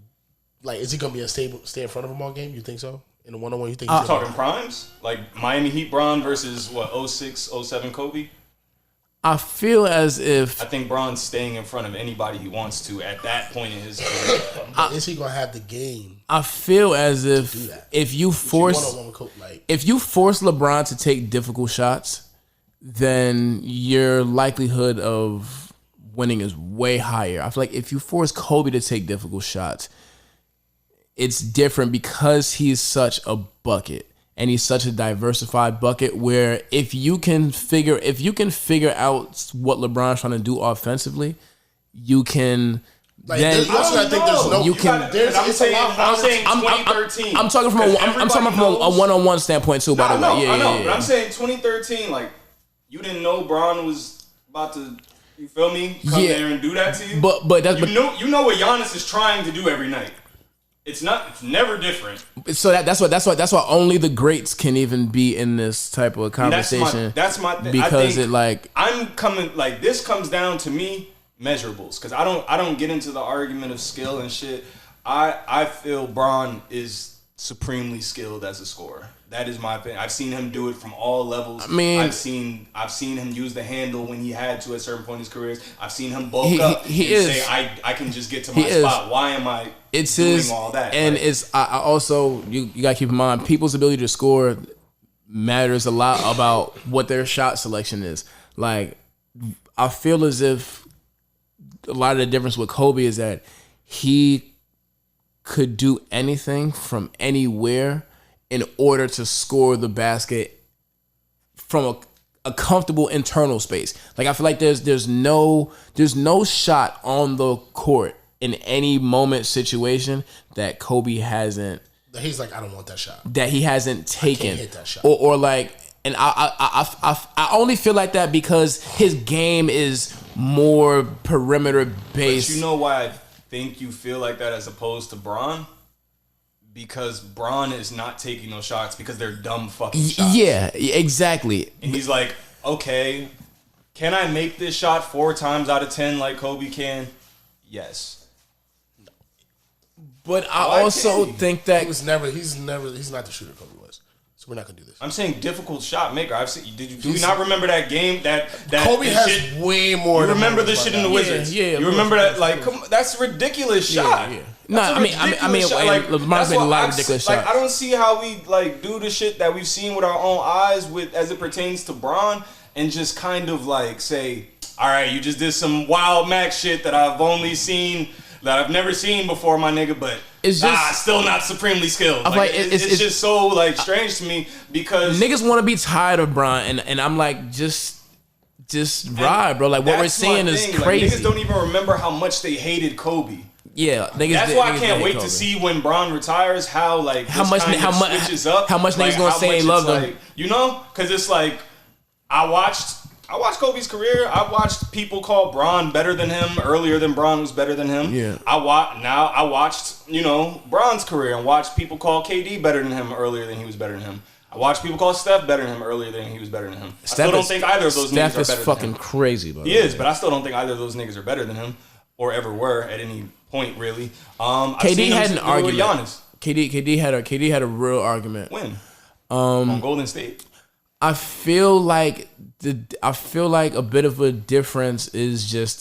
like, is he gonna be stay in front of him all game? You think so? In a 1-on-1, you think? I'm talking primes, like Miami Heat Bron versus what 06, 07 Kobe. I feel as if I think Bron's staying in front of anybody he wants to at that point in his career. Is he gonna have the game? I feel as if you force LeBron to take difficult shots, then your likelihood of winning is way higher. I feel like if you force Kobe to take difficult shots, it's different because he's such a bucket. And he's such a diversified bucket where if you can figure out what LeBron's trying to do offensively, you can. Like, then I think there's no. You can. I'm saying 2013. I'm talking from a one-on-one standpoint too. By the way, I know. But I'm saying 2013. Like, you didn't know Bron was about to. You feel me? Come there and do that to you. But you know what Giannis is trying to do every night. It's never different. So that's why only the greats can even be in this type of conversation. That's my thing. Because this comes down to me measurables, because I don't get into the argument of skill and shit. I feel Bron is supremely skilled as a scorer. That is my opinion. I've seen him do it from all levels. I mean, I've seen him use the handle when he had to at certain point in his career. I've seen him bulk up and say, I can just get to my spot. Why am I doing all that? And I also, you got to keep in mind, people's ability to score matters a lot about what their shot selection is. Like, I feel as if a lot of the difference with Kobe is that he could do anything from anywhere in order to score the basket from a comfortable internal space. Like, I feel like there's no shot on the court in any moment situation that Kobe hasn't. He's like, I don't want that shot. That he hasn't taken. I can't hit that shot. Or like, and I only feel like that because his game is more perimeter based. But you know why I think you feel like that as opposed to Bron? Because Bron is not taking those shots because they're dumb fucking shots. Yeah, exactly. And he's like, okay, can I make this shot 4 times out of 10 like Kobe can? Yes. But I also think that he's not the shooter Kobe was. So we're not gonna do this. I'm saying difficult shot maker. I've seen. Do we not remember that game? That Kobe has shit, way more. You remember this shit in the Wizards? Yeah. You remember that? Like, come, that's a ridiculous shot. Yeah. No, I mean, like, LeBron's made a lot of ridiculous shots. Like, I don't see how we like do the shit that we've seen with our own eyes with as it pertains to Bron, and just kind of like say, all right, you just did some wild Max shit that I've never seen before, my nigga, but it's just still not supremely skilled. Like, it's just so like strange to me because niggas want to be tired of Bron, and I'm like, just ride, bro. Like, what we're seeing is crazy. Like, niggas don't even remember how much they hated Kobe. Yeah, that's why I can't wait to see when Bron retires how much switches up. How much niggas gonna say they love him? Like, you know, because it's like I watched I watched Kobe's career. I watched people call Bron better than him earlier than Bron was better than him. Yeah. I watched, Bron's career and watched people call KD better than him earlier than he was better than him. I watched people call Steph better than him earlier than he was better than him. I still don't think either of those niggas are better than him. Steph is fucking crazy, bro. He is, but I still don't think either of those niggas are better than him or ever were at any point, really. KD had an argument. Giannis. KD had a real argument. When? On Golden State. I feel like a bit of a difference is just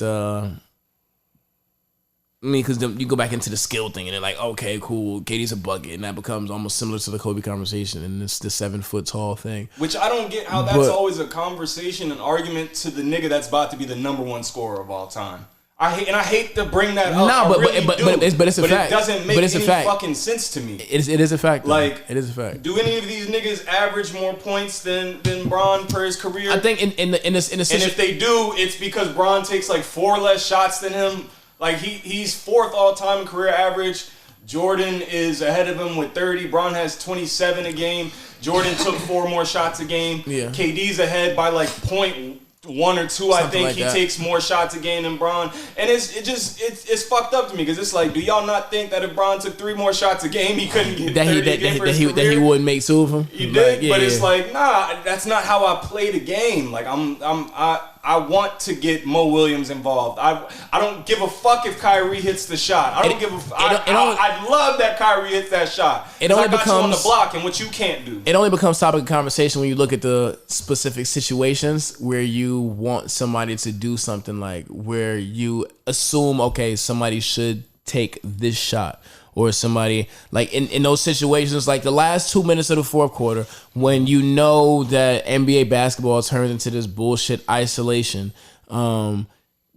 because you go back into the skill thing and they're like, okay, cool, KD's a bucket, and that becomes almost similar to the Kobe conversation and it's the 7 foot tall thing. Which I don't get how that's always a conversation, an argument to the nigga that's about to be the number one scorer of all time. I hate to bring that up. No, but it's a fact. It doesn't make any fucking sense to me. It is a fact. Like, it is a fact. Do any of these niggas average more points than Bron per his career? I think in the and if they do, it's because Bron takes like 4 less shots than him. Like he's 4th all time in career average. Jordan is ahead of him with 30. Bron has 27 a game. Jordan took 4 more shots a game. Yeah. KD's ahead by like 0.1 or 2. Something I think like he takes more shots a game than Bron, and it's fucked up to me because it's like, do y'all not think that if Bron took 3 more shots a game, he couldn't get that he wouldn't make 2 of them? He did, but it's like, nah, that's not how I play the game. Like I want to get Mo Williams involved. I don't give a fuck if Kyrie hits the shot. I don't give a fuck. I love that Kyrie hits that shot. It only becomes you on the becomes block, and what you can't do. It only becomes topic of conversation when you look at the specific situations where you want somebody to do something, like where you assume, okay, somebody should take this shot. Or somebody, like in those situations, like the last 2 minutes of the 4th quarter, when you know that NBA basketball turns into this bullshit isolation, then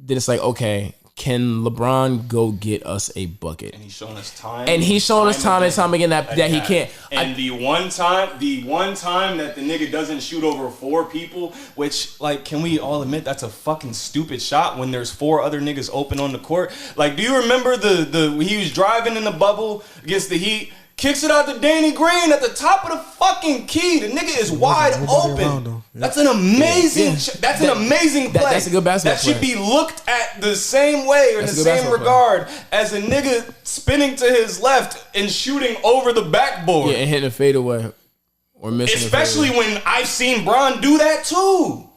it's like, okay, can LeBron go get us a bucket? And he's shown us time. And he's shown us time and time again that he can't. And the one time that the nigga doesn't shoot over 4 people, which, like, can we all admit that's a fucking stupid shot when there's 4 other niggas open on the court? Like, do you remember he was driving in the bubble against the Heat, kicks it out to Danny Green at the top of the fucking key. The nigga is wide open. That's an amazing. That's an amazing play. That's a good basketball play. That should be looked at the same way or in the same regard as a nigga spinning to his left and shooting over the backboard. Yeah, and hitting a fadeaway or missing. Especially when I've seen Bron do that too.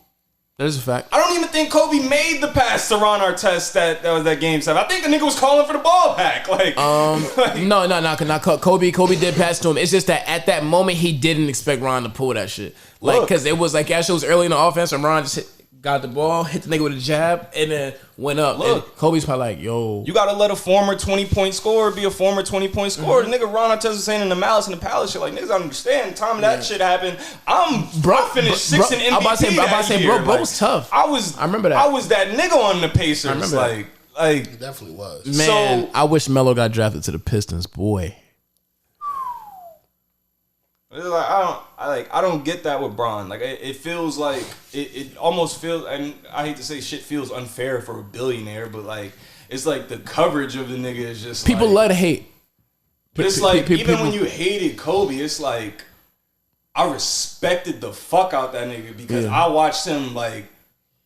That is a fact. I don't even think Kobe made the pass to Ron Artest that was that game 7. I think the nigga was calling for the ball back. No. Kobe did pass to him. It's just that at that moment he didn't expect Ron to pull that shit. Like, because it was like, it was early in the offense and Ron just got the ball, hit the nigga with a jab, and then went up. Look, and Kobe's probably like, yo. You gotta let a former 20-point scorer be a former 20-point scorer. The nigga Ron Artest was saying in the Malice and the Palace shit, like, niggas don't understand. The time that shit happened, I finished 6 in MVP I'm about to say, bro was tough. I remember that. I was that nigga on the Pacers. I remember like, he definitely was. Man, I wish Melo got drafted to the Pistons, boy. I don't get that with Bron. Like, it feels like it almost feels, and I hate to say shit feels unfair for a billionaire, but like it's like the coverage of the nigga is just people love to hate. But it's like even when you hated Kobe, it's like I respected the fuck out that nigga because I watched him like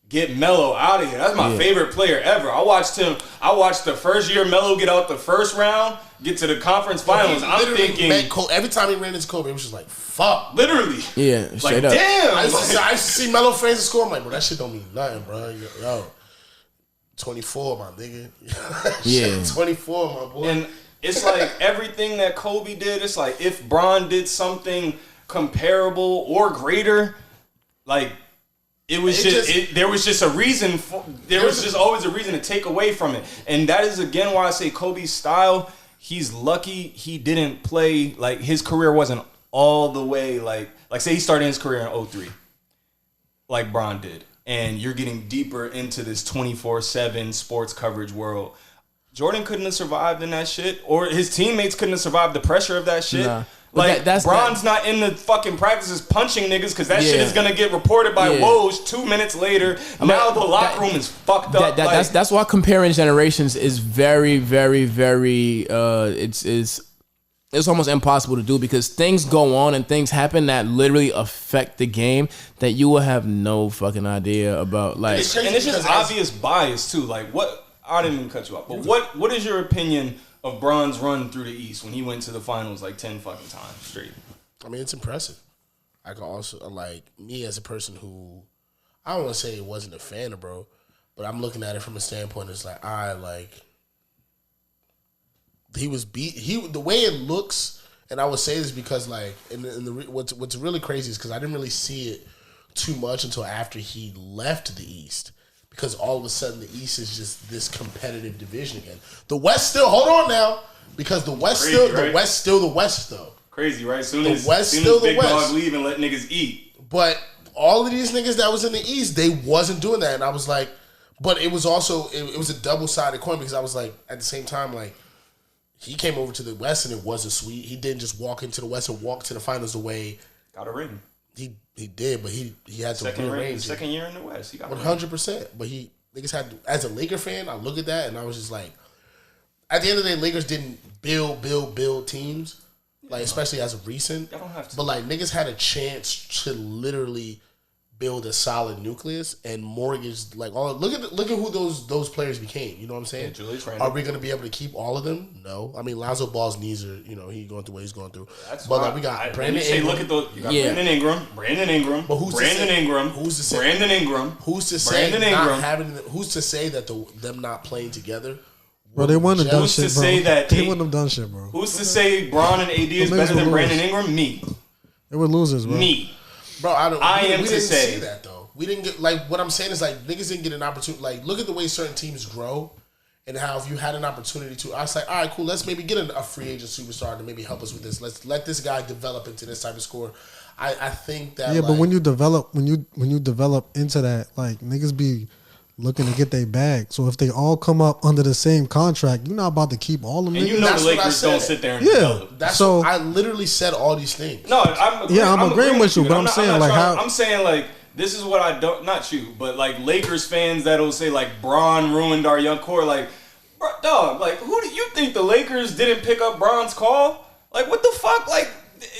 get Melo out of here. That's my favorite player ever. I watched the first year Melo get out the first round, get to the conference finals. I'm thinking every time he ran into Kobe, it was just like, fuck. Literally. Yeah, like, damn. I used to see Melo fans and score. I'm like, bro, that shit don't mean nothing, bro. Yo, 24, my nigga. Yeah. 24, my boy. And it's like everything that Kobe did, it's like if Bron did something comparable or greater, like, there was just always a reason to take away from it. And that is, again, why I say Kobe's style, he's lucky he didn't play, like, his career wasn't all the way, like say he started his career in 03, like Bron did. And you're getting deeper into this 24/7 sports coverage world. Jordan couldn't have survived in that shit, or his teammates couldn't have survived the pressure of that shit. Nah. Like, Bron's not in the fucking practices punching niggas because that shit is going to get reported by Woj 2 minutes later. Now the locker room is fucked up. That's why comparing generations is very, very, very, it's it's almost impossible to do because things go on and things happen that literally affect the game that you will have no fucking idea about. Like, and it's just obvious bias too. Like, what? I didn't even cut you off, but what is your opinion of Bron's run through the East when he went to the finals like 10 fucking times straight? I mean, it's impressive. I can also, like, me as a person who, I don't want to say it wasn't a fan of bro, but I'm looking at it from a standpoint, it's like, he was the way it looks, and I would say this because, like, what's really crazy is because I didn't really see it too much until after he left the East, because all of a sudden the East is just this competitive division again. The West still, hold on now, because the West the West though. Crazy, right? Soon as Big Dog leave and let niggas eat. But all of these niggas that was in the East, they wasn't doing that, and I was like, but it was also it was a double-sided coin because I was like, at the same time, like, he came over to the West and it wasn't sweet. He didn't just walk into the West and walk to the finals away. Got a ring. He did, but he had to rearrange. Second year in the West. He got 100%. But niggas had to, as a Laker fan, I look at that and I was just like, at the end of the day, Lakers didn't build teams, like, especially as of recent. Y'all don't have to. But like, niggas had a chance to literally build a solid nucleus and mortgage, like, all. Look at who those players became. You know what I'm saying? Yeah, Julius Are we gonna be able to keep all of them? No. I mean, Lonzo Ball's knees are, he going through what he's going through. That's but why like, we got Brandon Ingram. Look at you got Brandon Ingram. But who's Brandon Ingram? Who's to say? Brandon Ingram. Who's to say? Brandon Ingram. Who's to say that them not playing together? Bro, they wouldn't have done shit, bro. Who's to say that they wouldn't have done shit, bro? Who's to say Bron and AD is better than Brandon Ingram? Me. They were losers, bro. Me. Bro, we didn't say see that though. We didn't get, like, what I'm saying is, like, niggas didn't get an opportunity. Like, look at the way certain teams grow and how if you had an opportunity to, I was like, all right, cool, let's maybe get a free agent superstar to maybe help us with this. Let's let this guy develop into this type of score. I think that, but when you develop into that, like, niggas be looking to get their bag. So if they all come up under the same contract, you're not about to keep all of them. And niggas. you know the Lakers don't sit there and develop. That's so I literally said all these things. No, I'm agreeing with you, but I'm saying, like, how I'm saying, like, this is what I don't, not you, but like Lakers fans that'll say like Bron ruined our young core. Like, bro, dog, like, who do you think the Lakers didn't pick up Bron's call? Like, what the fuck? Like,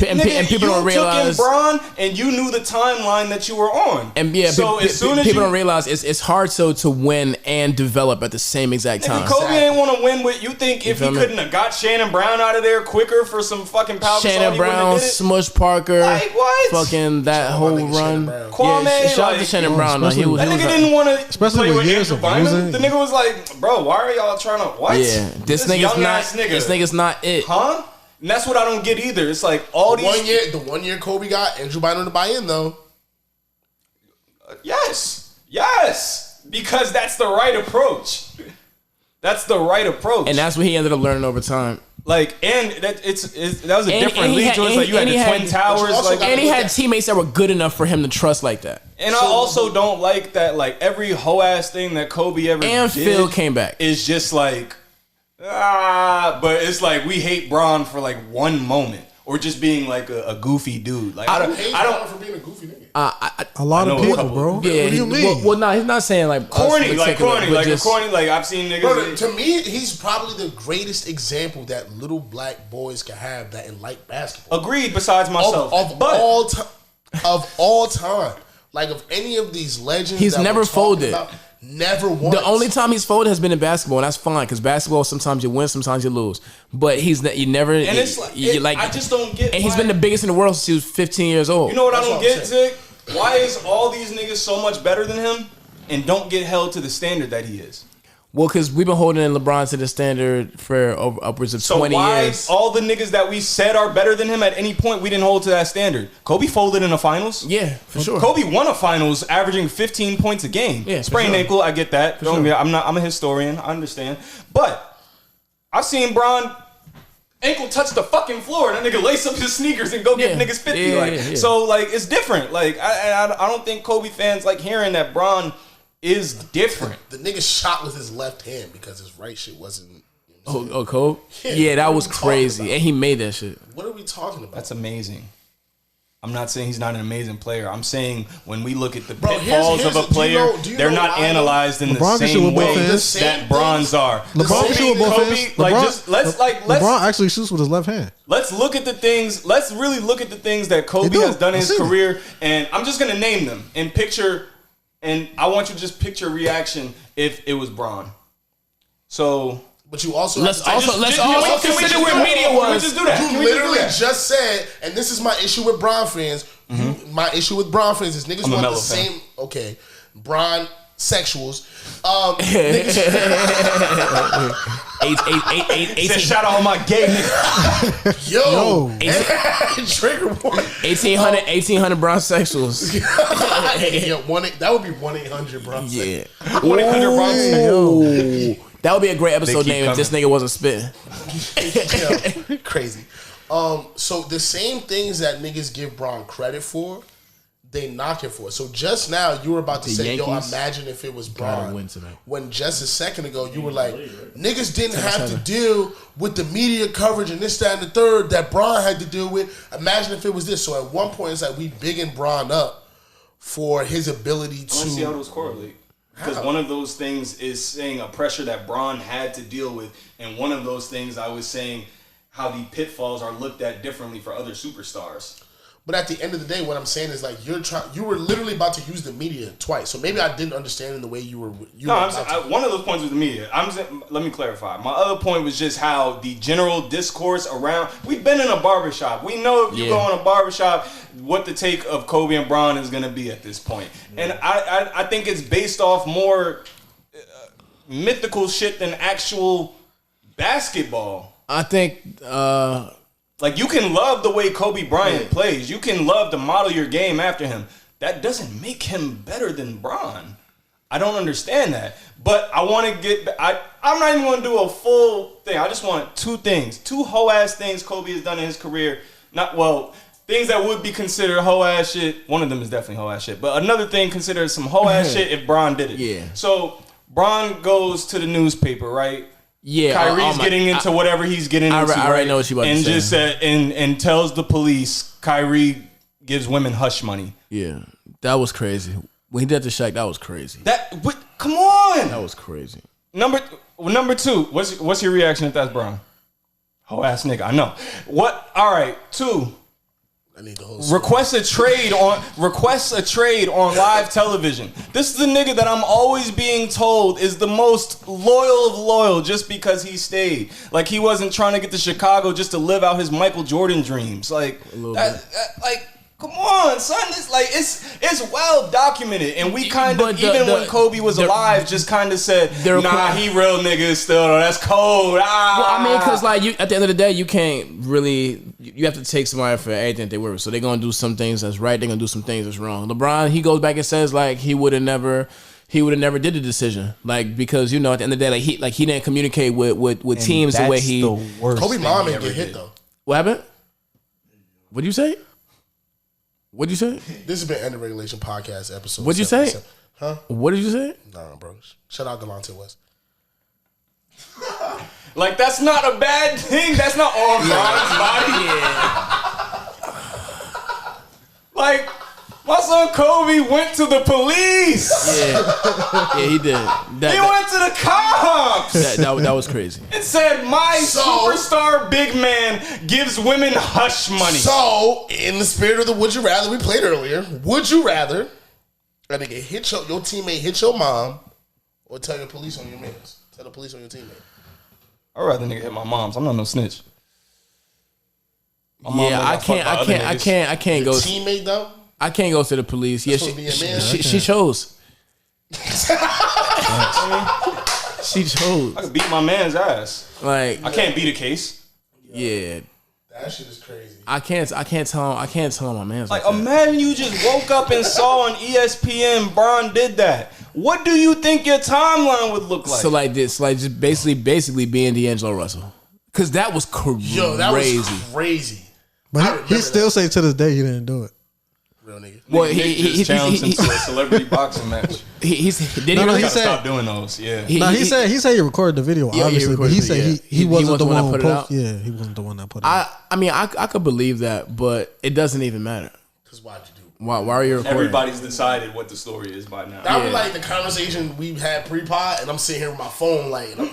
and people don't realize took in Bron and you knew the timeline that you were on. And yeah, so as soon as people don't realize it's hard to win and develop at the same exact time. Kobe ain't want to win with you. Think if he couldn't have got Shannon Brown out of there quicker for some fucking power? Shannon Brown, Smush Parker, like what? Fucking that whole run. Kwame, yeah, shout out to Shannon Brown. That nigga didn't want to especially with years of losing. The nigga was like, bro, why are y'all trying to what? Yeah, this nigga's not it. Huh? And that's what I don't get either. It's like all these the 1 year Kobe got Andrew Bynum to buy in though. Yes, because that's the right approach. That's the right approach, and that's what he ended up learning over time. Like, and that that was a different league. So it's like you had the Twin Towers, like, and he had teammates that were good enough for him to trust like that. And I also don't like that. Like, every hoe ass thing that Kobe ever and did Phil came back is just like. But it's like we hate Bron for like one moment or just being like a goofy dude. Like I don't Bron for being a goofy nigga. A lot of people, bro. Yeah, what do you mean? Well, no, he's not saying like corny, like I've seen niggas. Bro, to me, he's probably the greatest example that little black boys can have that like basketball. Agreed. Besides myself, of all time, like of any of these legends, he's never folded. Never once. The only time he's folded has been in basketball, and that's fine because basketball sometimes you win, sometimes you lose. But you never. And it's like, I just don't get. And he's been the biggest in the world since he was 15 years old. You know what I don't get, Zig? Why is all these niggas so much better than him and don't get held to the standard that he is? Well, because we've been holding in LeBron to the standard for upwards of 20 years. So why all the niggas that we said are better than him at any point we didn't hold to that standard? Kobe folded in the finals. Yeah, for sure. Kobe won a finals averaging 15 points a game. Yeah, sprained ankle, I get that. I'm a historian, I understand. But I've seen Bron ankle touch the fucking floor and that nigga lace up his sneakers and go get niggas 50. So like it's different. Like I don't think Kobe fans like hearing that Bron is different. The nigga shot with his left hand because his right shit wasn't. Kobe? Yeah, that was crazy. And he made that shit. What are we talking about? That's amazing. I'm not saying he's not an amazing player. I'm saying when we look at the Bro, pitfalls of a player, do you they're know not why? analyzed in LeBron the can shoot same with both way hands. that Bron's are. LeBron can shoot with both hands. LeBron actually shoots with his left hand. Let's look at the things. Let's really look at the things that Kobe has done in his career, and I'm just gonna name them and picture. And I want you to just picture reaction if it was Bron. So. But you also let's also consider where media was. Can we just do that? You literally just said, and this is my issue with Bron fans. My issue with Bron fans is niggas want the same. Fan. Okay, Bron sexuals. Niggas. 18. Shout out all my gay niggas. Yo. Trigger warning. 1800 Bron sexuals. Yeah, that would be 1-800 Bron. Yeah. 1-800 Bron sexuals. That would be a great episode name if this nigga wasn't spitting. Yeah, crazy. So the same things that niggas give Bron credit for, they knock it for. So just now you were about to say, yo, imagine if it was Bron. When just a second ago you were like, niggas didn't have to deal with the media coverage and this, that, and the third that Bron had to deal with. Imagine if it was this. So at one point it's like we bigging Bron up for his ability to. I want to see how those correlate. Because one of those things is saying a pressure that Bron had to deal with, and one of those things I was saying how the pitfalls are looked at differently for other superstars. But at the end of the day, what I'm saying is like you were literally about to use the media twice. So maybe I didn't understand in the way you were. One of those points was the media. Let me clarify. My other point was just how the general discourse around. We've been in a barbershop. We know if you go in a barbershop, what the take of Kobe and Bron is going to be at this point. And I think it's based off more mythical shit than actual basketball. I think. Like, you can love the way Kobe Bryant plays. You can love to model your game after him. That doesn't make him better than Bron. I don't understand that. But I want to get... I'm not even going to do a full thing. I just want two things. Two hoe-ass things Kobe has done in his career. Things that would be considered hoe-ass shit. One of them is definitely hoe-ass shit. But another thing considered some hoe-ass shit if Bron did it. Yeah. So, Bron goes to the newspaper, right? Yeah, Kyrie's getting into whatever he's getting into. I already know what you about to say. And just said, and tells the police Kyrie gives women hush money. Yeah, that was crazy. When he did the Shaq, that was crazy. Come on, that was crazy. Number two. What's your reaction if that's Bron? Whole ass nigga. I know. What? All right. 2. I need the whole request a trade on live television. This is the nigga that I'm always being told is the most loyal of loyal just because he stayed. Like, he wasn't trying to get to Chicago just to live out his Michael Jordan dreams. Like come on, son. It's like it's well documented, and we kind of when Kobe was alive, just kind of said, "Nah, he real nigga still. Though. That's cold." Well, I mean, because like at the end of the day, you can't really. You have to take somebody for everything they were. So they're gonna do some things that's right. They're gonna do some things that's wrong. LeBron, he goes back and says like he would have never did the decision, like, because at the end of the day, he didn't communicate with teams the way he. Kobe mom didn't get hit though. What happened? What'd you say? What'd you say? This has been End of Regulation Podcast episode. What'd you say? Huh? What did you say? No, bro. Shout out Delonte West. Like, that's not a bad thing. That's not all Bron's body. Yeah. Like, my son Kobe went to the police. Yeah, he did. He went to the cops. That was crazy. It said, my superstar big man gives women hush money. So, in the spirit of the Would You Rather we played earlier, would you rather a nigga hit your teammate hit your mom, or tell your police on your mans? Tell the police on your teammate. I'd rather nigga hit my moms. I'm not no snitch. I can't go. Teammate though. I can't go to the police. Yeah, she chose. She chose. I could beat my man's ass. Like, I can't beat a case. Yeah. That shit is crazy. I can't tell him my man's like imagine you just woke up and saw on ESPN Bron did that. What do you think your timeline would look like? So like this, like just basically being D'Angelo Russell. Cause that was crazy. Yo, that was crazy. But he still say to this day he didn't do it. Real nigga. Well, he challenged him to a celebrity boxing match. He said stop doing those. Yeah. He said he recorded the video, obviously, but he said he wasn't the one who put it out. Yeah, he wasn't the one that put it out. I mean, I could believe that, but it doesn't even matter. Because why'd you do it? Why are you recording? Everybody's decided what the story is by now. That would be like the conversation we had pre-pod, and I'm sitting here with my phone, like yeah.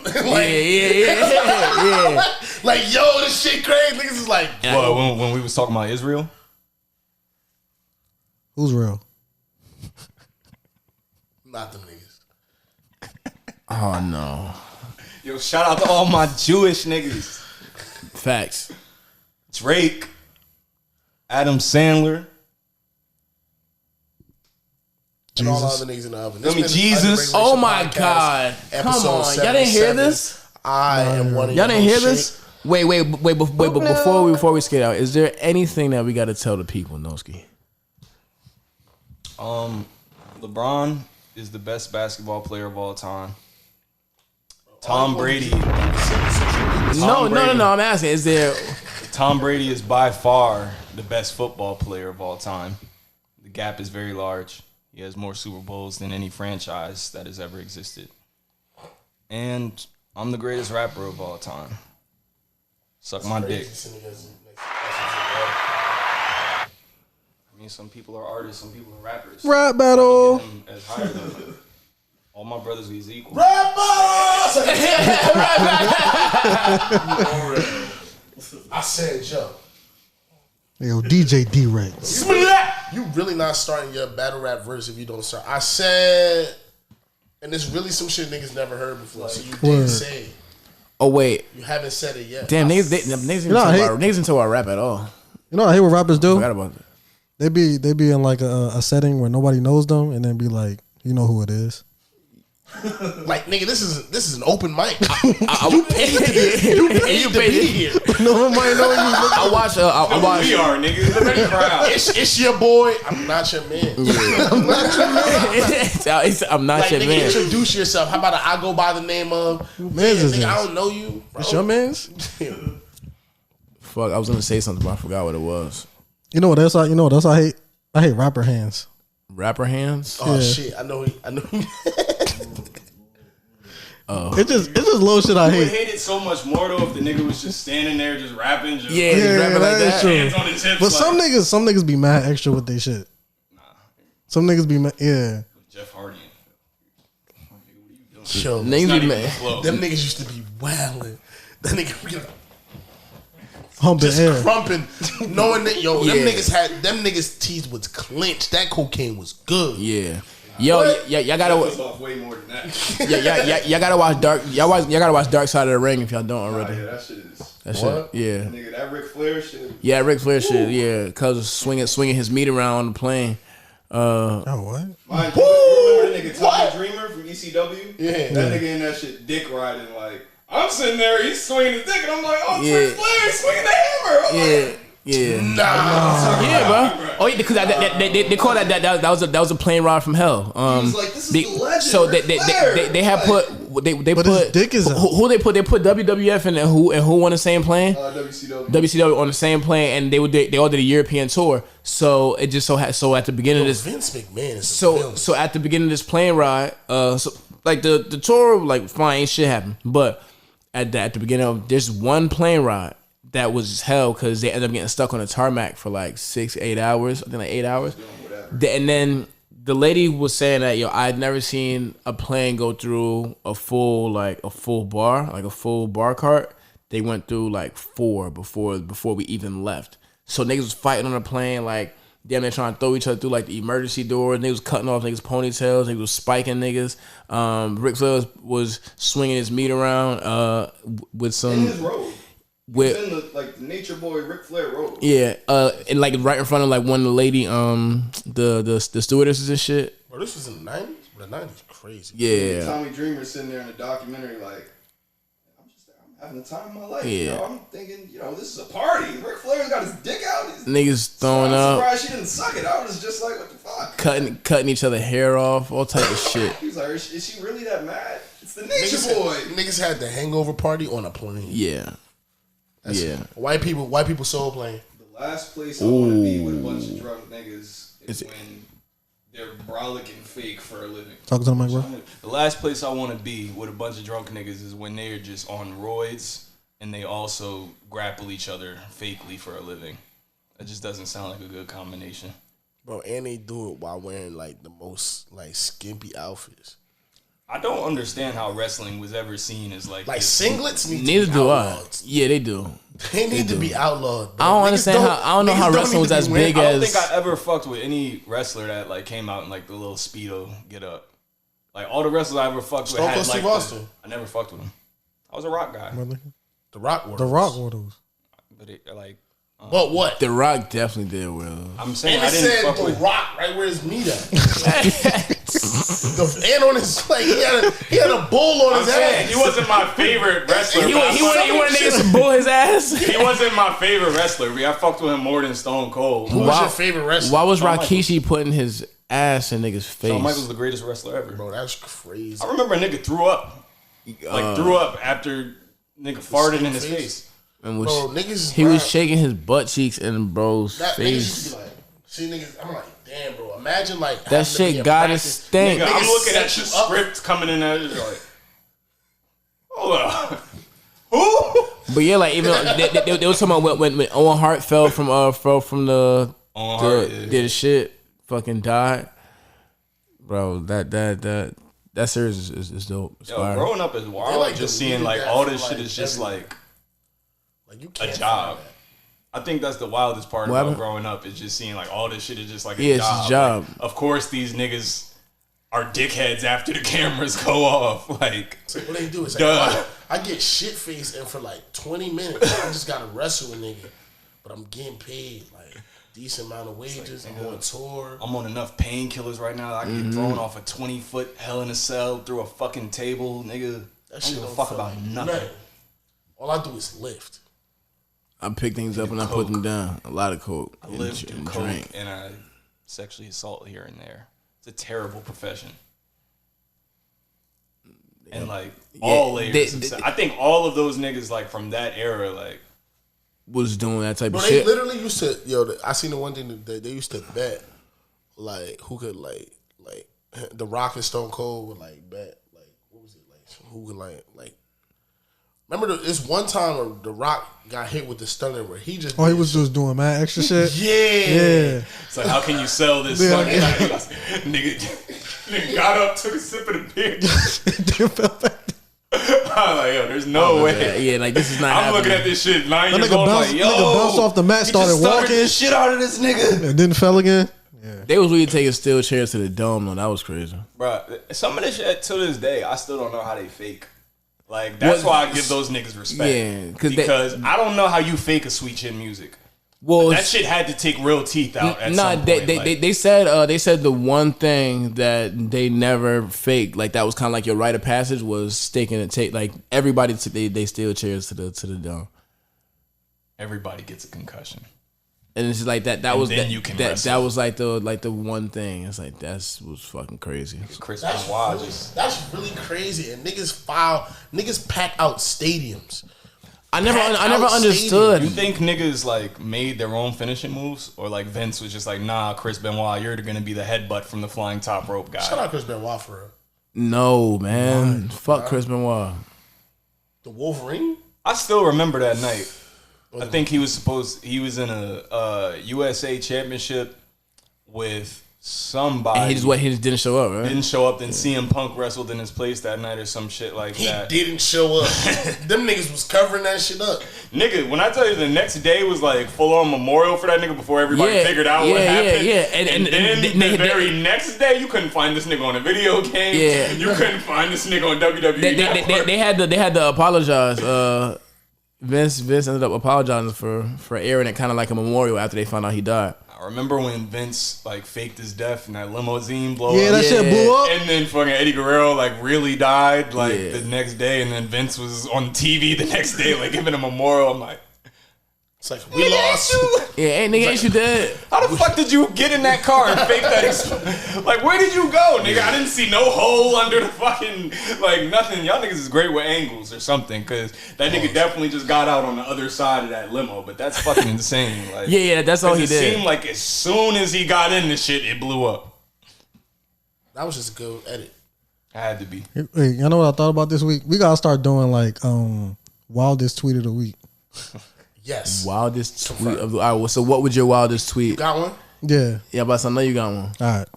like, yo, this shit crazy. Niggas is like, Well, when we was talking about Israel, Who's real? not them niggas. Oh no. yo, shout out to all my Jewish niggas. Facts. Drake, Adam Sandler. And all the other niggas in the oven. Feel me, Jesus. Oh my God. Come on. Y'all didn't hear this? I am one of Y'all didn't hear shit. this? Wait, but before we skate out, is there anything that we got to tell the people, Noski? LeBron is the best basketball player of all time. Tom Brady. No. I'm asking, is there? Tom Brady is by far the best football player of all time. The gap is very large. He has more Super Bowls than any franchise that has ever existed. And I'm the greatest rapper of all time. Suck my dick. I mean, some people are artists, some people are rappers. Rap battle. As higher than all my brothers is equal. Rap battle! I said, Joe. Yo, DJ D-Rex. You really not starting your battle rap verse if you don't start. I said, and it's really some shit niggas never heard before. So you didn't say it. Oh wait, You haven't said it yet. damn niggas didn't talk about rap at all. You know what I hate what rappers do? Forgot about that. They be in like a setting where nobody knows them, and then be like, you know who it is. Like, nigga, this is an open mic. You paid to be here. Nobody knows you. I watch. We are, nigga. Look at the crowd. It's your boy. I'm not your man. I'm not your man. I'm not Like, your nigga, man. introduce yourself. How about I go by the name of? man's is Nigga, I this? don't know you. Bro. It's your man's. Fuck, I was gonna say something, but I forgot what it was. You know what else I hate? I hate rapper hands. Rapper hands. Oh Yeah. shit! I know. It's just little shit I I would hate. hate it so much more though if the nigga was just standing there just rapping. Just Yeah, just rapping like that that. is true. hands on the tips. But like, some niggas be mad extra with their shit. Some niggas be mad. Yeah. Jeff Hardy. Yo, Niggas be mad. them niggas used to be wildin'. That nigga be like, Humping just air. crumping, knowing that them Yeah. niggas' teeth was clenched. That cocaine was good. Yeah. Yo, y'all gotta. Jeff was off way more than that. Y'all gotta watch Dark. Y'all gotta watch Dark Side of the Ring if y'all don't Oh, already. yeah, that shit is. That What? shit. Yeah. Nigga, that Ric Flair shit. Yeah, Ric Flair shit. Yeah, cause swinging his meat around on the plane. Oh what? Mind you, you remember the nigga Tommy Dreamer from ECW? Yeah. That nigga in that shit dick riding like. I'm sitting there, he's swinging his dick, and I'm like, oh, Yeah. Ric Flair, he's swinging the hammer. I'm like, Yeah. Nah. Yeah, bro. Oh, yeah, because they call that was a plane ride from hell. He was like, this is the legend, So Ric Flair. they have put they But put his dick is out. who they put WWF and who on the same plane. WCW. WCW on the same plane, and they all did a European tour. So it just so at the beginning of this, Vince McMahon is so at the beginning of this plane ride, so like the tour, like fine, ain't shit happened, but at the beginning of this one plane ride that was hell because they ended up getting stuck on a tarmac for like 6-8 hours. I think like 8 hours. And then the lady was saying that I'd never seen a plane go through a full bar cart. They went through like 4 before we even left. So niggas was fighting on the plane like damn, they trying to throw each other through like the emergency doors. Niggas was cutting off niggas' ponytails. Niggas was spiking niggas. Ric Flair was swinging his meat around with some. In his robe. With in the Nature Boy Ric Flair robe. yeah, and like right in front of like one of the lady, the stewardesses and shit. Bro, this was in the 90s? The 90s crazy. Yeah. Tommy Dreamer sitting there in the documentary like, I'm having the time of my life. Yeah. You know? I'm thinking, this is a party. Ric Flair's got his dick out. Niggas throwing I'm up, surprised she didn't suck it. I was just like, what the fuck? cutting each other hair off, all type of shit. He was like, is she really that mad? It's the Nature Boy. Niggas had the hangover party on a plane. Yeah. That's Yeah. White people soul plane. The last place I want to be with a bunch of drunk niggas is when they're brolic and fake for a living. Talk to the mic, bro. The last place I want to be with a bunch of drunk niggas is when they're just on roids and they also grapple each other fakely for a living. That just doesn't sound like a good combination. Bro, and they do it while wearing like the most like skimpy outfits. I don't understand how wrestling was ever seen as like singlets need Neither to be do outlawed. I. Yeah, they do. They need to be outlawed. Bro. I don't understand how. I don't know how wrestling was as big I as. don't think I ever fucked with any wrestler that like came out in like the little Speedo get up. Like all the wrestlers I ever fucked with had like I never fucked with them. I was a Rock guy. The Rock wore The Rock wore those. But it, like, but what? The Rock definitely did well. I'm saying And I didn't fuck the with Rock right where his meat at. And on his like he had a bull on his ass. He wasn't my favorite wrestler. He wanted niggas to bull his ass. He wasn't my favorite wrestler. I fucked with him more than Stone Cold. Who was your favorite wrestler? Why was Rikishi putting his ass in niggas' face? Shawn Michaels the greatest wrestler ever. Bro, that's crazy. I remember a nigga threw up. Threw up after nigga farted in his face. And bro, niggas he was shaking his butt cheeks in bro's face. Like, see niggas, I'm like, damn, bro. Imagine like that shit gotta stink. Nigga, I'm looking at the script coming in there, just like, hold up, who? But yeah, like even they were talking about when Owen Hart fell from the shit, fucking died, bro. That series is dope. It's fire. Growing up is wild. Like just seeing like all this shit is just like you a job. I think that's the wildest part about growing up is just seeing like all this shit is just like a job. It's a job. Like, of course, these niggas are dickheads after the cameras go off. Like, so what they do is like, I get shit faced and for like 20 minutes I just gotta wrestle a nigga, but I'm getting paid like decent amount of wages. I'm on tour. I'm on enough painkillers right now. I get thrown off a 20-foot Hell in a Cell through a fucking table, nigga. That I don't give a fuck about nothing. All I do is lift. I pick things up and I put them down. A lot of coke. I live through coke and I sexually assault here and there. It's a terrible profession. And like all layers. I think all of those niggas like from that era like was doing that type of they shit. They literally used to, I seen the one thing that they used to bet like who could like The Rock and Stone Cold would like bet like what was it like who could like remember this one time where The Rock got hit with the stunner where he just he was just doing mad extra shit. Yeah. So how can you sell this fucking nigga got up, took a sip of the beer. I'm like, yo, there's no way. Yeah, like this is not. I'm looking at this shit 9 years old. Like, yo, nigga bounced off the mat, started walking the shit out of this nigga, and then fell again. Yeah. They was really taking steel chairs to the dome though. That was crazy, bro. Some of this shit to this day, I still don't know how they fake. Like that's why I give those niggas respect. Yeah, because I don't know how you fake a sweet chin music. Well, that shit had to take real teeth out. At some point. They said the one thing that they never faked, like that was kind of like your rite of passage, was sticking and take like everybody they steal chairs to the dome. Everybody gets a concussion, and it's just like that. That and was then that was like the one thing. It's like was fucking crazy. That's really crazy, and niggas pack out stadiums. I never understood. You think niggas like made their own finishing moves, or like Vince was just like, nah, Chris Benoit, you're gonna be the headbutt from the flying top rope guy. Shout out Chris Benoit for real. No man, fuck Chris Benoit. The Wolverine. I still remember that night. I think he was in a USA Championship with somebody. And he just didn't show up, right? Didn't show up. Then CM Punk wrestled in his place that night or some shit like that. He didn't show up. Them niggas was covering that shit up. Nigga, when I tell you the next day was like full on memorial for that nigga before everybody figured out what happened. And then the very next day you couldn't find this nigga on a video game. Yeah. You couldn't find this nigga on WWE. They had to apologize. Vince ended up apologizing for airing it kind of like a memorial after they found out he died. I remember when Vince like faked his death and that limousine blow up. Yeah, that shit blew up. And then fucking Eddie Guerrero like really died the next day, and then Vince was on TV the next day like giving a memorial. I'm like, it's like we lost. Yeah, nigga, ain't you dead? How the fuck did you get in that car and fake that? Like, where did you go, nigga? I didn't see no hole under the fucking like nothing. Y'all niggas is great with angles or something, because that nigga definitely just got out on the other side of that limo. But that's fucking insane. Like, yeah, that's all he did. It seemed like as soon as he got in the shit, it blew up. That was just a good edit. I had to be. Hey, you know what I thought about this week? We gotta start doing like wildest tweet of the week. Yes. Wildest tweet of the. All right, so what would your wildest tweet? You got one? Yeah. Yeah, but I know you got one. All right.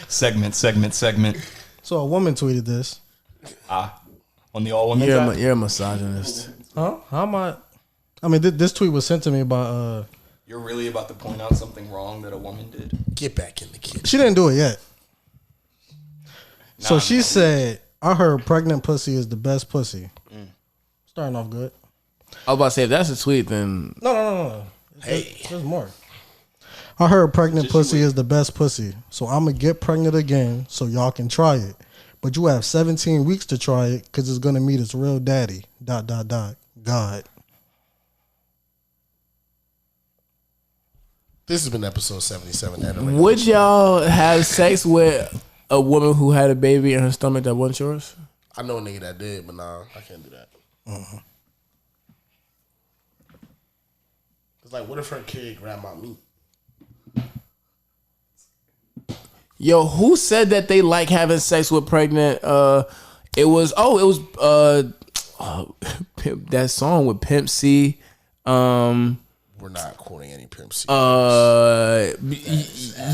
Segment. So a woman tweeted this. On the all women. You're a misogynist. Huh? How am I? I mean, this tweet was sent to me by. You're really about to point out something wrong that a woman did? Get back in the kitchen. She didn't do it yet. So she said, "I heard pregnant pussy is the best pussy." Starting off good. I was about to say if that's a tweet, then No. Hey. There's more. I heard pregnant pussy is the best pussy, so I'm gonna get pregnant again so y'all can try it. But you have 17 weeks to try it because it's gonna meet its real daddy. ... God. This has been episode 77. would y'all have sex with a woman who had a baby in her stomach that wasn't yours? I know a nigga that did, but nah, I can't do that. It's like, what if her kid grabbed my meat? Yo, who said that they like having sex with pregnant? It was that song with Pimp C. We're not quoting any Pimp C.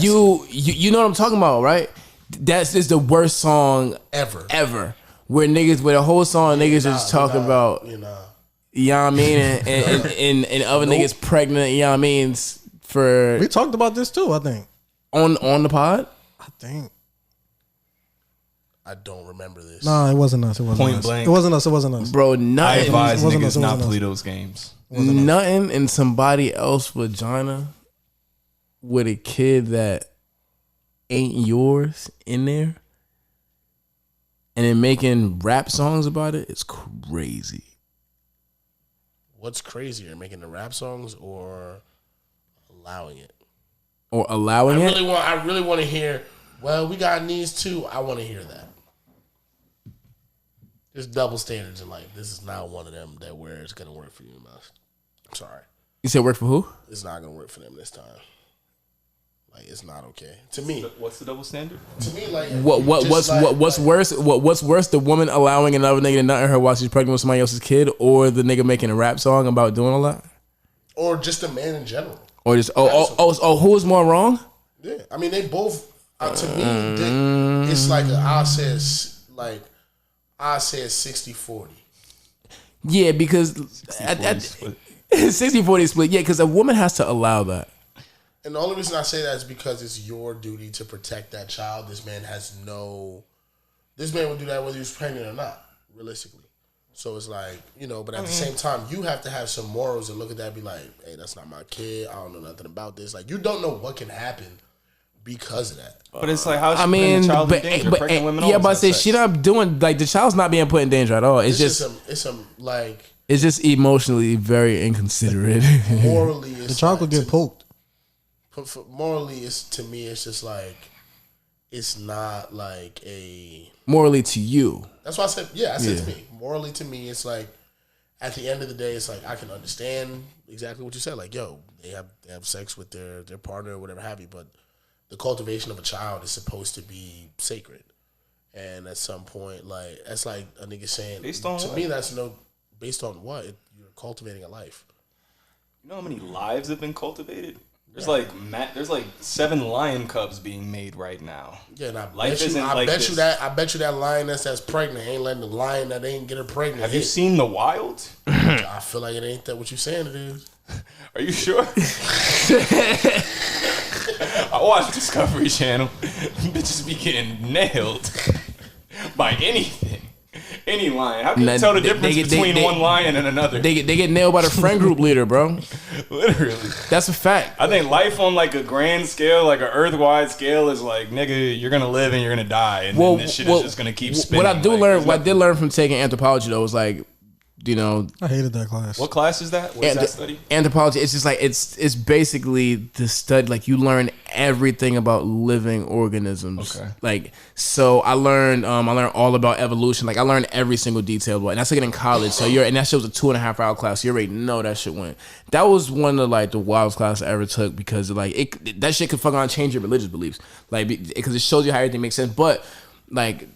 You know what I'm talking about, right? That's just the worst song ever. Where the whole song niggas just talk about, you know what I mean, and other niggas pregnant, you know what I mean, for We talked about this too, I think. on the pod. I think. I don't remember this. Nah, it wasn't us. Point blank. It wasn't us. Bro, I nothing. advise wasn't niggas us, it not wasn't play us. those games. Nothing in somebody else's vagina with a kid that ain't yours in there, and then making rap songs about it. It's crazy. What's crazier, making the rap songs or allowing it? Or allowing it. I really want to hear. Well, we got needs too. I want to hear that. There's double standards in life. This is not one of them that where it's gonna work for you, man. I'm sorry. You said work for who? It's not gonna work for them this time. Like, it's not okay to me. What's the double standard? To me, like What's worse? What's worse? The woman allowing another nigga to nut in her while she's pregnant with somebody else's kid, or the nigga making a rap song about doing all that, or just a man in general, or just who is more wrong? Yeah, I mean they both. To me, it's like I say 60-40. Yeah, because 60-40 split. Yeah, because a woman has to allow that. And the only reason I say that is because it's your duty to protect that child. This man would do that whether he was pregnant or not, realistically. So it's like, but at the same time, you have to have some morals and look at that and be like, hey, that's not my kid. I don't know nothing about this. Like, you don't know what can happen because of that. But it's like, how's she putting the child in danger? Pregnant women yeah, but I say sex. she not doing, like, the child's not being put in danger at all. It's just emotionally very inconsiderate. Morally, it's the child could get poked. Morally, to me, it's just like, it's not like a... Morally to you. That's why I said, to me. Morally to me, it's like, at the end of the day, it's like, I can understand exactly what you said. Like, yo, they have sex with their partner or whatever have you, but the cultivation of a child is supposed to be sacred. And at some point, like, that's like a nigga saying, based on to what? me, that's based on what? You're cultivating a life. You know how many lives have been cultivated? There's like 7 lion cubs being made right now. Yeah, and I Life bet isn't you, like this. I bet you that lioness that's pregnant ain't letting the lion that ain't get her pregnant. Have you seen The Wild? I feel like it ain't that what you saying it is. Are you sure? I watch Discovery Channel. Bitches be getting nailed by anything. Any lion. How can you tell the difference between one lion and another? They get nailed by the friend group leader, bro. Literally. That's a fact. I think life on like a grand scale, like an earth-wide scale, is like, nigga, you're gonna live and you're gonna die, and then this shit is just gonna keep spinning. What I did learn from taking anthropology though was like, I hated that class. What class is that? What is that study? Anthropology. It's just like it's basically the study. Like, you learn everything about living organisms. Okay. Like, so I learned all about evolution. Like, I learned every single detail about it. And I took it in college. So and that shit was a 2.5 hour class. So you already know that shit went. That was one of like the wildest classes I ever took because like that shit could fucking on change your religious beliefs. Like, because it shows you how everything makes sense. But like,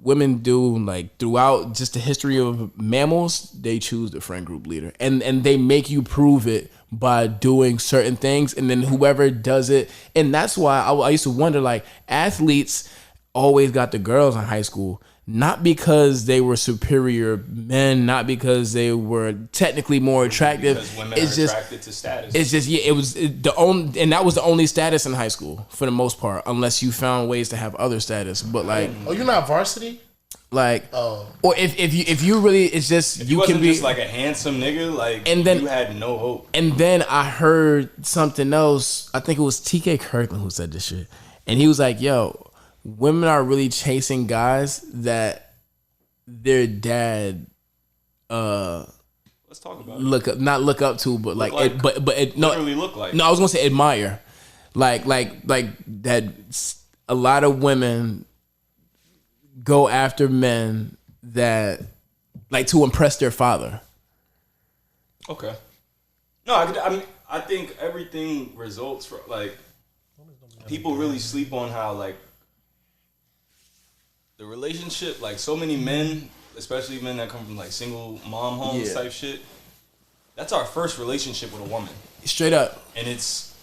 women do, like throughout just the history of mammals, they choose the friend group leader, and they make you prove it by doing certain things, and then whoever does it, and that's why I used to wonder, like, athletes always got the girls in high school, not because they were superior men, not because they were technically more attractive. Because women are attracted to status. It's just, yeah, and that was the only status in high school for the most part, unless you found ways to have other status. But like, oh, you're not varsity? Like, or if you really, it's just if you wasn't can be just like a handsome nigga, like, and then you had no hope. And then I heard something else. I think it was TK Kirkland who said this shit, and he was like, "Yo, women are really chasing guys that their dad let's talk about not look up to, but like it, but it, no, literally look like. No, I was gonna say admire, like that. A lot of women go after men that like to impress their father. Okay. No, I think everything results from, like, people really sleep on how, like, the relationship, like, so many men, especially men that come from like single mom homes type shit, that's our first relationship with a woman. Straight up. And it's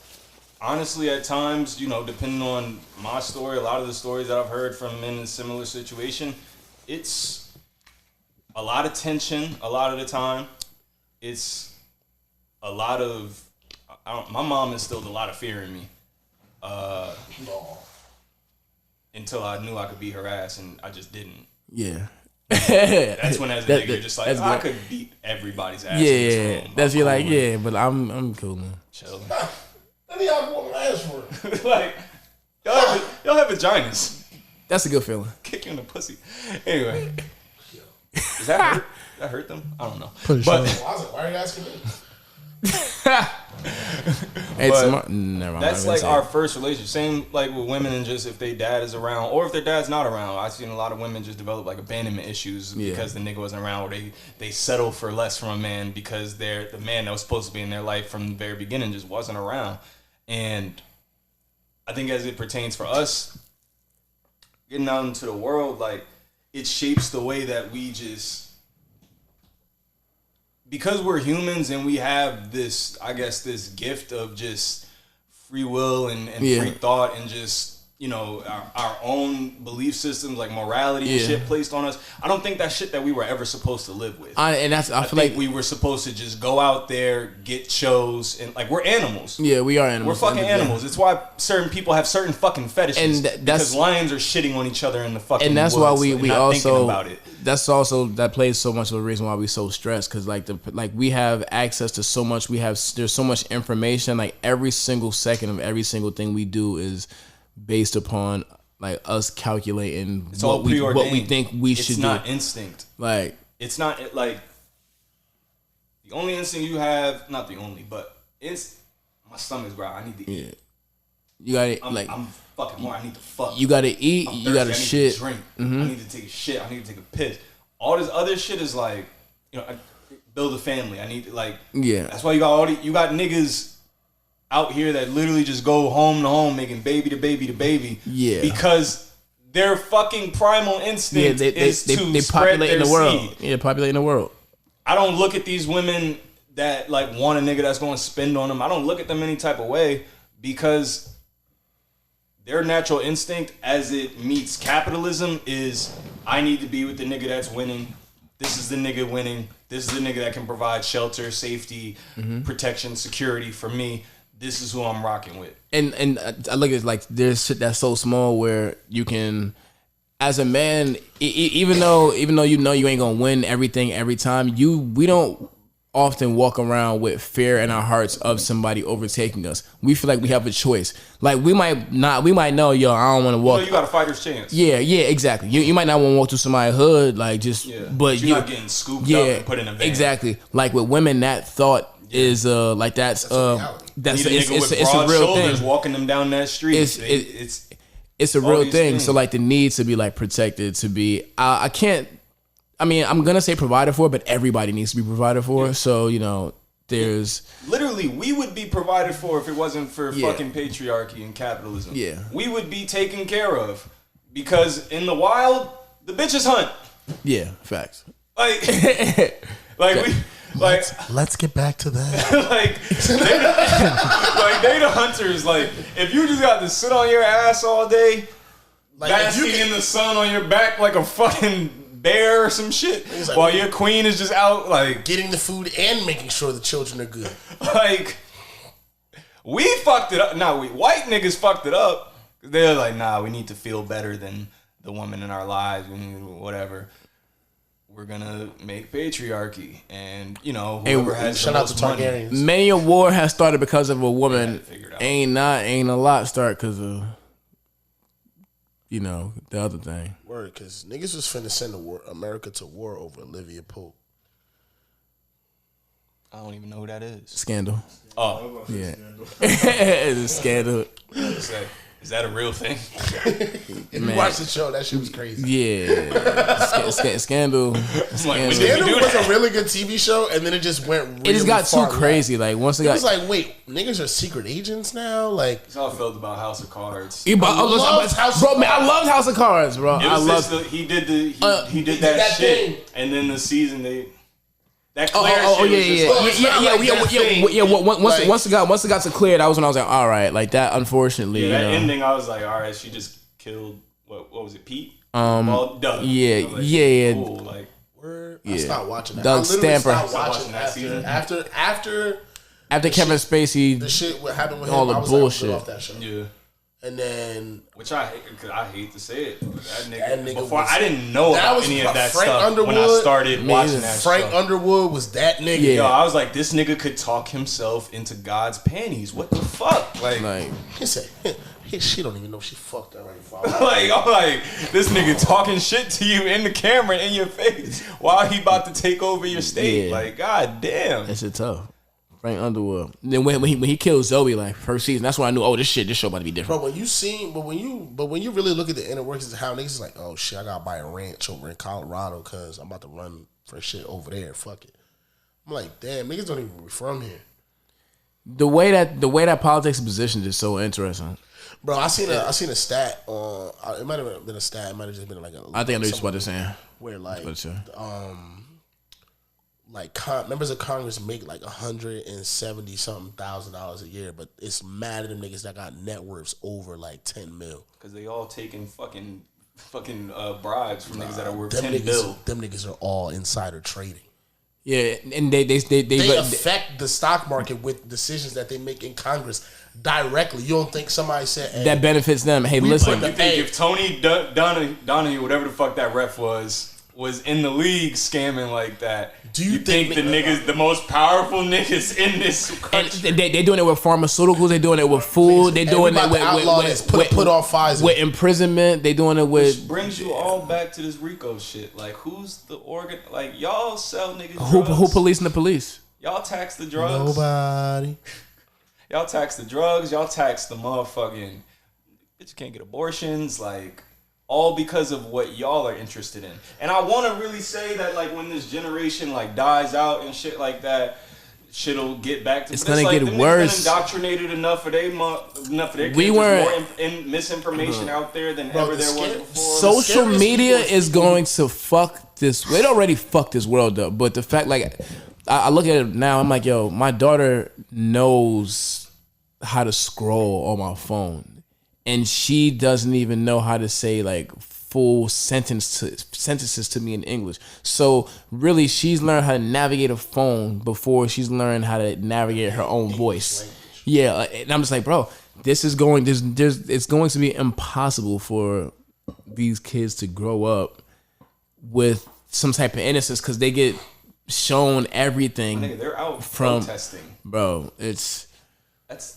honestly at times, you know, depending on my story, a lot of the stories that I've heard from men in a similar situation, it's a lot of tension a lot of the time. It's a lot of, my mom instilled a lot of fear in me. Until I knew I could beat her ass, and I just didn't. Yeah. That's when, as a nigga, you're just like, I could beat everybody's ass. Yeah, in this room. that's you're like, yeah, but I'm cool, man. Chill. What do y'all want my ass for? Like, y'all have vaginas. That's a good feeling. Kick you in the pussy. Anyway, does that hurt? That hurt them? I don't know. Pretty But I was like, why are you asking me? Never mind, that's like our first relationship. Same like with women, and just if their dad is around or if their dad's not around. I've seen a lot of women just develop like abandonment issues because the nigga wasn't around, or they settle for less from a man because the man that was supposed to be in their life from the very beginning just wasn't around. And I think as it pertains for us, getting out into the world, like, it shapes the way that we just, because we're humans and we have this, I guess, this gift of just free will and free thought and just, you know, our own belief systems, like morality and shit placed on us. I don't think that's shit that we were ever supposed to live with. I feel like we were supposed to just go out there, get shows, and like, we're animals. Yeah, we are animals. We're fucking animals. It's why certain people have certain fucking fetishes. And because lions are shitting on each other in the fucking and that's woods, why we not also thinking about it. That's also, that plays so much of the reason why we so stressed, because like we have access to so much. There's so much information. Like, every single second of every single thing we do is based upon like us calculating what we think we should do. It's not instinct. Like, it's not like the only instinct you have. Not the only, but it's my stomach's growl. I need to eat. You gotta I'm fucking more. I need to fuck. You gotta eat. You gotta shit. To drink. I need to take a shit. I need to take a piss. All this other shit is like, you know, build a family. I need to, like, That's why you got you got niggas out here that literally just go home to home making baby to baby to baby. Yeah. Because their fucking primal instinct is to spread their the world. seed. Yeah, populating the world. I don't look at these women that like want a nigga that's going to spend on them. I don't look at them any type of way, because their natural instinct as it meets capitalism is, I need to be with the nigga that's winning. This is the nigga winning. This is the nigga that can provide shelter, safety, protection, security for me. This is who I'm rocking with. And I look at it like, there's shit that's so small where you can, as a man, even though you know you ain't gonna win everything every time, we don't often walk around with fear in our hearts of somebody overtaking us. We feel like we have a choice. Like, we might know, yo, I don't want to walk. You got a fighter's chance. Yeah, exactly. You might not want to walk through somebody's hood, like, just, but you're not getting scooped up and put in a van. Exactly. Like, with women, that thought is like that's it's a real thing. Walking them down that street. It's a real thing. So like, the need to be like protected, to be I can't. I mean, I'm gonna say provided for, but everybody needs to be provided for. So, you know, there's literally, we would be provided for if it wasn't for fucking patriarchy and capitalism. Yeah, we would be taken care of, because in the wild, The bitches hunt. Yeah, facts. Like Let's get back to that. like they the hunters. Like, if you just got to sit on your ass all day, Like, basking in the sun on your back like a fucking bear or some shit, like, while your queen is just out like getting the food and making sure the children are good. like, we fucked it up. Nah, white niggas fucked it up. They're like, nah, we need to feel better than the woman in our lives. We need whatever. We're gonna make patriarchy, and whoever has shout the out to most money. Targaryens. Many a war has started because of a woman. Figure it out. Ain't a lot start because of the other thing. Word, because niggas was finna send America to war over Olivia Pope. I don't even know who that is. Scandal. Oh, Yeah, it's a scandal. Is that a real thing? If you watch the show, that shit was crazy. Yeah, scandal. Scandal was a really good TV show, and then it just went really It just got too far crazy. left. Like once it It got, was like, wait, niggas are secret agents now? Like, That's how I felt about House of Cards. I loved House of Cards, bro. It I was loved. he did that that shit, thing. and then the season that Oh Claire yeah. Once it got to Claire, that was when I was like, all right, like that. Unfortunately, that ending, I was like, all right, she just killed what was it, Pete? Yeah, Doug. I was like, yeah. Cool, like, I stopped watching that. Doug I literally Stamper. stopped watching that season. after After Kevin Spacey, the shit what happened with him. all the I was bullshit. Like, I'm good off that show. yeah. And then Which I hate, because I hate to say it. That That nigga nigga before was- I didn't know that about was any of that Frank stuff when I Underwood. started watching that Frank stuff. Underwood was that nigga. Yeah. Yo, I was like, this nigga could talk himself into God's panties. What the fuck? Like He said, she don't even know she fucked already. I'm like, this nigga talking shit to you in the camera in your face while he about to take over your state. Yeah. Like, god damn. that shit tough. Frank Underwood. Then when he killed Zoe, like first season, that's when I knew, oh, this show about to be different. Bro, when you really look at the inner workings of how niggas is like, oh shit, I gotta buy a ranch over in Colorado because I'm about to run for shit over there. Fuck it. I'm like, damn, niggas don't even be from here. The way that politics is positioned is so interesting. Bro, I seen a stat on. It might have been a stat. It might have just been like I think I know just what they're saying. where like But members of Congress make like $170,000 a year, but it's mad at them niggas that got net worths over like 10 mil. Because they all taking fucking bribes from niggas that are worth Them 10 mil. Them niggas are all insider trading. yeah, and they They affect the stock market with decisions that they make in Congress directly. You don't think somebody said, hey, that benefits them. Hey, listen, You think if Tony Donahue, whatever the fuck that ref was in the league scamming like that, Do you think the niggas, the most powerful niggas in this and country? they doing it with pharmaceuticals. They doing it with food. They doing it with put on Pfizer. with imprisonment. They doing it with Which brings you all back to this RICO shit. Like, who's the organ? Like, y'all sell niggas who drugs. policing the police. Y'all tax the drugs. Nobody. Y'all tax the drugs. Y'all tax the motherfucking bitch. You can't get abortions. Like, all because of what y'all are interested in. And I want to really say that, like, when this generation like dies out and shit like that, shit'll get back to. It's but gonna get them niggas worse. been indoctrinated enough for their kids. We There's weren't- more misinformation out there than ever the there was scare- before. Social scariest media people is going to fuck this. It already fucked this world up. But the fact, like, I look at it now, I'm like, yo, my daughter knows how to scroll on my phone, and she doesn't even know how to say like full sentences to me in English. So really, she's learned how to navigate a phone before she's learned how to navigate her own voice. Yeah, and I'm just like, bro, this is going. It's going to be impossible for these kids to grow up with some type of innocence because they get shown everything. Nigga, they're out from protesting. Bro, that's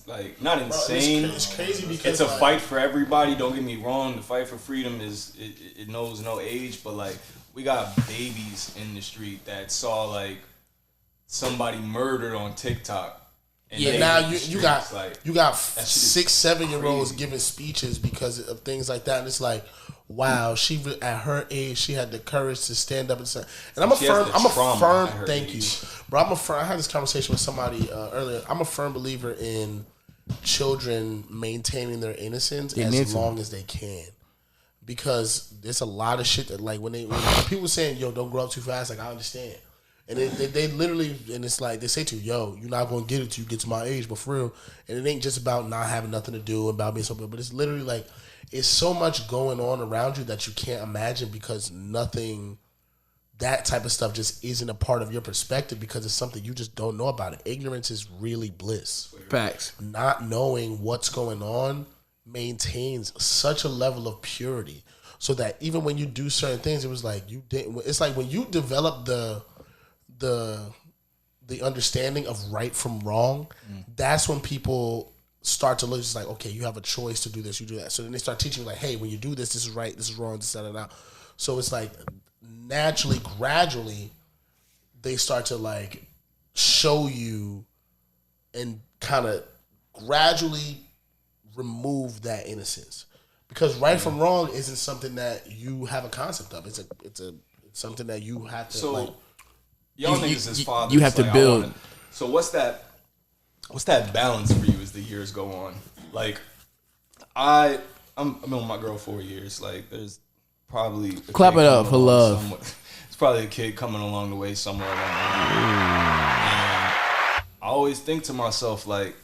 like not insane. It's crazy because it's a like, fight for everybody. Don't get me wrong. The fight for freedom it knows no age. But like, we got babies in the street that saw like somebody murdered on TikTok. And Yeah, they now in the you got streets, like, you got that shit is 6, 7-year-olds crazy. giving speeches because of things like that, and it's like, wow, she at her age she had the courage to stand up and say. And I'm a She has firm, the trauma at her thank age. you, bro. I had this conversation with somebody earlier. I'm a firm believer in children maintaining their innocence as long as they can, because there's a lot of shit that like when people saying, yo, don't grow up too fast, like I understand. And they literally, and it's like they say to you, yo, you're not gonna get it till you get to my age, but for real. And it ain't just about not having nothing to do, about being something, but it's literally like it's so much going on around you that you can't imagine because nothing, that type of stuff just isn't a part of your perspective because it's something you just don't know about it. Ignorance is really bliss. Facts. Not knowing what's going on maintains such a level of purity so that even when you do certain things, it was like you didn't. It's like when you develop the understanding of right from wrong, that's when people start to look just like, okay, you have a choice to do this, you do that. So then they start teaching you like, hey, when you do this, this is right, this is wrong, this, that. So it's like naturally, gradually, they start to like show you and kind of gradually remove that innocence. Because right from wrong isn't something that you have a concept of. It's something that you have to like. Y'all niggas as fathers. You have to build. So what's that balance for you as the years go on? Like, I've been with my girl 4 years. Like, there's probably clap it up for love. It's probably a kid coming along the way somewhere along the way. And I always think to myself, like,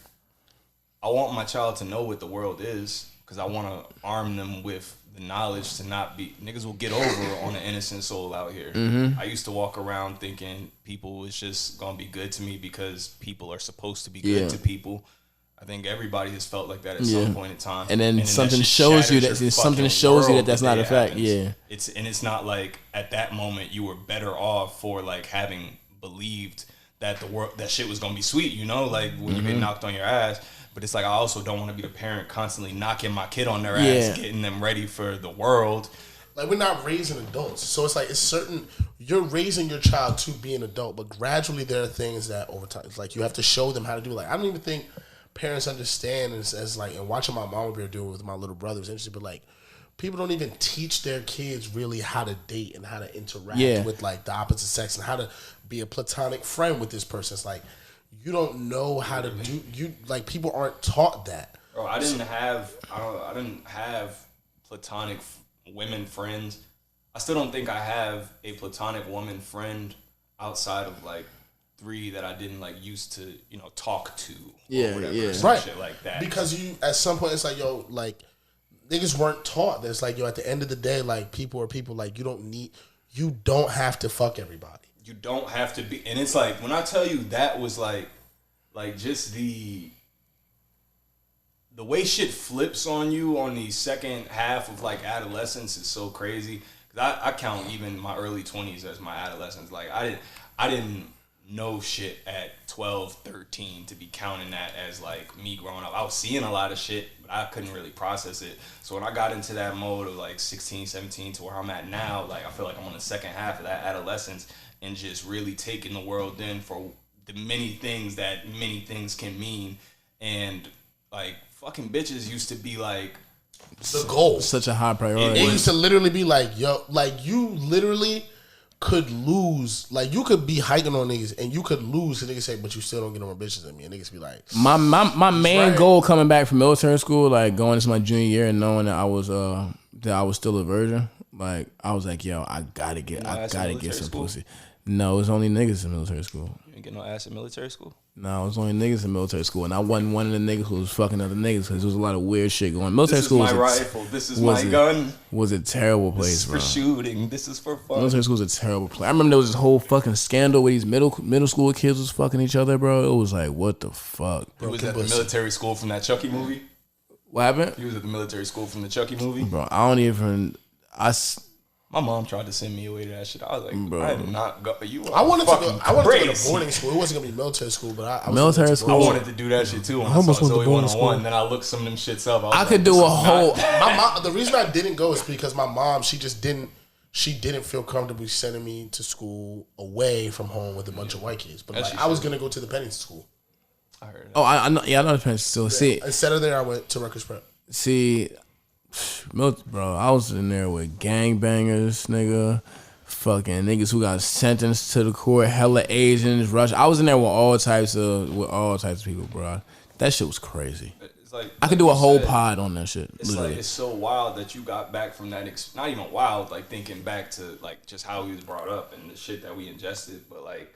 I want my child to know what the world is because I want to arm them with the knowledge to not be niggas will get over on an innocent soul out here. I used to walk around thinking people was just gonna be good to me because people are supposed to be good to people. I think everybody has felt like that at some point in time. And then something shows you that that's not a fact. Yeah. It's not like at that moment you were better off for like having believed that the world that shit was gonna be sweet, you know, like when you get knocked on your ass. But it's like I also don't want to be the parent constantly knocking my kid on their ass, getting them ready for the world. Like we're not raising adults, so it's like it's certain. You're raising your child to be an adult, but gradually there are things that over time, it's like you have to show them how to do. Like I don't even think parents understand as like, and watching my mom be doing it with my little brother was interesting, but like people don't even teach their kids really how to date and how to interact with like the opposite sex and how to be a platonic friend with this person. It's like. You don't know how to do like people aren't taught that. Bro, I didn't have platonic women friends. I still don't think I have a platonic woman friend outside of like 3 that I didn't like used to, you know, talk to or whatever, right, shit like that. Because you at some point it's like, yo, like niggas weren't taught that. It's like, yo, at the end of the day, like people are people. Like you don't have to fuck everybody. You don't have to be, and it's like when I tell you that was like just the way shit flips on you on the second half of like adolescence is so crazy. Cause I count even my early 20s as my adolescence. Like I didn't know shit at 12, 13 to be counting that as like me growing up. I was seeing a lot of shit, but I couldn't really process it. So when I got into that mode of like 16, 17 to where I'm at now, like I feel like I'm on the second half of that adolescence. And just really taking the world in for the many things that many things can mean. And like fucking bitches used to be like the goal. Such a high priority. It used to literally be like, yo, like you literally could lose. Like you could be hiking on niggas and you could lose and niggas say, but you still don't get no more bitches than me. And niggas be like, my main goal coming back from military school, like going into my junior year and knowing that I was still a virgin. Like I was like, yo, I gotta get some pussy. No, it was only niggas in military school. You didn't get no ass in military school? No, it was only niggas in military school. And I wasn't one of the niggas who was fucking other niggas because there was a lot of weird shit going on. Military school was rifle. This is my gun. Was a terrible place, bro. This is for shooting. This is for fun. Military school was a terrible place. I remember there was this whole fucking scandal where these middle school kids was fucking each other, bro. It was like, what the fuck? You was at the military school from that Chucky movie? What happened? You was at the military school from the Chucky movie? Bro, I don't even... My mom tried to send me away to that shit. I was like, bro, I did not go. I wanted to go to boarding school. It wasn't gonna be military school, but I wanted to do that shit too. When I saw Zoe 101, then I looked some of them shits up. I could do a whole. My mom. The reason I didn't go is because my mom. She didn't feel comfortable sending me to school away from home with a bunch of white kids. But like, I was gonna go to the Pennington school. I heard that. Oh, I know. Yeah, I know the Pennington school. See, instead of there, I went to Rutgers Prep. See. Bro, I was in there with gangbangers, nigga. Fucking niggas who got sentenced to the court, hella Asians, Russian. I was in there with all types of people, bro. That shit was crazy. like I could do a whole pod on that shit. It's literally. like it's so wild that you got back from that. Not even wild, like thinking back to like just how he was brought up and the shit that we ingested. But like,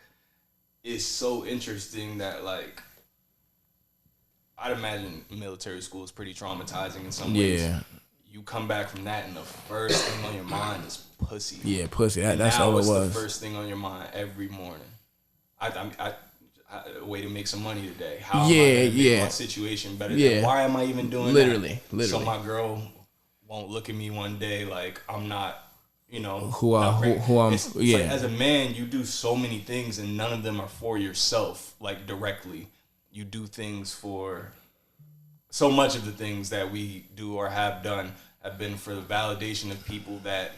it's so interesting that like, I'd imagine military school is pretty traumatizing in some ways. Yeah. You come back from that and the first thing on your mind is pussy. Yeah, pussy. That's all it was. The first thing on your mind every morning. A way to make some money today. How am I gonna make my situation better? Than, why am I even doing that? Literally. So my girl won't look at me one day like I'm not, you know, who I'm. It's like, as a man, you do so many things and none of them are for yourself, like directly. You do things for. So much of the things that we do or have done have been for the validation of people that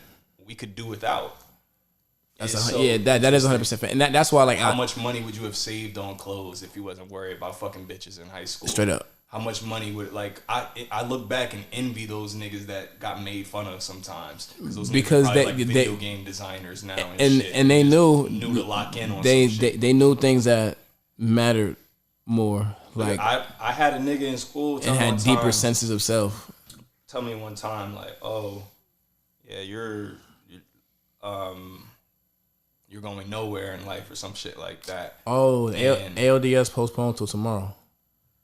we could do without. That is 100%. And that's why, like, how much money would you have saved on clothes if you wasn't worried about fucking bitches in high school? Straight up. How much money would I look back and envy those niggas that got made fun of sometimes because they video game designers now and they knew to lock in on they knew things that mattered more. Like I had a nigga in school and had deeper senses of self. Tell me one time like, oh yeah, you're going nowhere in life or some shit like that. Oh, ALDS postponed till tomorrow.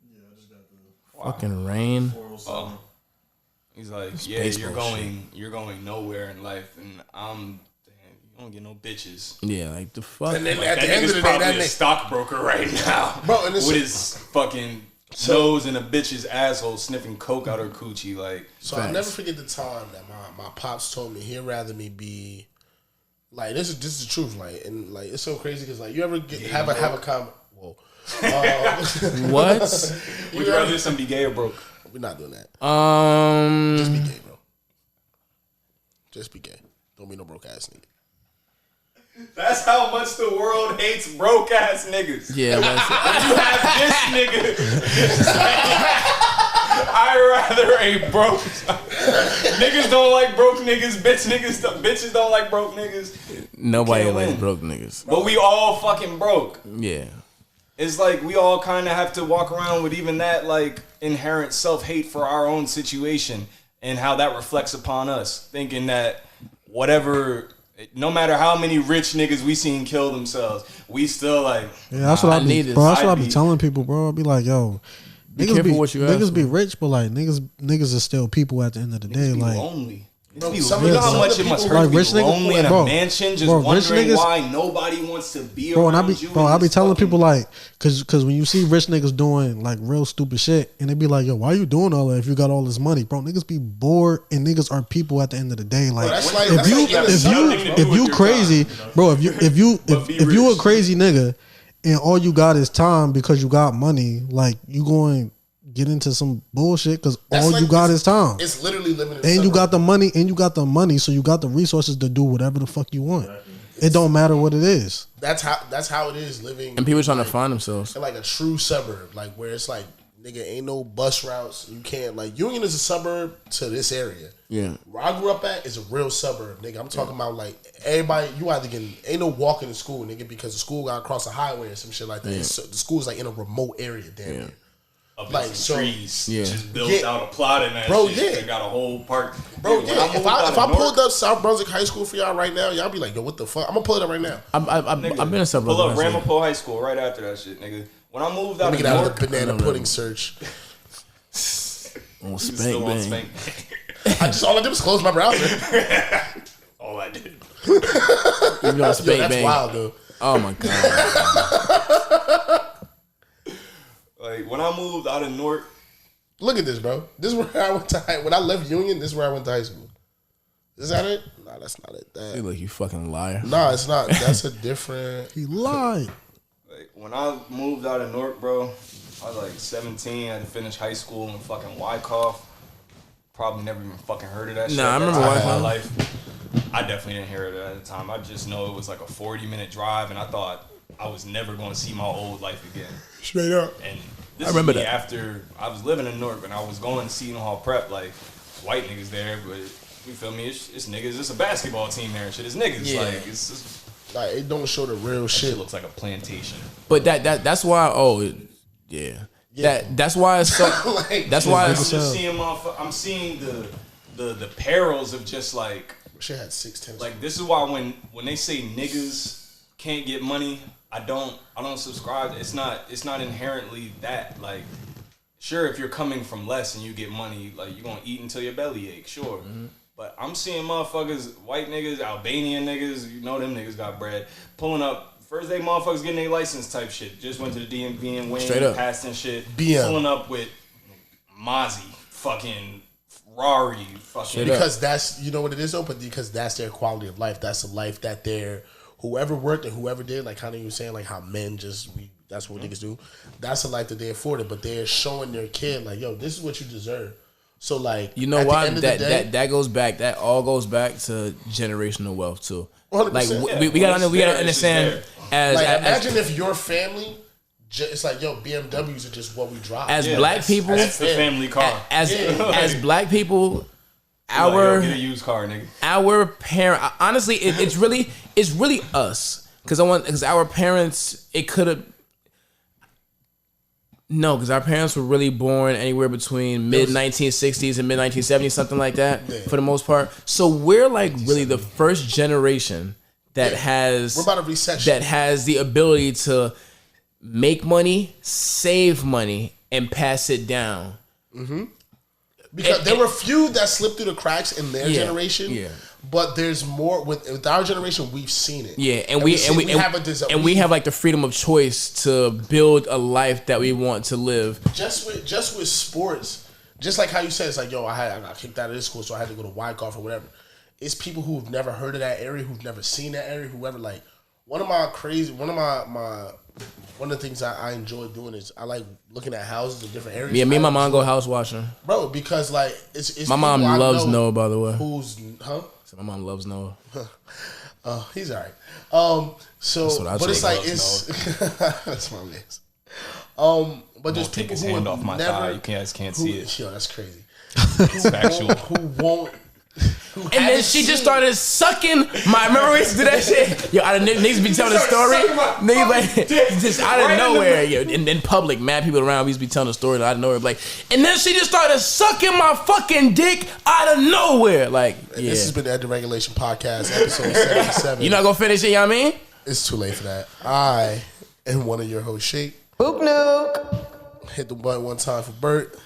Yeah, I just got the fucking rain. Oh. He's like, yeah, you're going nowhere in life, and you don't get no bitches. Yeah, like the fuck. And then like, at the end of the day, that nigga's a stockbroker right now, bro, and with his fucking nose in a bitch's asshole, sniffing coke out her coochie. Like, so I'll never forget the time that my pops told me he'd rather me be. Like this is the truth, like, and like it's so crazy because like you ever have a comment. Whoa, what? Would you rather some be gay or broke? We're not doing that. Just be gay, bro. Just be gay. Don't be no broke ass nigga. That's how much the world hates broke ass niggas. Yeah, you have this nigga. I'd rather a broke. Niggas don't like broke niggas. Bitches don't like broke niggas. Nobody likes broke niggas. But we all fucking broke. Yeah. It's like we all kind of have to walk around with even that like inherent self-hate for our own situation and how that reflects upon us. Thinking that whatever, no matter how many rich niggas we seen kill themselves, we still like. Yeah, that's what I be. Bro, that's what I be telling people, bro. I be like, yo. Be careful what you ask. Niggas be rich, but like niggas are still people at the end of the day. Like lonely. Bro, you know how much it must hurt to be lonely in a mansion, just wondering why nobody wants to be around you. I be telling people like, cause when you see rich niggas doing like real stupid shit, and they be like, yo, why you doing all that if you got all this money, bro? Niggas be bored, and niggas are people at the end of the day. Like, if you crazy, bro, if you a crazy nigga, and all you got is time because you got money, like you going get into some bullshit because all like, you got is time. It's literally living in and you got the money, so you got the resources to do whatever the fuck you want. It don't matter what it is. That's how it is living. And people trying to find themselves in like a true suburb, like where it's like, nigga, ain't no bus routes. You can't, like, Union is a suburb to this area. Yeah. Where I grew up at is a real suburb, nigga. I'm talking about like everybody, you either ain't no walking to school, nigga, because the school got across the highway or some shit like that. Yeah. So the school's like in a remote area, damn near. Up like some trees, just built out a plot in that shit. Yeah. They got a whole park. Bro, yeah. If I pulled up South Brunswick High School for y'all right now, y'all be like, yo, what the fuck? I'm gonna pull it up right now. I've been in South Brunswick. Pull up Ramapo High School right after that shit, nigga. When I moved out of New York, the banana pudding search. On Spank Bang. All I did was close my browser. All I did. You know, Spank Bang. That's wild, though. Oh my god. Like when I moved out of Newark. Look at this, bro. This is where I went to when I left Union. This is where I went to high school. Is that it? Nah, that's not it. You look, you fucking liar. Nah, it's not. That's a different. He lied. Like when I moved out of Newark, bro, I was like 17. I had to finish high school in fucking YKYK. Probably never even fucking heard of that shit. Nah, I remember YKYK. My life. I definitely didn't hear it at the time. I just know it was like a 40-minute drive, and I thought I was never going to see my old life again. Straight up. And this I remember that after I was living in Newark and I was going to Seton Hall Prep, like white niggas there, but you feel me? It's niggas. It's a basketball team there and shit. It's niggas. Yeah. Like it's just, like it don't show the real shit. It looks like a plantation. But that's why. Oh, yeah. That's why it's so. That's why I'm just seeing I'm seeing the perils of just like. Shit had 6 Like this is why when they say niggas can't get money, I don't subscribe. It's not inherently that. Like, sure, if you're coming from less and you get money, like you're gonna eat until your belly aches, sure. Mm-hmm. But I'm seeing motherfuckers, white niggas, Albanian niggas, you know them niggas got bread, pulling up. First day motherfuckers getting their license type shit. Just went to the DMV and went passed and shit. Pulling up with Mozzie, fucking Rari, fucking. Because that's, you know what it is though, but because that's their quality of life. That's a life that they're, whoever worked and whoever did, like kind of you were saying, like how men that's what niggas do. That's a life that they afforded, but they're showing their kid like, yo, this is what you deserve. So like, you know why that goes back. That all goes back to generational wealth too. 100%. Like we gotta understand. Imagine if your family, it's like, yo, BMWs are just what we drive. As black people, that's the family car. As black people, get a used car, nigga. Our parent, honestly, it's really us because our parents, it could have. No, because our parents were really born anywhere between mid 1960s and mid 1970s, something like that, for the most part. So we're like really the first generation that has, we're about a recession, that has the ability to make money, save money, and pass it down. Mm-hmm. Because there were few that slipped through the cracks in their generation. Yeah. But there's more with our generation. We've seen it. Yeah, and we have like the freedom of choice to build a life that we want to live. Just with sports, just like how you said, it's like, yo, I got kicked out of this school, so I had to go to YKYK or whatever. It's people who've never heard of that area, who've never seen that area, whoever. Like one of the things I enjoy doing is I like looking at houses in different areas. Yeah, me and my mom go house watching, bro. Because like it's my mom loves Noah, by the way. Who's So my mom loves Noah. He's all right. But it's like that's my mix. But there's people who hand off my thigh. You guys can't see it. Yo, that's crazy. It's factual. Who won't? And then she just started sucking my. Remember we used to do that shit? Yo, niggas be telling the story. Niggas like just out of nowhere. Yo, in public, mad people around. We used to be telling the story out of nowhere. Like, and then she just started sucking my fucking dick out of nowhere. Like, yeah. This has been the Ed the Regulation Podcast, episode 77. You not gonna finish it? You know what I mean? It's too late for that. I am one of your hosts, Shake. Boop nuke. Hit the button one time for Bert.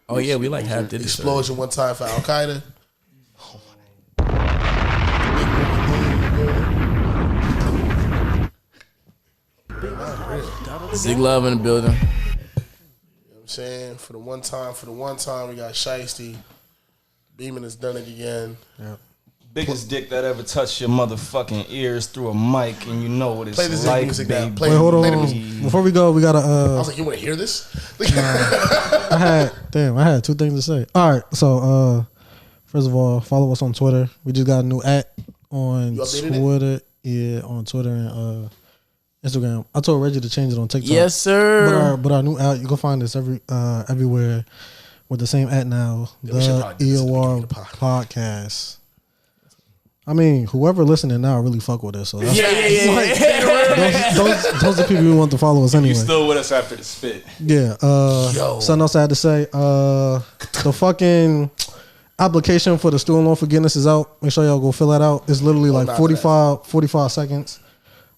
Oh yeah, we like half did explosion one time for Al Qaeda. Zig Love in the building. You know what I'm saying? For the one time, we got Shiesty. Beeman has done it again. Yep. Biggest dick that ever touched your motherfucking ears through a mic, and you know what it's play the like, music baby. Now. Play, wait, hold on. Before we go, we gotta. I was like, you want to hear this? I had two things to say. All right, so first of all, follow us on Twitter. We just got a new on Twitter. Yeah, on Twitter and Instagram. I told Reggie to change it on TikTok. Yes, sir. But our new you can find us everywhere with the same now. The EOR podcast. I mean, whoever listening now really fuck with us. So that's, those are people who want to follow us anyway. You still with us after the spit? Yeah. Something else I had to say. The fucking application for the student loan forgiveness is out. Make sure y'all go fill that out. It's literally like 45 seconds.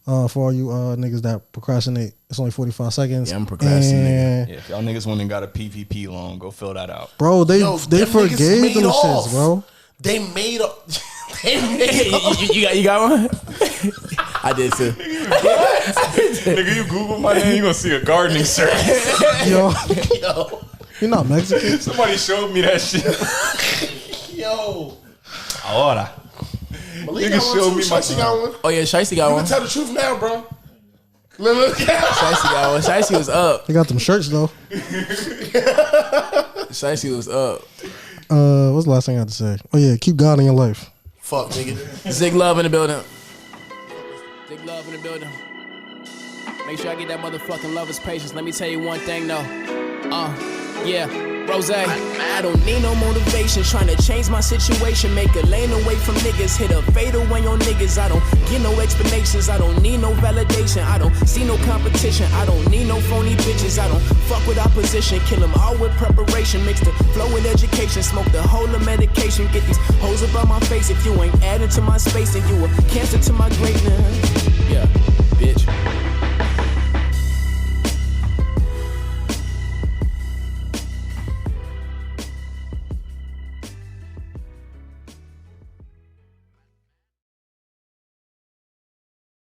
For all you niggas that procrastinate, it's only 45 seconds. Yeah, I'm procrastinating. Yeah, if y'all niggas went and got a PPP loan, go fill that out. Bro, they forgave them shits, bro. They made up. You got one? I did too. Nigga, you Google my name, you gonna see a gardening service. Yo, you're not Mexican. Somebody showed me that shit. Yo. Ahora. Malik got one too. Shiesty got one. Oh yeah, Shiesty got one. You can tell the truth now, bro. Look. Shiesty got one. Shiesty was up. They got them shirts though. Shiesty was up. What's the last thing I had to say? Oh yeah, keep God in your life. Fuck, nigga. Zig Love in the building. Zig Love in the building. Make sure I get that motherfucking lover's patience. Let me tell you one thing though. Yeah, Rose, I don't need no motivation. Trying to change my situation, make a lane away from niggas. Hit a fatal when your niggas. I don't get no explanations. I don't need no validation. I don't see no competition. I don't need no phony bitches. I don't fuck with opposition. Kill them all with preparation. Mix the flow with education. Smoke the whole of medication. Get these hoes above my face. If you ain't adding to my space, then you a cancer to my greatness. Yeah, bitch.